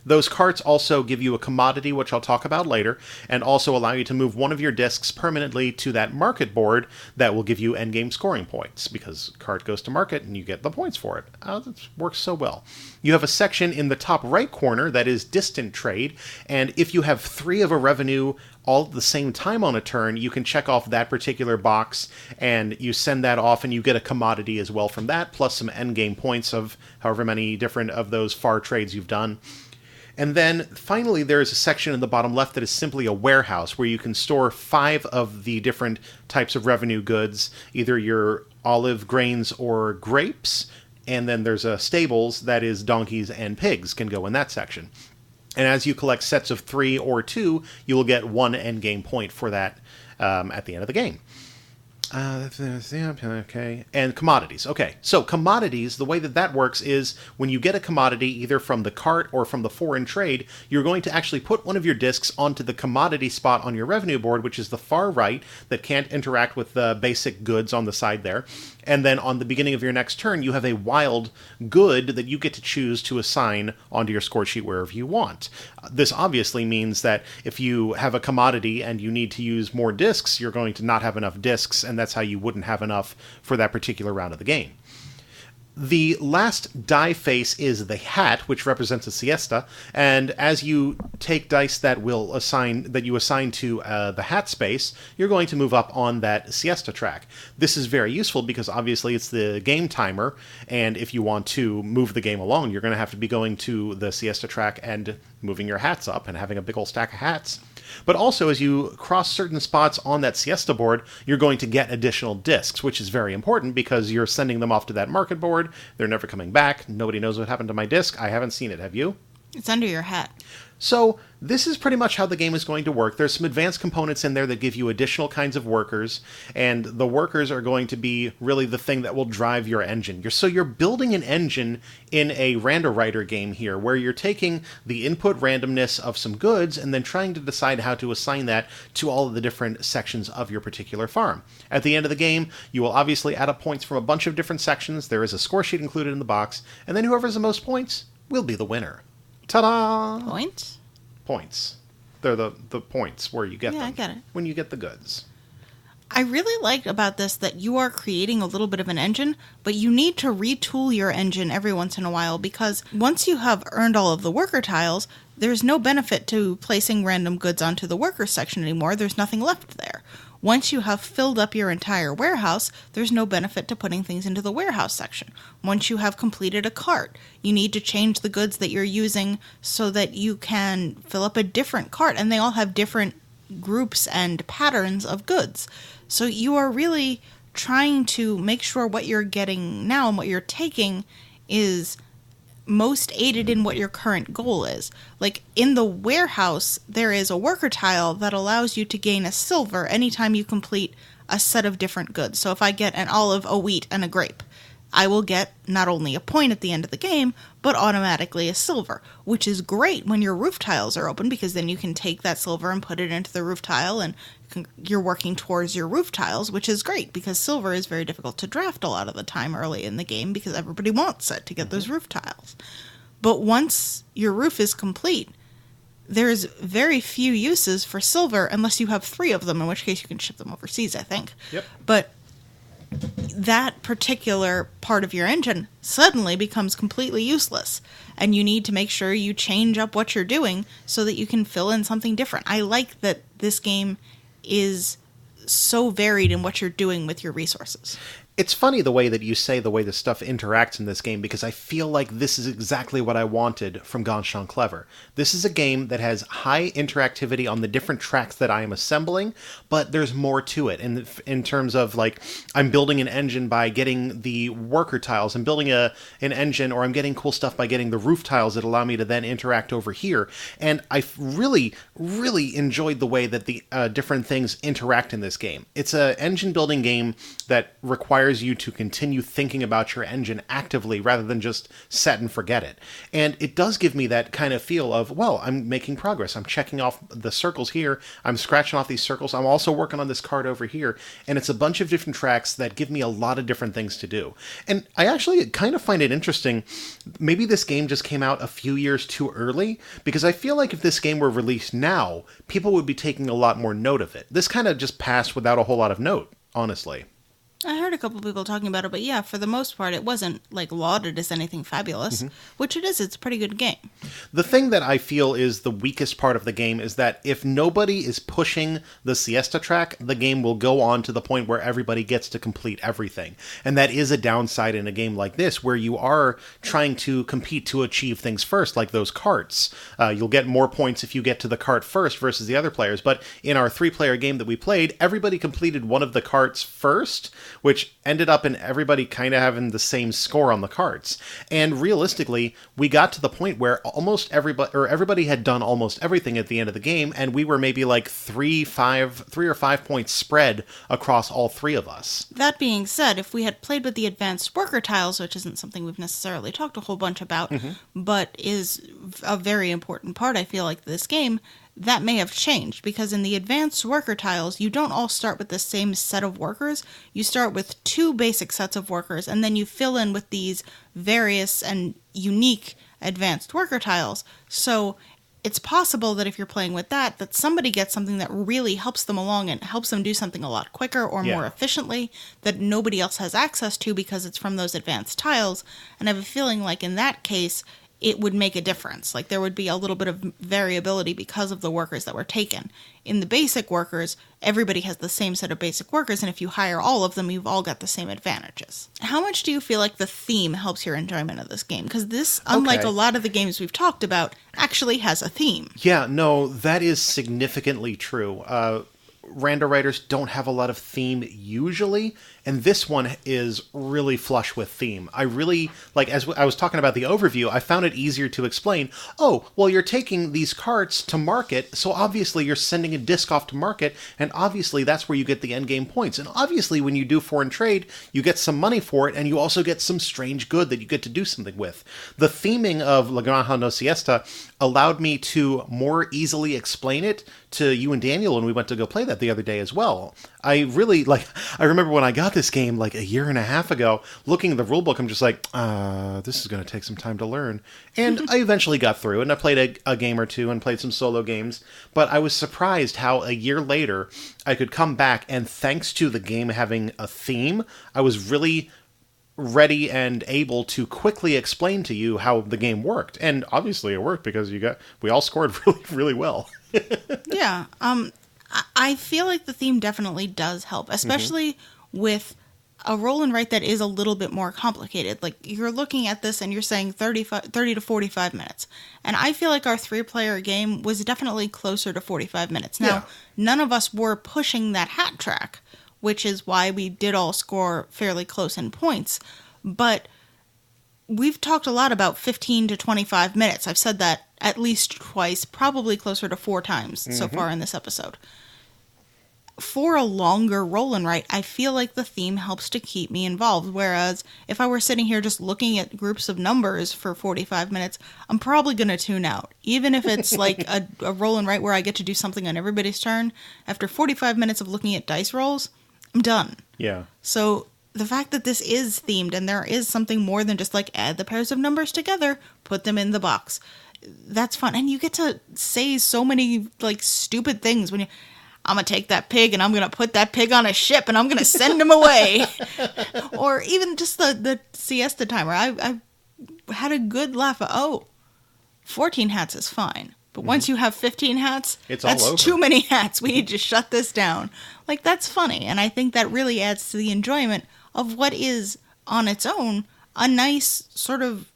Those carts also give you a commodity, which I'll talk about later, and also allow you to move one of your discs permanently to that market board that will give you endgame scoring points, because cart goes to market and you get the points for it. That works so well. You have a section in the top right corner that is distant trade, and if you have 3 of a revenue all at the same time on a turn, you can check off that particular box, and you send that off, and you get a commodity as well from that, plus some endgame points of however many different of those far trades you've done. And then, finally, there is a section in the bottom left that is simply a warehouse where you can store 5 of the different types of revenue goods, either your olive, grains, or grapes. And then there's a stables that is donkeys and pigs can go in that section. And as you collect sets of 3 or 2, you will get 1 endgame point for that at the end of the game. Okay. And commodities. Okay, so commodities, the way that works is when you get a commodity either from the cart or from the foreign trade, you're going to actually put one of your discs onto the commodity spot on your revenue board, which is the far right that can't interact with the basic goods on the side there. And then on the beginning of your next turn, you have a wild good that you get to choose to assign onto your score sheet wherever you want. This obviously means that if you have a commodity and you need to use more discs, you're going to not have enough discs, and that's how you wouldn't have enough for that particular round of the game. The last die face is the hat, which represents a siesta, and as you take dice that you assign to the hat space, you're going to move up on that siesta track. This is very useful because obviously it's the game timer, and if you want to move the game along, you're going to have to be going to the siesta track and moving your hats up and having a big old stack of hats. But also, as you cross certain spots on that siesta board, you're going to get additional discs, which is very important because you're sending them off to that market board. They're never coming back. Nobody knows what happened to my disc. I haven't seen it. Have you? It's under your hat. So This is pretty much how the game is going to work. There's some advanced components in there that give you additional kinds of workers, and the workers are going to be really the thing that will drive your engine. So you're building an engine in a Randowriter game here, where you're taking the input randomness of some goods and then trying to decide how to assign that to all of the different sections of your particular farm. At the end of the game, you will obviously add up points from a bunch of different sections. There is a score sheet included in the box, and then whoever has the most points will be the winner. Ta-da! Points? Points. They're the points where you get them. Yeah, I get it. When you get the goods. I really liked about this that you are creating a little bit of an engine, but you need to retool your engine every once in a while, because once you have earned all of the worker tiles, there's no benefit to placing random goods onto the worker section anymore. There's nothing left there. Once you have filled up your entire warehouse, there's no benefit to putting things into the warehouse section. Once you have completed a cart, you need to change the goods that you're using so that you can fill up a different cart, and they all have different groups and patterns of goods. So you are really trying to make sure what you're getting now and what you're taking is most aided in what your current goal is. Like, in the warehouse, there is a worker tile that allows you to gain a silver anytime you complete a set of different goods. So if I get an olive, a wheat, and a grape, I will get not only a point at the end of the game, but automatically a silver, which is great when your roof tiles are open, because then you can take that silver and put it into the roof tile, and you're working towards your roof tiles, which is great, because silver is very difficult to draft a lot of the time early in the game, because everybody wants it to get those roof tiles. But once your roof is complete, there's very few uses for silver unless you have 3 of them, in which case you can ship them overseas, I think. Yep. But that particular part of your engine suddenly becomes completely useless, and you need to make sure you change up what you're doing so that you can fill in something different. I like that this game is so varied in what you're doing with your resources. It's funny the way that you say the way the stuff interacts in this game, because I feel like this is exactly what I wanted from Gone Clever. This is a game that has high interactivity on the different tracks that I am assembling, but there's more to it in terms of, like, I'm building an engine by getting the worker tiles, I'm building an engine, or I'm getting cool stuff by getting the roof tiles that allow me to then interact over here. And I really, really enjoyed the way that the different things interact in this game. It's an engine building game that requires you to continue thinking about your engine actively rather than just set and forget it. And it does give me that kind of feel of, well, I'm making progress. I'm checking off the circles here. I'm scratching off these circles. I'm also working on this card over here. And it's a bunch of different tracks that give me a lot of different things to do. And I actually kind of find it interesting. Maybe this game just came out a few years too early, because I feel like if this game were released now, people would be taking a lot more note of it. This kind of just passed without a whole lot of note, honestly. I heard a couple people talking about it, but yeah, for the most part, it wasn't, like, lauded as anything fabulous, which it is. It's a pretty good game. The thing that I feel is the weakest part of the game is that if nobody is pushing the siesta track, the game will go on to the point where everybody gets to complete everything. And that is a downside in a game like this, where you are trying to compete to achieve things first, like those carts. You'll get more points if you get to the cart first versus the other players, but in our 3-player game that we played, everybody completed one of the carts first, which ended up in everybody kind of having the same score on the carts. And realistically, we got to the point where almost everybody had done almost everything at the end of the game, and we were maybe like 3 or 5 points spread across all 3 of us. That being said, if we had played with the advanced worker tiles, which isn't something we've necessarily talked a whole bunch about, but is a very important part, I feel like, this game, that may have changed, because in the advanced worker tiles, you don't all start with the same set of workers. You start with 2 basic sets of workers, and then you fill in with these various and unique advanced worker tiles. So it's possible that if you're playing with that somebody gets something that really helps them along and helps them do something a lot quicker or more efficiently that nobody else has access to because it's from those advanced tiles. And I have a feeling like in that case, it would make a difference. Like, there would be a little bit of variability because of the workers that were taken. In the basic workers, everybody has the same set of basic workers, and if you hire all of them, you've all got the same advantages. How much do you feel like the theme helps your enjoyment of this game? Because this, unlike a lot of the games we've talked about, actually has a theme. Yeah, no, that is significantly true. Randowriters don't have a lot of theme usually, and this one is really flush with theme. I really, like, as I was talking about the overview, I found it easier to explain, oh, well, you're taking these carts to market, so obviously you're sending a disc off to market, and obviously that's where you get the endgame points. And obviously when you do foreign trade, you get some money for it, and you also get some strange good that you get to do something with. The theming of La Granja No Siesta allowed me to more easily explain it to you and Daniel when we went to go play that the other day as well. I remember when I got this game like a year and a half ago, looking at the rulebook, I'm just like, this is going to take some time to learn. And I eventually got through, and I played a game or two and played some solo games, but I was surprised how a year later I could come back, and thanks to the game having a theme, I was really ready and able to quickly explain to you how the game worked. And obviously it worked because we all scored really, really well. Yeah. I feel like the theme definitely does help, especially with a roll and write that is a little bit more complicated. Like, you're looking at this and you're saying 30 to 45 minutes. And I feel like our 3-player game was definitely closer to 45 minutes. Now, none of us were pushing that hat track, which is why we did all score fairly close in points. But we've talked a lot about 15 to 25 minutes. I've said that at least twice, probably closer to 4 times so far in this episode. For a longer roll and write, I feel like the theme helps to keep me involved. Whereas if I were sitting here just looking at groups of numbers for 45 minutes, I'm probably going to tune out. Even if it's like a roll and write where I get to do something on everybody's turn, after 45 minutes of looking at dice rolls, I'm done. Yeah. So the fact that this is themed and there is something more than just like add the pairs of numbers together, put them in the box, that's fun. And you get to say so many like stupid things when I'm going to take that pig and I'm going to put that pig on a ship and I'm going to send him away. Or even just the siesta timer. I had a good laugh at, 14 hats is fine. But once you have 15 hats, that's too many hats. We need to shut this down. Like, that's funny. And I think that really adds to the enjoyment of what is, on its own, a nice sort of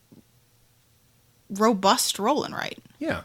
robust roll and write. Yeah.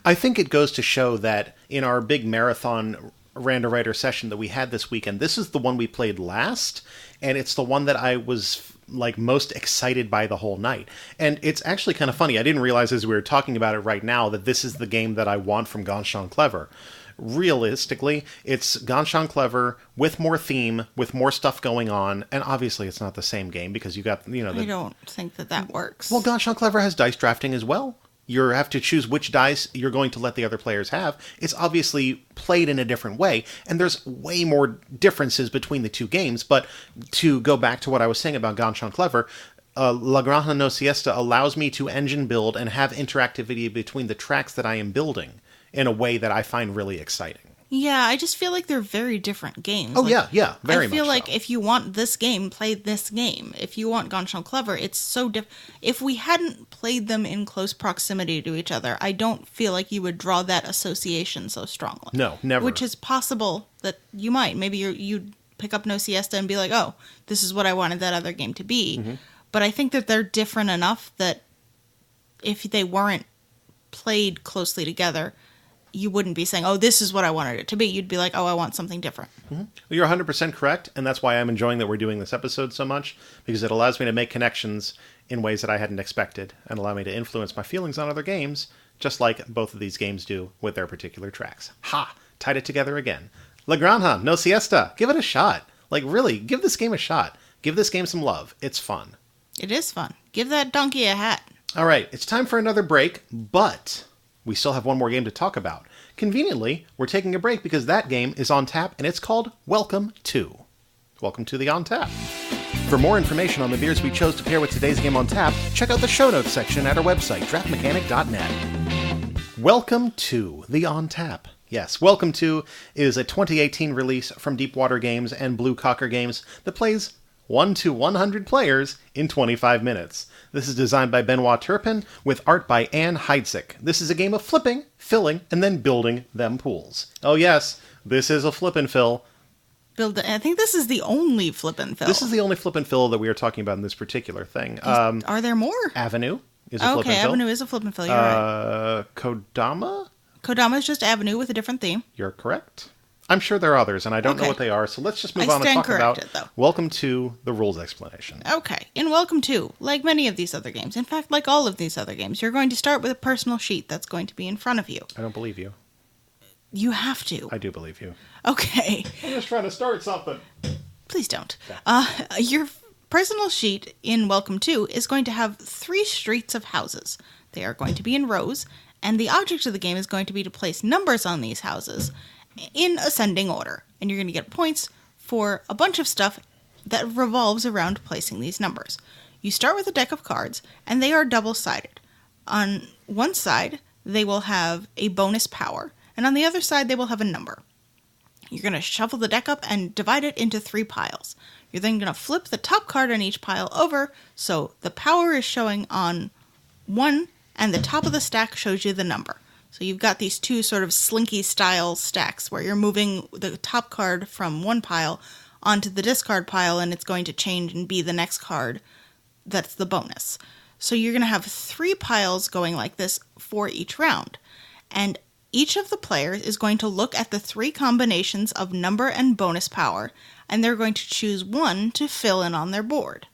I think it goes to show that in our big marathon Randowriter session that we had this weekend, this is the one we played last, and it's the one that I was like most excited by the whole night. And it's actually kind of funny. I didn't realize as we were talking about it right now that this is the game that I want from Ganz Clever. Realistically, it's Ganz Clever with more theme, with more stuff going on, and obviously it's not the same game because you got, I don't think that works. Well, Ganz Clever has dice drafting as well. You have to choose which dice you're going to let the other players have. It's obviously played in a different way, and there's way more differences between the two games. But to go back to what I was saying about Ganz Clever, La Granja No Siesta allows me to engine build and have interactivity between the tracks that I am building in a way that I find really exciting. Yeah, I just feel like they're very different games. Oh, like, yeah, very much I feel like so. if you want this game, play this game. If you want Ganz Clever, it's so different. If we hadn't played them in close proximity to each other, I don't feel like you would draw that association so strongly. No, never. Which is possible that you might. Maybe you'd pick up No Siesta and be like, oh, this is what I wanted that other game to be. Mm-hmm. But I think that they're different enough that if they weren't played closely together, you wouldn't be saying, oh, this is what I wanted it to be. You'd be like, oh, I want something different. Mm-hmm. You're 100% correct, and that's why I'm enjoying that we're doing this episode so much, because it allows me to make connections in ways that I hadn't expected, and allow me to influence my feelings on other games, just like both of these games do with their particular tracks. Ha! Tied it together again. La Granja, No Siesta, give it a shot. Like, really, give this game a shot. Give this game some love. It's fun. It is fun. Give that donkey a hat. All right, it's time for another break, but we still have one more game to talk about. Conveniently, we're taking a break because that game is on tap, and it's called Welcome to. Welcome to the On Tap. For more information on the beers we chose to pair with today's game on tap, check out the show notes section at our website, draftmechanic.net. Welcome to the On Tap. Yes, Welcome to is a 2018 release from Deepwater Games and Blue Cocker Games that plays 1 to 100 players in 25 minutes. This is designed by Benoit Turpin with art by Anne Heidsieck. This is a game of flipping, filling, and then building them pools. Oh yes, this is a flip and fill. I think this is the only flip and fill. This is the only flip and fill that we are talking about in this particular thing. Are there more? Avenue is a flip and fill. Avenue is a flip and fill, you're right. Kodama? Kodama is just Avenue with a different theme. You're correct. I'm sure there are others, and I don't know Okay. what they are, so let's just move I on and stand talk about corrected, though. Welcome to the rules explanation. Okay, in Welcome to, like many of these other games, in fact, like all of these other games, you're going to start with a personal sheet that's going to be in front of you. I don't believe you. You have to. I do believe you. Okay, I'm just trying to start something. please don't. Your personal sheet in Welcome to is going to have 3 streets of houses. They are going to be in rows, and the object of the game is going to be to place numbers on these houses in ascending order. And you're going to get points for a bunch of stuff that revolves around placing these numbers. You start with a deck of cards, and they are double-sided. On one side, they will have a bonus power, and on the other side, they will have a number. You're going to shuffle the deck up and divide it into 3 piles. You're then going to flip the top card on each pile over, so the power is showing on one, and the top of the stack shows you the number. So you've got these 2 sort of slinky-style stacks where you're moving the top card from one pile onto the discard pile, and it's going to change and be the next card that's the bonus. So you're going to have 3 piles going like this for each round. And each of the players is going to look at the 3 combinations of number and bonus power, and they're going to choose one to fill in on their board.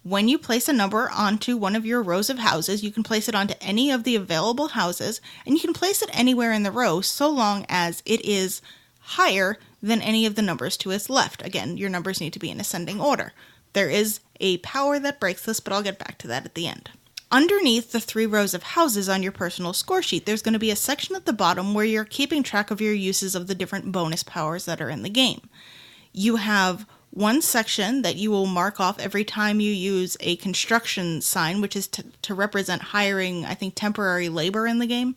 When you place a number onto one of your rows of houses, you can place it onto any of the available houses, and you can place it anywhere in the row so long as it is higher than any of the numbers to its left. Again, your numbers need to be in ascending order. There is a power that breaks this, but I'll get back to that at the end. Underneath the 3 rows of houses on your personal score sheet, there's going to be a section at the bottom where you're keeping track of your uses of the different bonus powers that are in the game. You have one section that you will mark off every time you use a construction sign, which is to represent hiring, I think, temporary labor in the game.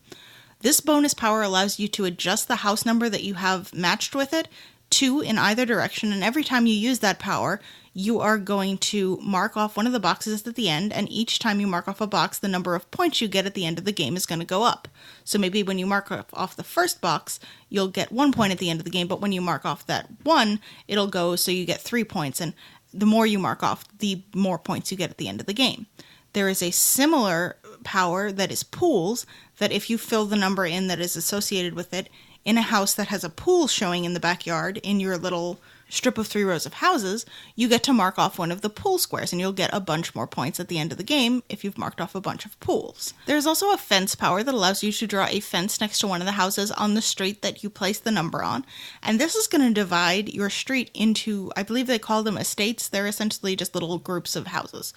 This bonus power allows you to adjust the house number that you have matched with it 2 in either direction, and every time you use that power, you are going to mark off one of the boxes at the end, and each time you mark off a box, the number of points you get at the end of the game is going to go up. So maybe when you mark off the first box, you'll get 1 point at the end of the game, but when you mark off that 1, it'll go so you get 3 points, and the more you mark off, the more points you get at the end of the game. There is a similar power that is pools, that if you fill the number in that is associated with it in a house that has a pool showing in the backyard in your little strip of 3 rows of houses, you get to mark off one of the pool squares, and you'll get a bunch more points at the end of the game if you've marked off a bunch of pools. There's also a fence power that allows you to draw a fence next to one of the houses on the street that you place the number on, and this is going to divide your street into, I believe they call them estates. They're essentially just little groups of houses.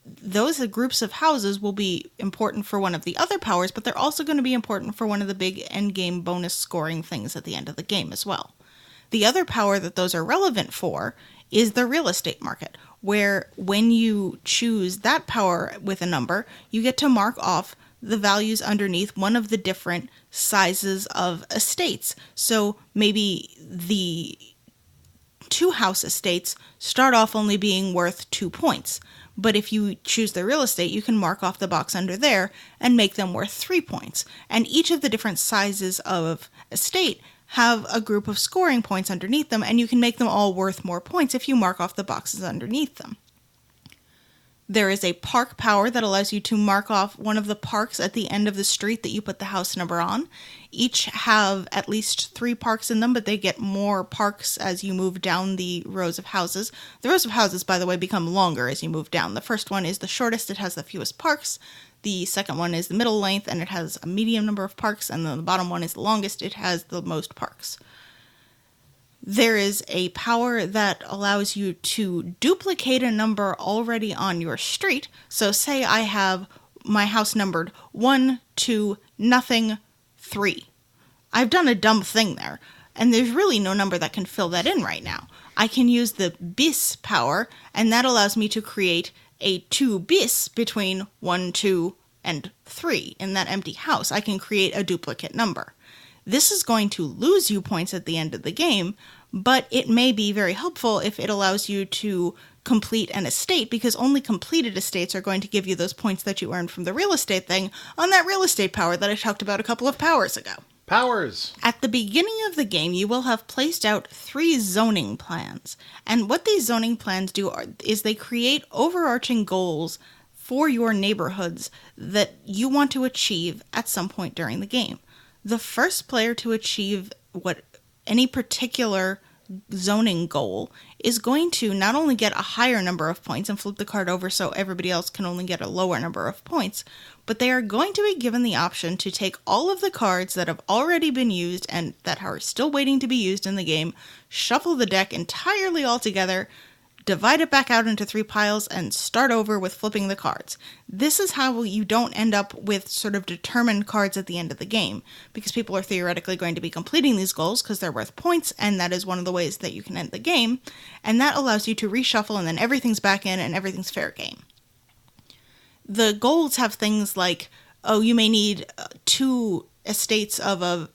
Those groups of houses will be important for one of the other powers, but they're also going to be important for one of the big endgame bonus scoring things at the end of the game as well. The other power that those are relevant for is the real estate market, where when you choose that power with a number, you get to mark off the values underneath one of the different sizes of estates. So maybe the 2-house estates start off only being worth 2 points. But if you choose the real estate, you can mark off the box under there and make them worth 3 points. And each of the different sizes of estate have a group of scoring points underneath them, and you can make them all worth more points if you mark off the boxes underneath them. There is a park power that allows you to mark off one of the parks at the end of the street that you put the house number on. Each have at least 3 parks in them, but they get more parks as you move down the rows of houses. The rows of houses, by the way, become longer as you move down. The first one is the shortest, it has the fewest parks. The second one is the middle length, and it has a medium number of parks, and then the bottom one is the longest, it has the most parks. There is a power that allows you to duplicate a number already on your street. So say I have my house numbered 1, 2, nothing, 3. I've done a dumb thing there, and there's really no number that can fill that in right now. I can use the bis power, and that allows me to create a 2 bis between 1, 2, and 3 in that empty house. I can create a duplicate number. This is going to lose you points at the end of the game, but it may be very helpful if it allows you to complete an estate, because only completed estates are going to give you those points that you earned from the real estate thing on that real estate power that I talked about a couple of powers ago. Powers! At the beginning of the game, you will have placed out 3 zoning plans. And what these zoning plans do is they create overarching goals for your neighborhoods that you want to achieve at some point during the game. The first player to achieve what any particular zoning goal is going to not only get a higher number of points and flip the card over so everybody else can only get a lower number of points, but they are going to be given the option to take all of the cards that have already been used and that are still waiting to be used in the game, shuffle the deck entirely all together, divide it back out into 3 piles, and start over with flipping the cards. This is how you don't end up with sort of determined cards at the end of the game, because people are theoretically going to be completing these goals because they're worth points, and that is one of the ways that you can end the game, and that allows you to reshuffle, and then everything's back in, and everything's fair game. The goals have things like, oh, you may need 2 estates of a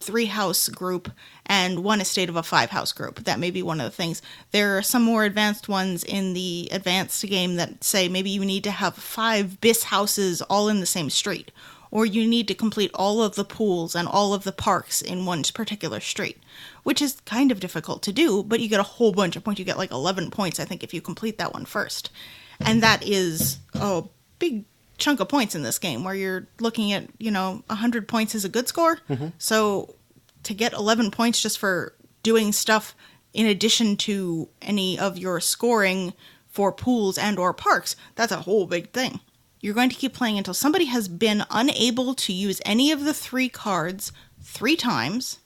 3-house group and 1 estate of a 5-house group. That may be one of the things. There are some more advanced ones in the advanced game that say maybe you need to have 5 bis houses all in the same street, or you need to complete all of the pools and all of the parks in one particular street, which is kind of difficult to do, but you get a whole bunch of points. You get like 11 points, I think, if you complete that one first. And that is a big chunk of points in this game, where you're looking at, 100 points is a good score. Mm-hmm. So to get 11 points just for doing stuff in addition to any of your scoring for pools and or parks, that's a whole big thing. You're going to keep playing until somebody has been unable to use any of the 3 cards 3 times,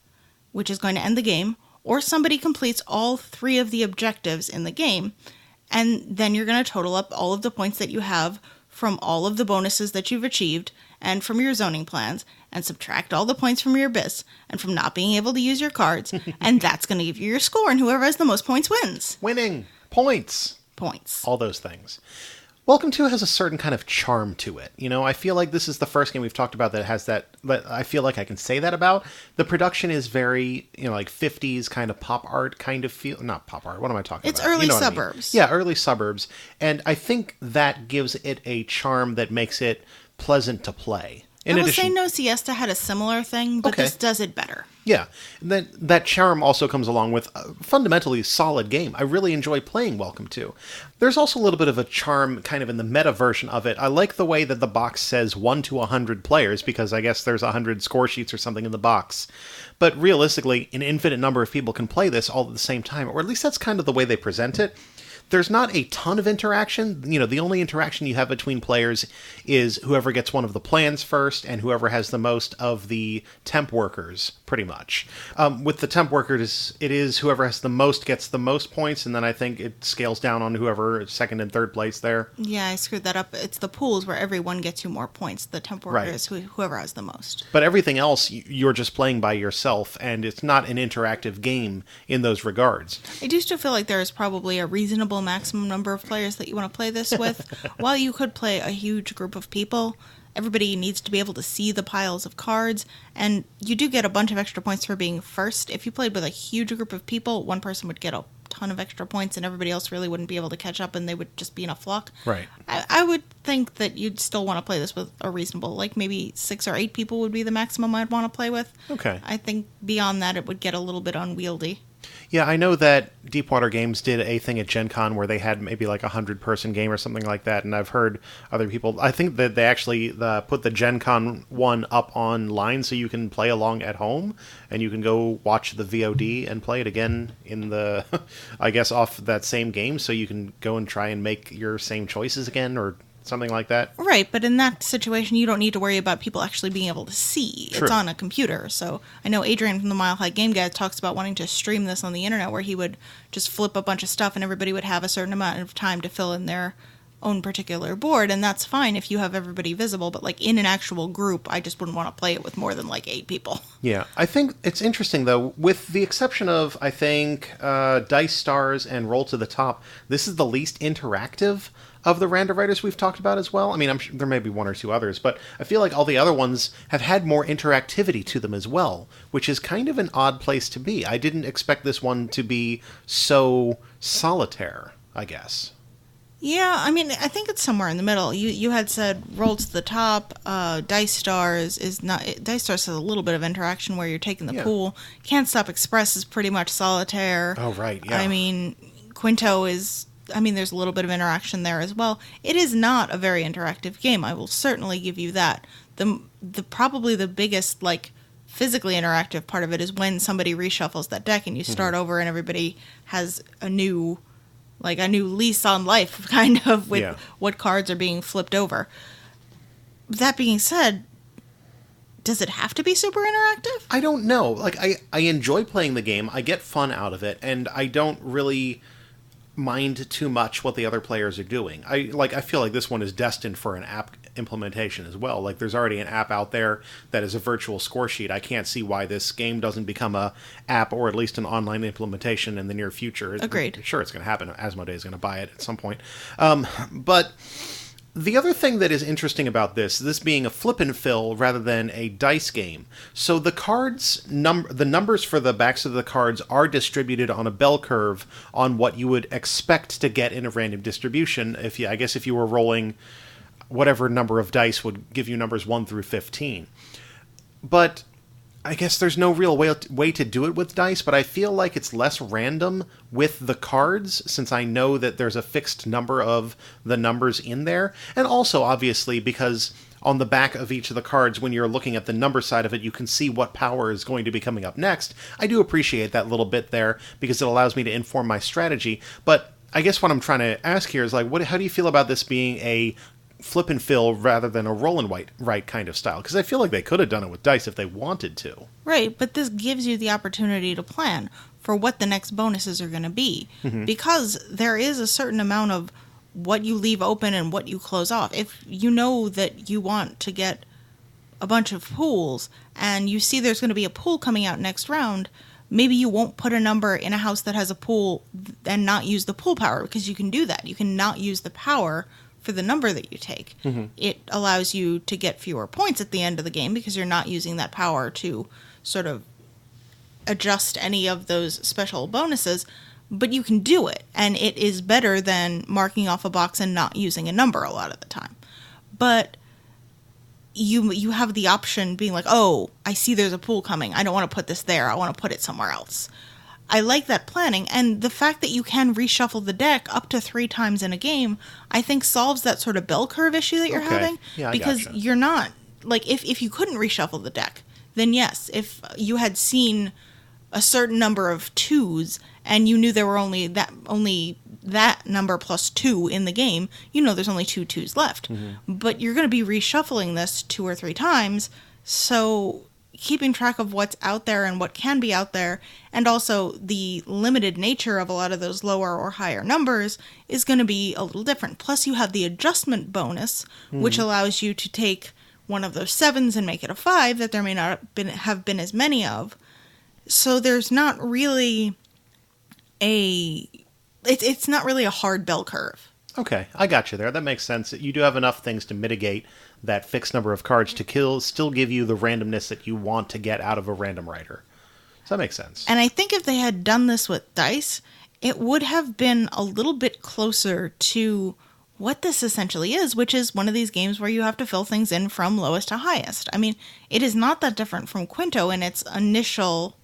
which is going to end the game, or somebody completes all 3 of the objectives in the game, and then you're going to total up all of the points that you have from all of the bonuses that you've achieved and from your zoning plans, and subtract all the points from your bis and from not being able to use your cards, and that's going to give you your score, and whoever has the most points wins. Winning. Points. All those things. Welcome to has a certain kind of charm to it. I feel like this is the first game we've talked about that has that I feel like I can say that about. The production is very, like 50s kind of pop art kind of feel. Not pop art, what am I talking about? It's early suburbs. I mean? Yeah, early suburbs. And I think that gives it a charm that makes it pleasant to play. I will say No Siesta had a similar thing, but this does it better. Yeah. And then that charm also comes along with a fundamentally solid game. I really enjoy playing Welcome To. There's also a little bit of a charm kind of in the meta version of it. I like the way that the box says 1 to 100 players, because I guess there's 100 score sheets or something in the box. But realistically, an infinite number of people can play this all at the same time, or at least that's kind of the way they present it. There's not a ton of interaction. The only interaction you have between players is whoever gets one of the plans first and whoever has the most of the temp workers, pretty much. With the temp workers, it is whoever has the most gets the most points, and then I think it scales down on whoever is second and third place there. Yeah, I screwed that up. It's the pools where everyone gets 2 more points. The temp workers, right. Whoever has the most. But everything else, you're just playing by yourself, and it's not an interactive game in those regards. I do still feel like there is probably a reasonable maximum number of players that you want to play this with. While you could play a huge group of people, everybody needs to be able to see the piles of cards, and you do get a bunch of extra points for being first. If you played with a huge group of people, one person would get a ton of extra points and everybody else really wouldn't be able to catch up, and they would just be in a flock. Right. I would think that you'd still want to play this with a reasonable, like maybe 6 or 8 people would be the maximum I'd want to play with. Okay. I think beyond that it would get a little bit unwieldy. Yeah, I know that Deepwater Games did a thing at Gen Con where they had maybe like a 100-person game or something like that, and I've heard other people... I think that they actually put the Gen Con one up online so you can play along at home, and you can go watch the VOD and play it again in the... I guess off that same game, so you can go and try and make your same choices again, or something like that. Right, but in that situation, you don't need to worry about people actually being able to see. True. It's on a computer. So I know Adrian from the Mile High Game Guide talks about wanting to stream this on the internet, where he would just flip a bunch of stuff and everybody would have a certain amount of time to fill in their own particular board, and that's fine if you have everybody visible, but like in an actual group, I just wouldn't want to play it with more than like 8 people. Yeah, I think it's interesting though, with the exception of, I think, Dice Stars and Roll to the Top, this is the least interactive of the Randowriters we've talked about as well. I mean, I'm sure there may be 1 or 2 others, but I feel like all the other ones have had more interactivity to them as well, which is kind of an odd place to be. I didn't expect this one to be so solitaire, I guess. Yeah, I mean, I think it's somewhere in the middle. You had said Roll to the Top, Dice Stars is not... Dice Stars has a little bit of interaction where you're taking the pool. Can't Stop Express is pretty much solitaire. Oh, right, yeah. I mean, Qwinto is... I mean, there's a little bit of interaction there as well. It is not a very interactive game. I will certainly give you that. The probably the biggest, like, physically interactive part of it is when somebody reshuffles that deck and you start over and everybody has a new lease on life, kind of, with what cards are being flipped over. That being said, does it have to be super interactive? I don't know. Like, I enjoy playing the game. I get fun out of it, and I don't really mind too much what the other players are doing. I feel like this one is destined for an app implementation as well. Like, there's already an app out there that is a virtual score sheet. I can't see why this game doesn't become a app or at least an online implementation in the near future. Agreed. Sure, it's going to happen. Asmodee is going to buy it at some point. But the other thing that is interesting about this being a flip and fill rather than a dice game. So the cards, the numbers for the backs of the cards are distributed on a bell curve on what you would expect to get in a random distribution. If you were rolling whatever number of dice would give you numbers 1 through 15. But I guess there's no real way to do it with dice, but I feel like it's less random with the cards, since I know that there's a fixed number of the numbers in there. And also, obviously, because on the back of each of the cards, when you're looking at the number side of it, you can see what power is going to be coming up next. I do appreciate that little bit there, because it allows me to inform my strategy. But I guess what I'm trying to ask here is, like, how do you feel about this being a flip and fill rather than a roll and write kind of style? Because I feel like they could have done it with dice if they wanted to. Right, but this gives you the opportunity to plan for what the next bonuses are going to be. Mm-hmm. Because there is a certain amount of what you leave open and what you close off. If you know that you want to get a bunch of pools and you see there's going to be a pool coming out next round, maybe you won't put a number in a house that has a pool and not use the pool power, because you can do that. You can not use the power for the number that you take. Mm-hmm. It allows you to get fewer points at the end of the game because you're not using that power to sort of adjust any of those special bonuses, but you can do it, and it is better than marking off a box and not using a number a lot of the time. But you have the option being like, oh, I see there's a pool coming. I don't want to put this there. I want to put it somewhere else. I like that planning, and the fact that you can reshuffle the deck up to 3 times in a game, I think solves that sort of bell curve issue that you're having. Yeah, because gotcha. You're not, like, if you couldn't reshuffle the deck, then yes, if you had seen a certain number of 2s and you knew there were only that number plus 2 in the game, you know there's only 2 2s left. Mm-hmm. But you're going to be reshuffling this 2 or 3 times, so keeping track of what's out there and what can be out there, and also the limited nature of a lot of those lower or higher numbers, is going to be a little different. Plus, you have the adjustment bonus, which allows you to take one of those 7s and make it a 5 that there may not have been as many of. So there's not really it's not really a hard bell curve. Okay, I got you there. That makes sense. You do have enough things to mitigate that fixed number of cards to still give you the randomness that you want to get out of a random writer. So that makes sense. And I think if they had done this with dice, it would have been a little bit closer to what this essentially is, which is one of these games where you have to fill things in from lowest to highest. I mean, it is not that different from Qwinto in its initial,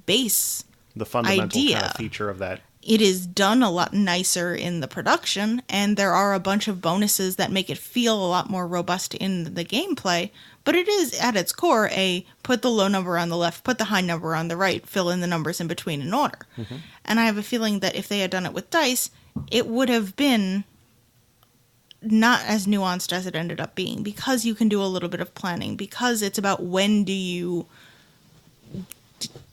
base the fundamental idea. Kind of feature of that. It is done a lot nicer in the production, and there are a bunch of bonuses that make it feel a lot more robust in the gameplay, but it is, at its core, a put the low number on the left, put the high number on the right, fill in the numbers in between in order. Mm-hmm. And I have a feeling that if they had done it with dice, it would have been not as nuanced as it ended up being, because you can do a little bit of planning, because it's about when do you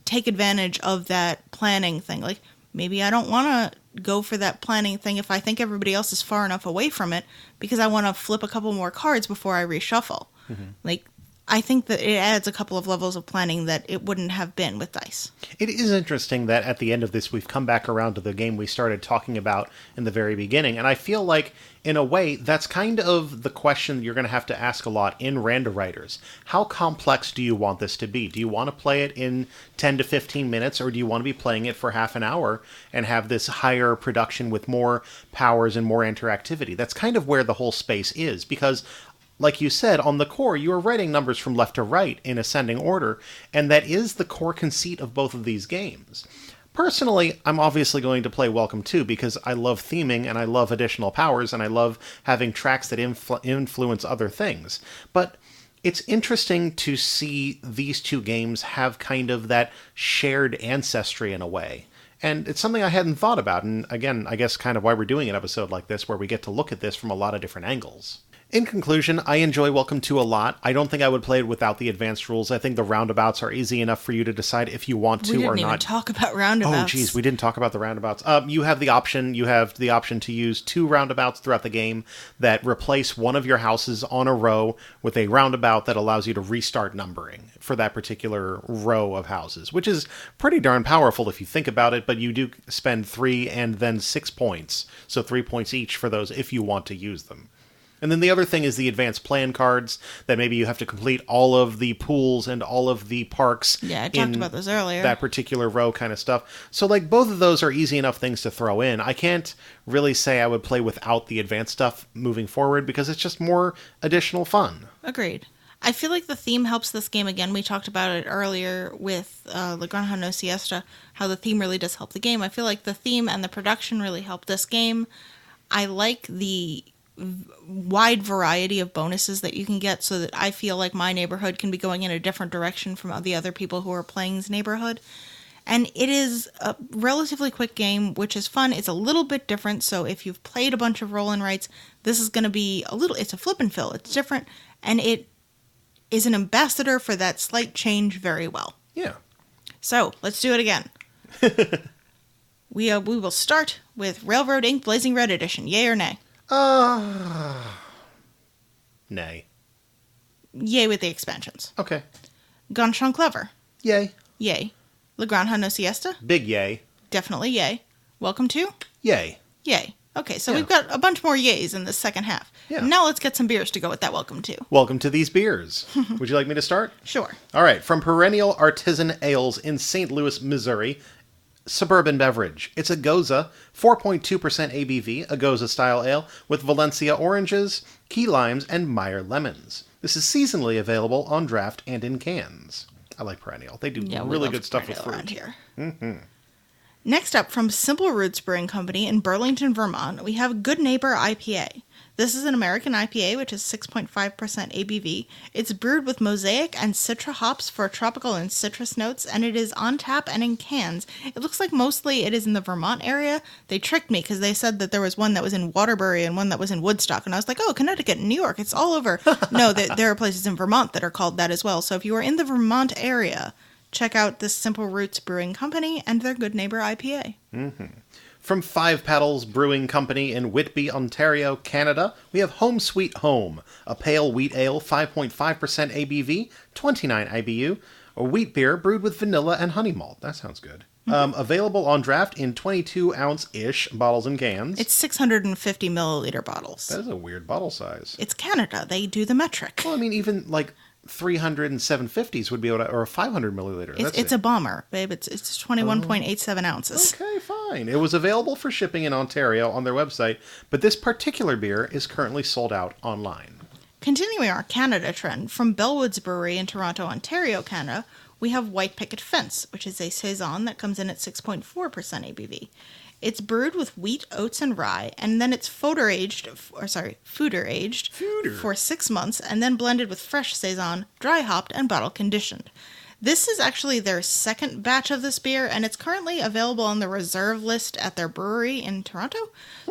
take advantage of that planning thing. Like, maybe I don't want to go for that planning thing if I think everybody else is far enough away from it, because I want to flip a couple more cards before I reshuffle. Mm-hmm. Like, I think that it adds a couple of levels of planning that it wouldn't have been with dice. It is interesting that at the end of this, we've come back around to the game we started talking about in the very beginning, and I feel like, in a way, that's kind of the question you're going to have to ask a lot in Randowriters. How complex do you want this to be? Do you want to play it in 10 to 15 minutes, or do you want to be playing it for half an hour and have this higher production with more powers and more interactivity? That's kind of where the whole space is, because like you said, on the core, you are writing numbers from left to right in ascending order, and that is the core conceit of both of these games. Personally, I'm obviously going to play Welcome To, because I love theming, and I love additional powers, and I love having tracks that influence other things. But It's interesting to see these two games have kind of that shared ancestry in a way. And it's something I hadn't thought about, and again, I guess kind of why we're doing an episode like this, where we get to look at this from a lot of different angles. In conclusion, I enjoy Welcome to a lot. I don't think I would play it without the advanced rules. I think the roundabouts are easy enough for you to decide if you want to or not. We didn't even talk about roundabouts. Oh, geez, we didn't talk about the roundabouts. You have the option to use 2 roundabouts throughout the game that replace one of your houses on a row with a roundabout that allows you to restart numbering for that particular row of houses, which is pretty darn powerful if you think about it, but you do spend 3 and then 6 points, so 3 points each for those if you want to use them. And then the other thing is the advanced plan cards, that maybe you have to complete all of the pools and all of the parks. Yeah, I talked about those earlier. That particular row kind of stuff. So, like, both of those are easy enough things to throw in. I can't really say I would play without the advanced stuff moving forward, because it's just more additional fun. Agreed. I feel like the theme helps this game. Again, we talked about it earlier with La Granja No Siesta, how the theme really does help the game. I feel like the theme and the production really help this game. I like the wide variety of bonuses that you can get, so that I feel like my neighborhood can be going in a different direction from the other people who are playing this neighborhood. And it is a relatively quick game, which is fun. It's a little bit different, so if you've played a bunch of roll and writes, this is going to be it's a flip and fill. It's different, and it is an ambassador for that slight change very well. Yeah. So, let's do it again. We will start with Railroad Ink Blazing Red Edition. Yay or nay? Nay. Yay with the expansions. Okay. Ganchon Clever. Yay. Yay. La Granja No Siesta. Big yay. Definitely yay. Welcome to. Yay. Yay. Okay, so Yeah. we've got a bunch more yays in this second half. Yeah. Now let's get some beers to go with that welcome to. Welcome to these beers. Would you like me to start? Sure. All right, from Perennial Artisan Ales in St. Louis, Missouri, Suburban Beverage. It's a Goza, 4.2% ABV, a Goza-style ale with Valencia oranges, key limes, and Meyer lemons. This is seasonally available on draft and in cans. I like Perennial. They do really good stuff with fruit. Around here. Mm-hmm. Next up, from Simple Roots Brewing Company in Burlington, Vermont, we have Good Neighbor IPA. This is an American IPA, which is 6.5% ABV. It's brewed with mosaic and citra hops for tropical and citrus notes, and it is on tap and in cans. It looks like mostly it is in the Vermont area. They tricked me because they said that there was one that was in Waterbury and one that was in Woodstock, and I was like, oh, Connecticut and New York, it's all over. No, there are places in Vermont that are called that as well. So if you are in the Vermont area, check out this Simple Roots Brewing Company and their Good Neighbor IPA. Mm-hmm. From Five Paddles Brewing Company in Whitby, Ontario, Canada, we have Home Sweet Home, a pale wheat ale, 5.5% ABV, 29 IBU, a wheat beer brewed with vanilla and honey malt. That sounds good. Mm-hmm. Available on draft in 22-ounce-ish bottles and cans. It's 650 milliliter bottles. That is a weird bottle size. It's Canada. They do the metric. Well, I mean, even like 300 and 750s would be able to, or a 500 milliliter. It's a bomber, babe. It's 21.87 ounces. Okay, fine. It was available for shipping in Ontario on their website, but this particular beer is currently sold out online. Continuing our Canada trend, from Bellwoods Brewery in Toronto, Ontario, Canada, we have White Picket Fence, which is a saison that comes in at 6.4% ABV. It's brewed with wheat, oats, and rye, and then it's foeder aged for 6 months, and then blended with fresh saison, dry hopped, and bottle conditioned. This is actually their second batch of this beer, and it's currently available on the reserve list at their brewery in Toronto.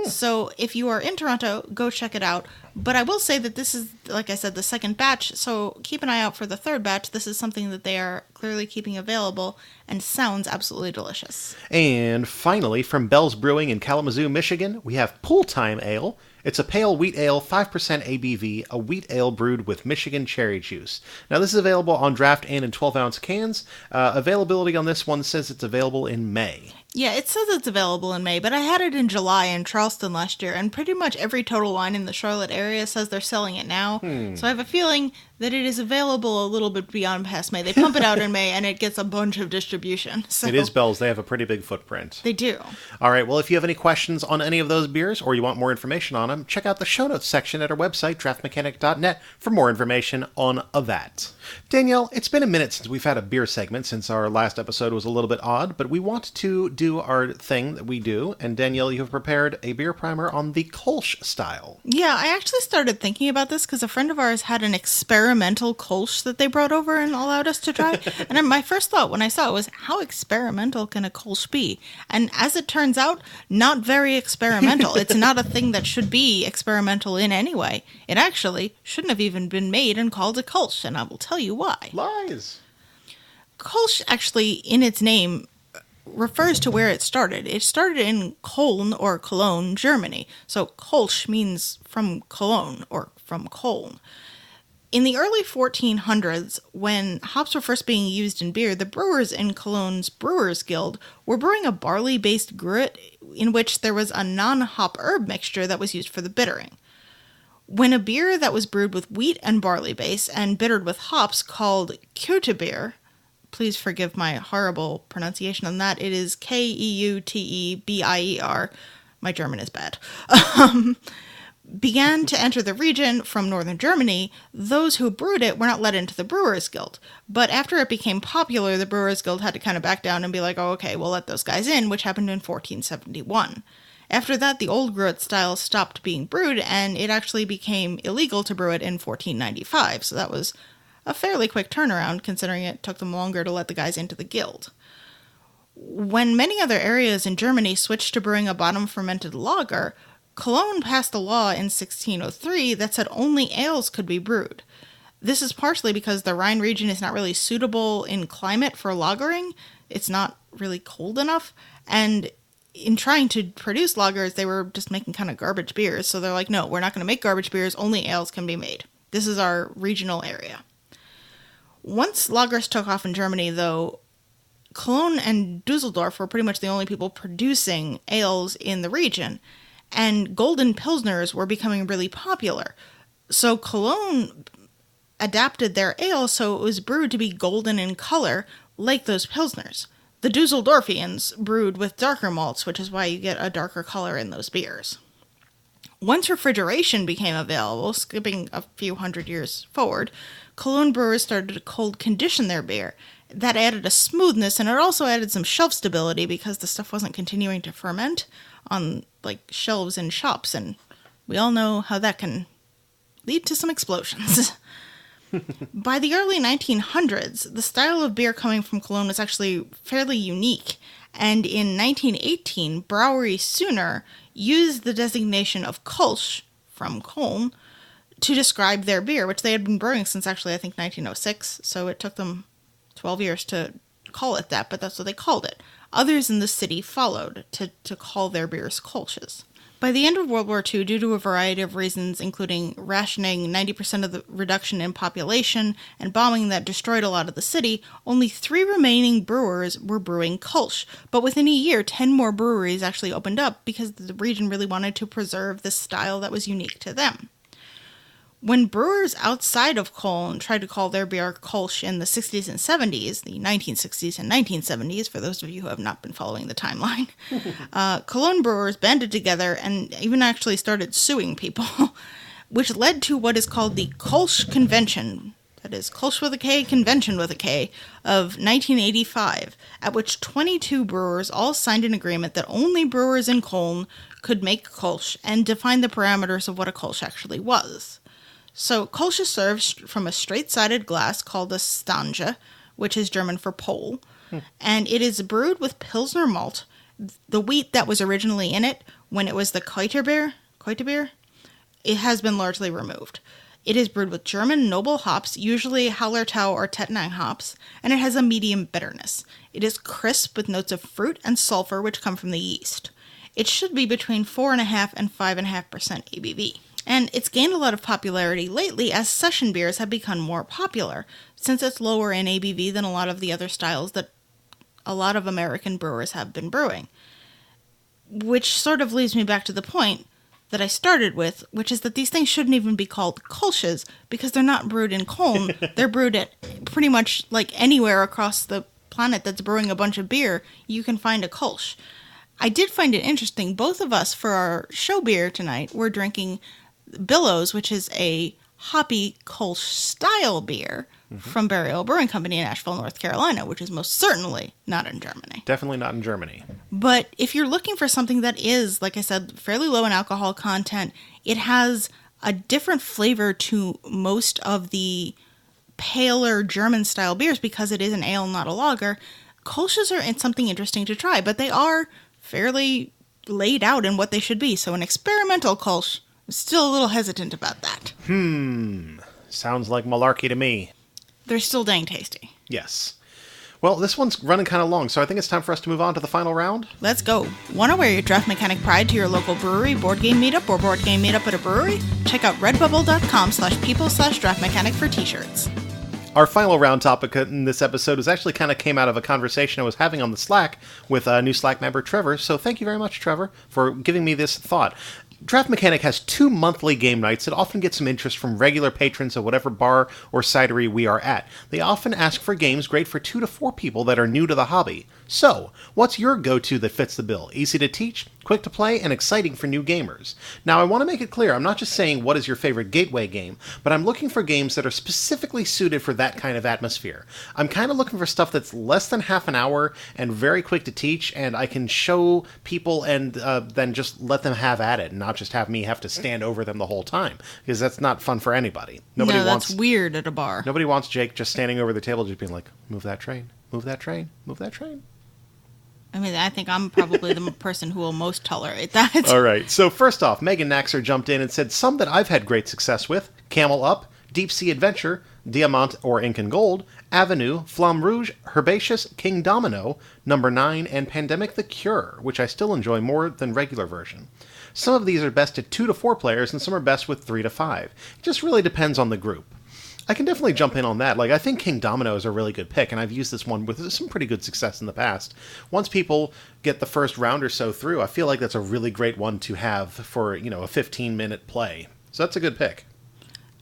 So if you are in Toronto, go check it out. But I will say that this is, like I said, the second batch, so keep an eye out for the third batch. This is something that they are clearly keeping available and sounds absolutely delicious. And finally, from Bell's Brewing in Kalamazoo, Michigan, we have Pool Time Ale. It's a pale wheat ale, 5% ABV, a wheat ale brewed with Michigan cherry juice. Now, this is available on draft and in 12-ounce cans. Availability on this one says it's available in May. Yeah, it says it's available in May, but I had it in July in Charleston last year, and pretty much every Total Wine in the Charlotte area says they're selling it now. So I have a feeling that it is available a little bit beyond past May. They pump it out in May, and it gets a bunch of distribution. So It is Bell's. They have a pretty big footprint. They do. All right, well, if you have any questions on any of those beers, or you want more information on them, check out the show notes section at our website, draftmechanic.net, for more information on that. Danielle, it's been a minute since we've had a beer segment, since our last episode was a little bit odd, but we want to do our thing that we do, and Danielle, you have prepared a beer primer on the Kolsch style. Yeah, I actually started thinking about this because a friend of ours had an experimental Kolsch that they brought over and allowed us to try. And my first thought when I saw it was, how experimental can a Kolsch be? And as it turns out, not very experimental. It's not a thing that should be experimental in any way. It actually shouldn't have even been made and called a Kolsch, and I will tell you why. Lies! Kolsch actually, in its name, refers to where it started. It started in Köln or Cologne, Germany. So Kolsch means from Cologne or from Köln. In the early 1400s, when hops were first being used in beer, the brewers in Cologne's Brewers Guild were brewing a barley-based gruit in which there was a non-hop herb mixture that was used for the bittering. When a beer that was brewed with wheat and barley base and bittered with hops called Qwinto beer, please forgive my horrible pronunciation on that. It is Keutebier. My German is bad. Began to enter the region from northern Germany, those who brewed it were not let into the Brewers Guild. But after it became popular, the Brewers Guild had to kind of back down and be like, oh, okay, we'll let those guys in, which happened in 1471. After that, the old gruit style stopped being brewed, and it actually became illegal to brew it in 1495. So that was a fairly quick turnaround, considering it took them longer to let the guys into the guild. When many other areas in Germany switched to brewing a bottom-fermented lager, Cologne passed a law in 1603 that said only ales could be brewed. This is partially because the Rhine region is not really suitable in climate for lagering. It's not really cold enough, and in trying to produce lagers, they were just making kind of garbage beers, so they're like, no, we're not going to make garbage beers, only ales can be made. This is our regional area. Once lagers took off in Germany, though, Cologne and Dusseldorf were pretty much the only people producing ales in the region, and golden pilsners were becoming really popular. So Cologne adapted their ale so it was brewed to be golden in color, like those pilsners. The Dusseldorfians brewed with darker malts, which is why you get a darker color in those beers. Once refrigeration became available, skipping a few hundred years forward, Cologne brewers started to cold condition their beer. That added a smoothness, and it also added some shelf stability because the stuff wasn't continuing to ferment on shelves in shops, and we all know how that can lead to some explosions. By the early 1900s, the style of beer coming from Cologne was actually fairly unique, and in 1918, Brauerei Sooner used the designation of Kolsch, from Köln, to describe their beer, which they had been brewing since actually, I think, 1906, so it took them 12 years to call it that, but that's what they called it. Others in the city followed to call their beers Kolsches. By the end of World War II, due to a variety of reasons, including rationing, 90% of the reduction in population, and bombing that destroyed a lot of the city, only 3 remaining brewers were brewing Kolsch. But within a year, 10 more breweries actually opened up because the region really wanted to preserve this style that was unique to them. When brewers outside of Köln tried to call their beer Kolsch in the 60s and 70s, the 1960s and 1970s, for those of you who have not been following the timeline, Cologne brewers banded together and even actually started suing people, which led to what is called the Kolsch Convention, that is Kolsch with a K, Convention with a K, of 1985, at which 22 brewers all signed an agreement that only brewers in Köln could make Kolsch and define the parameters of what a Kolsch actually was. So, Kolsch is served from a straight-sided glass called a Stange, which is German for pole, and it is brewed with Pilsner malt, the wheat that was originally in it when it was the Qwinto beer, it has been largely removed. It is brewed with German noble hops, usually Hallertau or Tettnang hops, and it has a medium bitterness. It is crisp with notes of fruit and sulfur which come from the yeast. It should be between 4.5% and 5.5% ABV. And it's gained a lot of popularity lately as session beers have become more popular, since it's lower in ABV than a lot of the other styles that a lot of American brewers have been brewing. Which sort of leads me back to the point that I started with, which is that these things shouldn't even be called Kolsches, because they're not brewed in Köln. They're brewed at pretty much anywhere across the planet that's brewing a bunch of beer, you can find a Kolsch. I did find it interesting, both of us, for our show beer tonight, we're drinking Billows, which is a hoppy Kolsch style beer from Burial Brewing Company in Asheville, North Carolina, which is most certainly not in Germany. Definitely not in Germany. But if you're looking for something that is, like I said, fairly low in alcohol content, it has a different flavor to most of the paler German-style beers because it is an ale, not a lager. Kolsch's are something interesting to try, but they are fairly laid out in what they should be. So an experimental Kolsch, I'm still a little hesitant about that. Sounds like malarkey to me. They're still dang tasty. Yes. Well, this one's running kind of long, so I think it's time for us to move on to the final round. Let's go. Want to wear your draft mechanic pride to your local brewery, board game meetup, or board game meetup at a brewery? Check out redbubble.com/people/draft mechanic for t-shirts. Our final round topic in this episode is actually kind of came out of a conversation I was having on the Slack with a new Slack member, Trevor. So thank you very much, Trevor, for giving me this thought. Draft Mechanic has 2 monthly game nights that often get some interest from regular patrons of whatever bar or cidery we are at. They often ask for games great for 2 to 4 people that are new to the hobby. So, what's your go-to that fits the bill? Easy to teach, quick to play, and exciting for new gamers. Now, I want to make it clear, I'm not just saying what is your favorite gateway game, but I'm looking for games that are specifically suited for that kind of atmosphere. I'm kind of looking for stuff that's less than half an hour and very quick to teach, and I can show people and then just let them have at it, and not just have me have to stand over them the whole time, because that's not fun for anybody. That's weird at a bar. Nobody wants Jake just standing over the table just being like, move that train, move that train, move that train. I mean, I think I'm probably the person who will most tolerate that. All right. So first off, Megan Naxer jumped in and said some that I've had great success with: Camel Up, Deep Sea Adventure, Diamant or Ink and Gold, Avenue, Flamme Rouge, Herbaceous, King Domino, Number 9, and Pandemic the Cure, which I still enjoy more than regular version. Some of these are best at 2 to 4 players, and some are best with 3 to 5. It just really depends on the group. I can definitely jump in on that. Like, I think King Domino is a really good pick, and I've used this one with some pretty good success in the past. Once people get the first round or so through, I feel like that's a really great one to have for, a 15-minute play. So that's a good pick.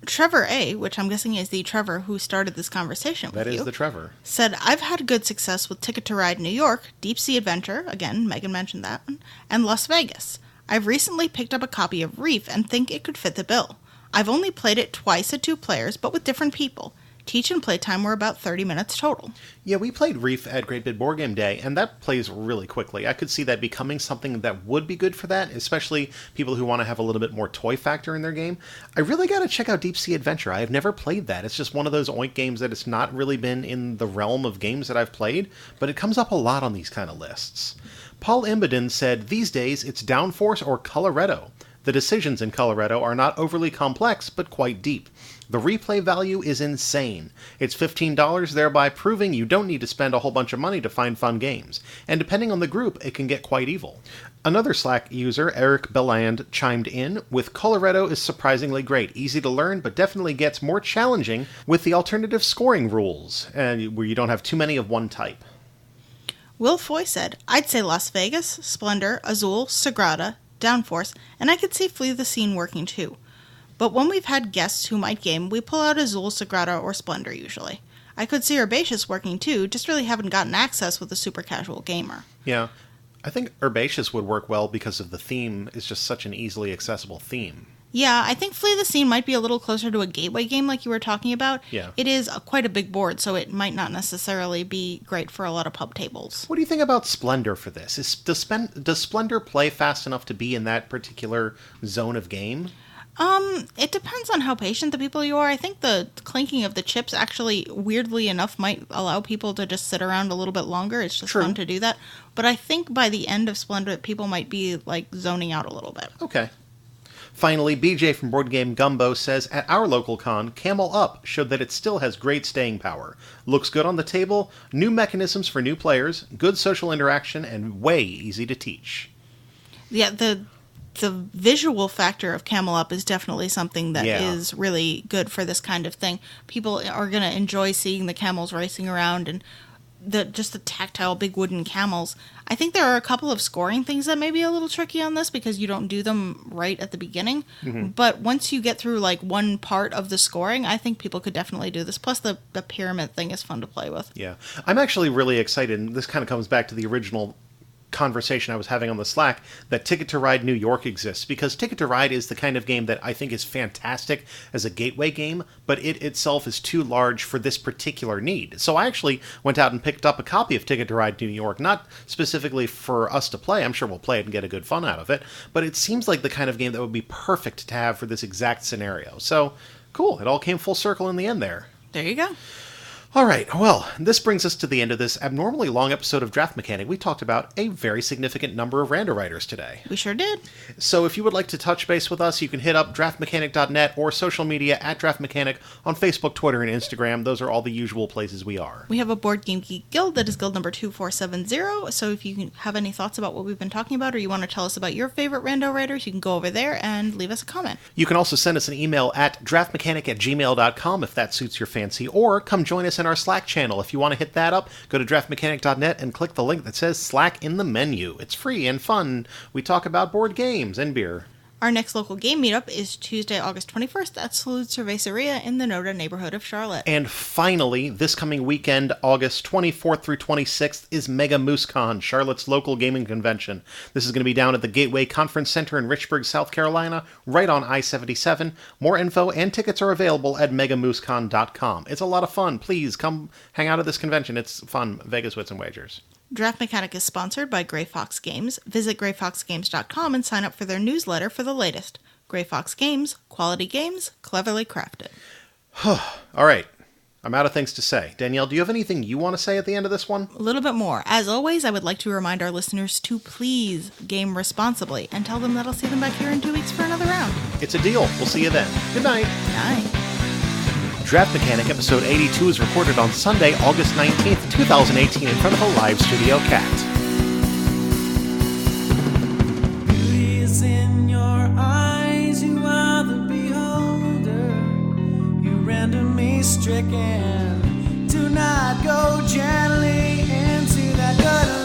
Trevor A., which I'm guessing is the Trevor who started this conversation with you. That is the Trevor. Said, I've had good success with Ticket to Ride New York, Deep Sea Adventure, again, Megan mentioned that one, and Las Vegas. I've recently picked up a copy of Reef and think it could fit the bill. I've only played it twice at 2 players, but with different people. Teach and play time were about 30 minutes total. Yeah, we played Reef at Great Big Board Game Day, and that plays really quickly. I could see that becoming something that would be good for that, especially people who want to have a little bit more toy factor in their game. I really got to check out Deep Sea Adventure. I have never played that. It's just one of those oink games that it's not really been in the realm of games that I've played, but it comes up a lot on these kind of lists. Paul Imbeden said, these days it's Downforce or Coloretto. The decisions in Colorado are not overly complex, but quite deep. The replay value is insane. It's $15, thereby proving you don't need to spend a whole bunch of money to find fun games. And depending on the group, it can get quite evil. Another Slack user, Eric Belland, chimed in with Colorado is surprisingly great. Easy to learn, but definitely gets more challenging with the alternative scoring rules, where you don't have too many of one type. Will Foy said, I'd say Las Vegas, Splendor, Azul, Sagrada, Downforce, and I could see Flee the Scene working too. But when we've had guests who might game, we pull out Azul, Sagrada, or Splendor usually. I could see Herbaceous working too, just really haven't gotten access with a super casual gamer. Yeah, I think Herbaceous would work well because of the theme is just such an easily accessible theme. Yeah, I think Flee the Scene might be a little closer to a gateway game like you were talking about. Yeah. It is quite a big board, so it might not necessarily be great for a lot of pub tables. What do you think about Splendor for this? Does Splendor play fast enough to be in that particular zone of game? It depends on how patient the people you are. I think the clinking of the chips actually, weirdly enough, might allow people to just sit around a little bit longer. It's just fun to do that. But I think by the end of Splendor, people might be, zoning out a little bit. Okay. Finally, BJ from Board Game Gumbo says, at our local con, Camel Up showed that it still has great staying power. Looks good on the table, new mechanisms for new players, good social interaction, and way easy to teach. Yeah, the visual factor of Camel Up is definitely something that is really good for this kind of thing. People are going to enjoy seeing the camels racing around and the tactile big wooden camels. I think there are a couple of scoring things that may be a little tricky on this because you don't do them right at the beginning. Mm-hmm. But once you get through one part of the scoring, I think people could definitely do this. Plus the pyramid thing is fun to play with. Yeah. I'm actually really excited, and this kind of comes back to the original conversation I was having on the Slack that Ticket to Ride New York exists, because Ticket to Ride is the kind of game that I think is fantastic as a gateway game, but it itself is too large for this particular need. So I actually went out and picked up a copy of Ticket to Ride New York, not specifically for us to play. I'm sure we'll play it and get a good fun out of it, but it seems like the kind of game that would be perfect to have for this exact scenario. So, cool. It all came full circle in the end there. There you go. All right, well, this brings us to the end of this abnormally long episode of Draft Mechanic. We talked about a very significant number of Randowriters today. We sure did. So if you would like to touch base with us, you can hit up draftmechanic.net or social media at Draft Mechanic on Facebook, Twitter, and Instagram. Those are all the usual places we are. We have a Board Game Geek Guild that is guild number 2470, so if you have any thoughts about what we've been talking about, or you want to tell us about your favorite Randowriters, you can go over there and leave us a comment. You can also send us an email at draftmechanic@gmail.com if that suits your fancy, or come join us in our Slack channel. If you want to hit that up, go to draftmechanic.net and click the link that says Slack in the menu. It's free and fun. We talk about board games and beer. Our next local game meetup is Tuesday, August 21st at Salud Cerveceria in the Noda neighborhood of Charlotte. And finally, this coming weekend, August 24th through 26th, is Mega MooseCon, Charlotte's local gaming convention. This is going to be down at the Gateway Conference Center in Richburg, South Carolina, right on I-77. More info and tickets are available at megamoosecon.com. It's a lot of fun. Please come hang out at this convention. It's fun. Vegas Wits and Wagers. Draft Mechanic is sponsored by Gray Fox Games. Visit grayfoxgames.com and sign up for their newsletter for the latest. Gray Fox Games, quality games, cleverly crafted. All right. I'm out of things to say. Danielle, do you have anything you want to say at the end of this one? A little bit more. As always, I would like to remind our listeners to please game responsibly and tell them that I'll see them back here in 2 weeks for another round. It's a deal. We'll see you then. Good night. Night. Draft Mechanic episode 82 is recorded on Sunday, August 19th, 2018 in front of a live studio cat. Beauty is in your eyes, you are the beholder. You randomly stricken. Do not go gently into that gutter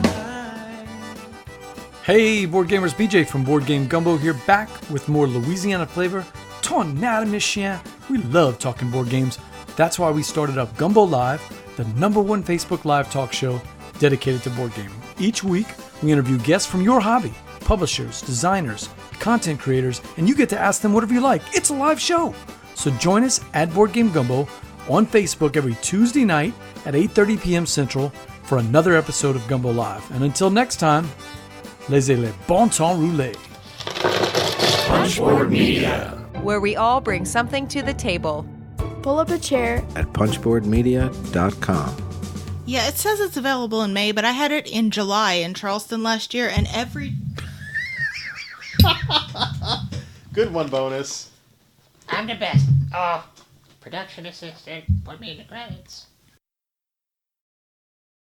line. Hey, board gamers, BJ from Board Game Gumbo here, back with more Louisiana flavor. Tornado Michien. We love talking board games. That's why we started up Gumbo Live, the #1 Facebook live talk show dedicated to board gaming. Each week, we interview guests from your hobby, publishers, designers, content creators, and you get to ask them whatever you like. It's a live show. So join us at Board Game Gumbo on Facebook every Tuesday night at 8:30 p.m. Central for another episode of Gumbo Live. And until next time, laissez le bon temps rouler. Punchboard Media, where we all bring something to the table. Pull up a chair at punchboardmedia.com. Yeah, it says it's available in May, but I had it in July in Charleston last year, and every... Good one, Bonus. I'm the best. Oh, production assistant, put me in the credits.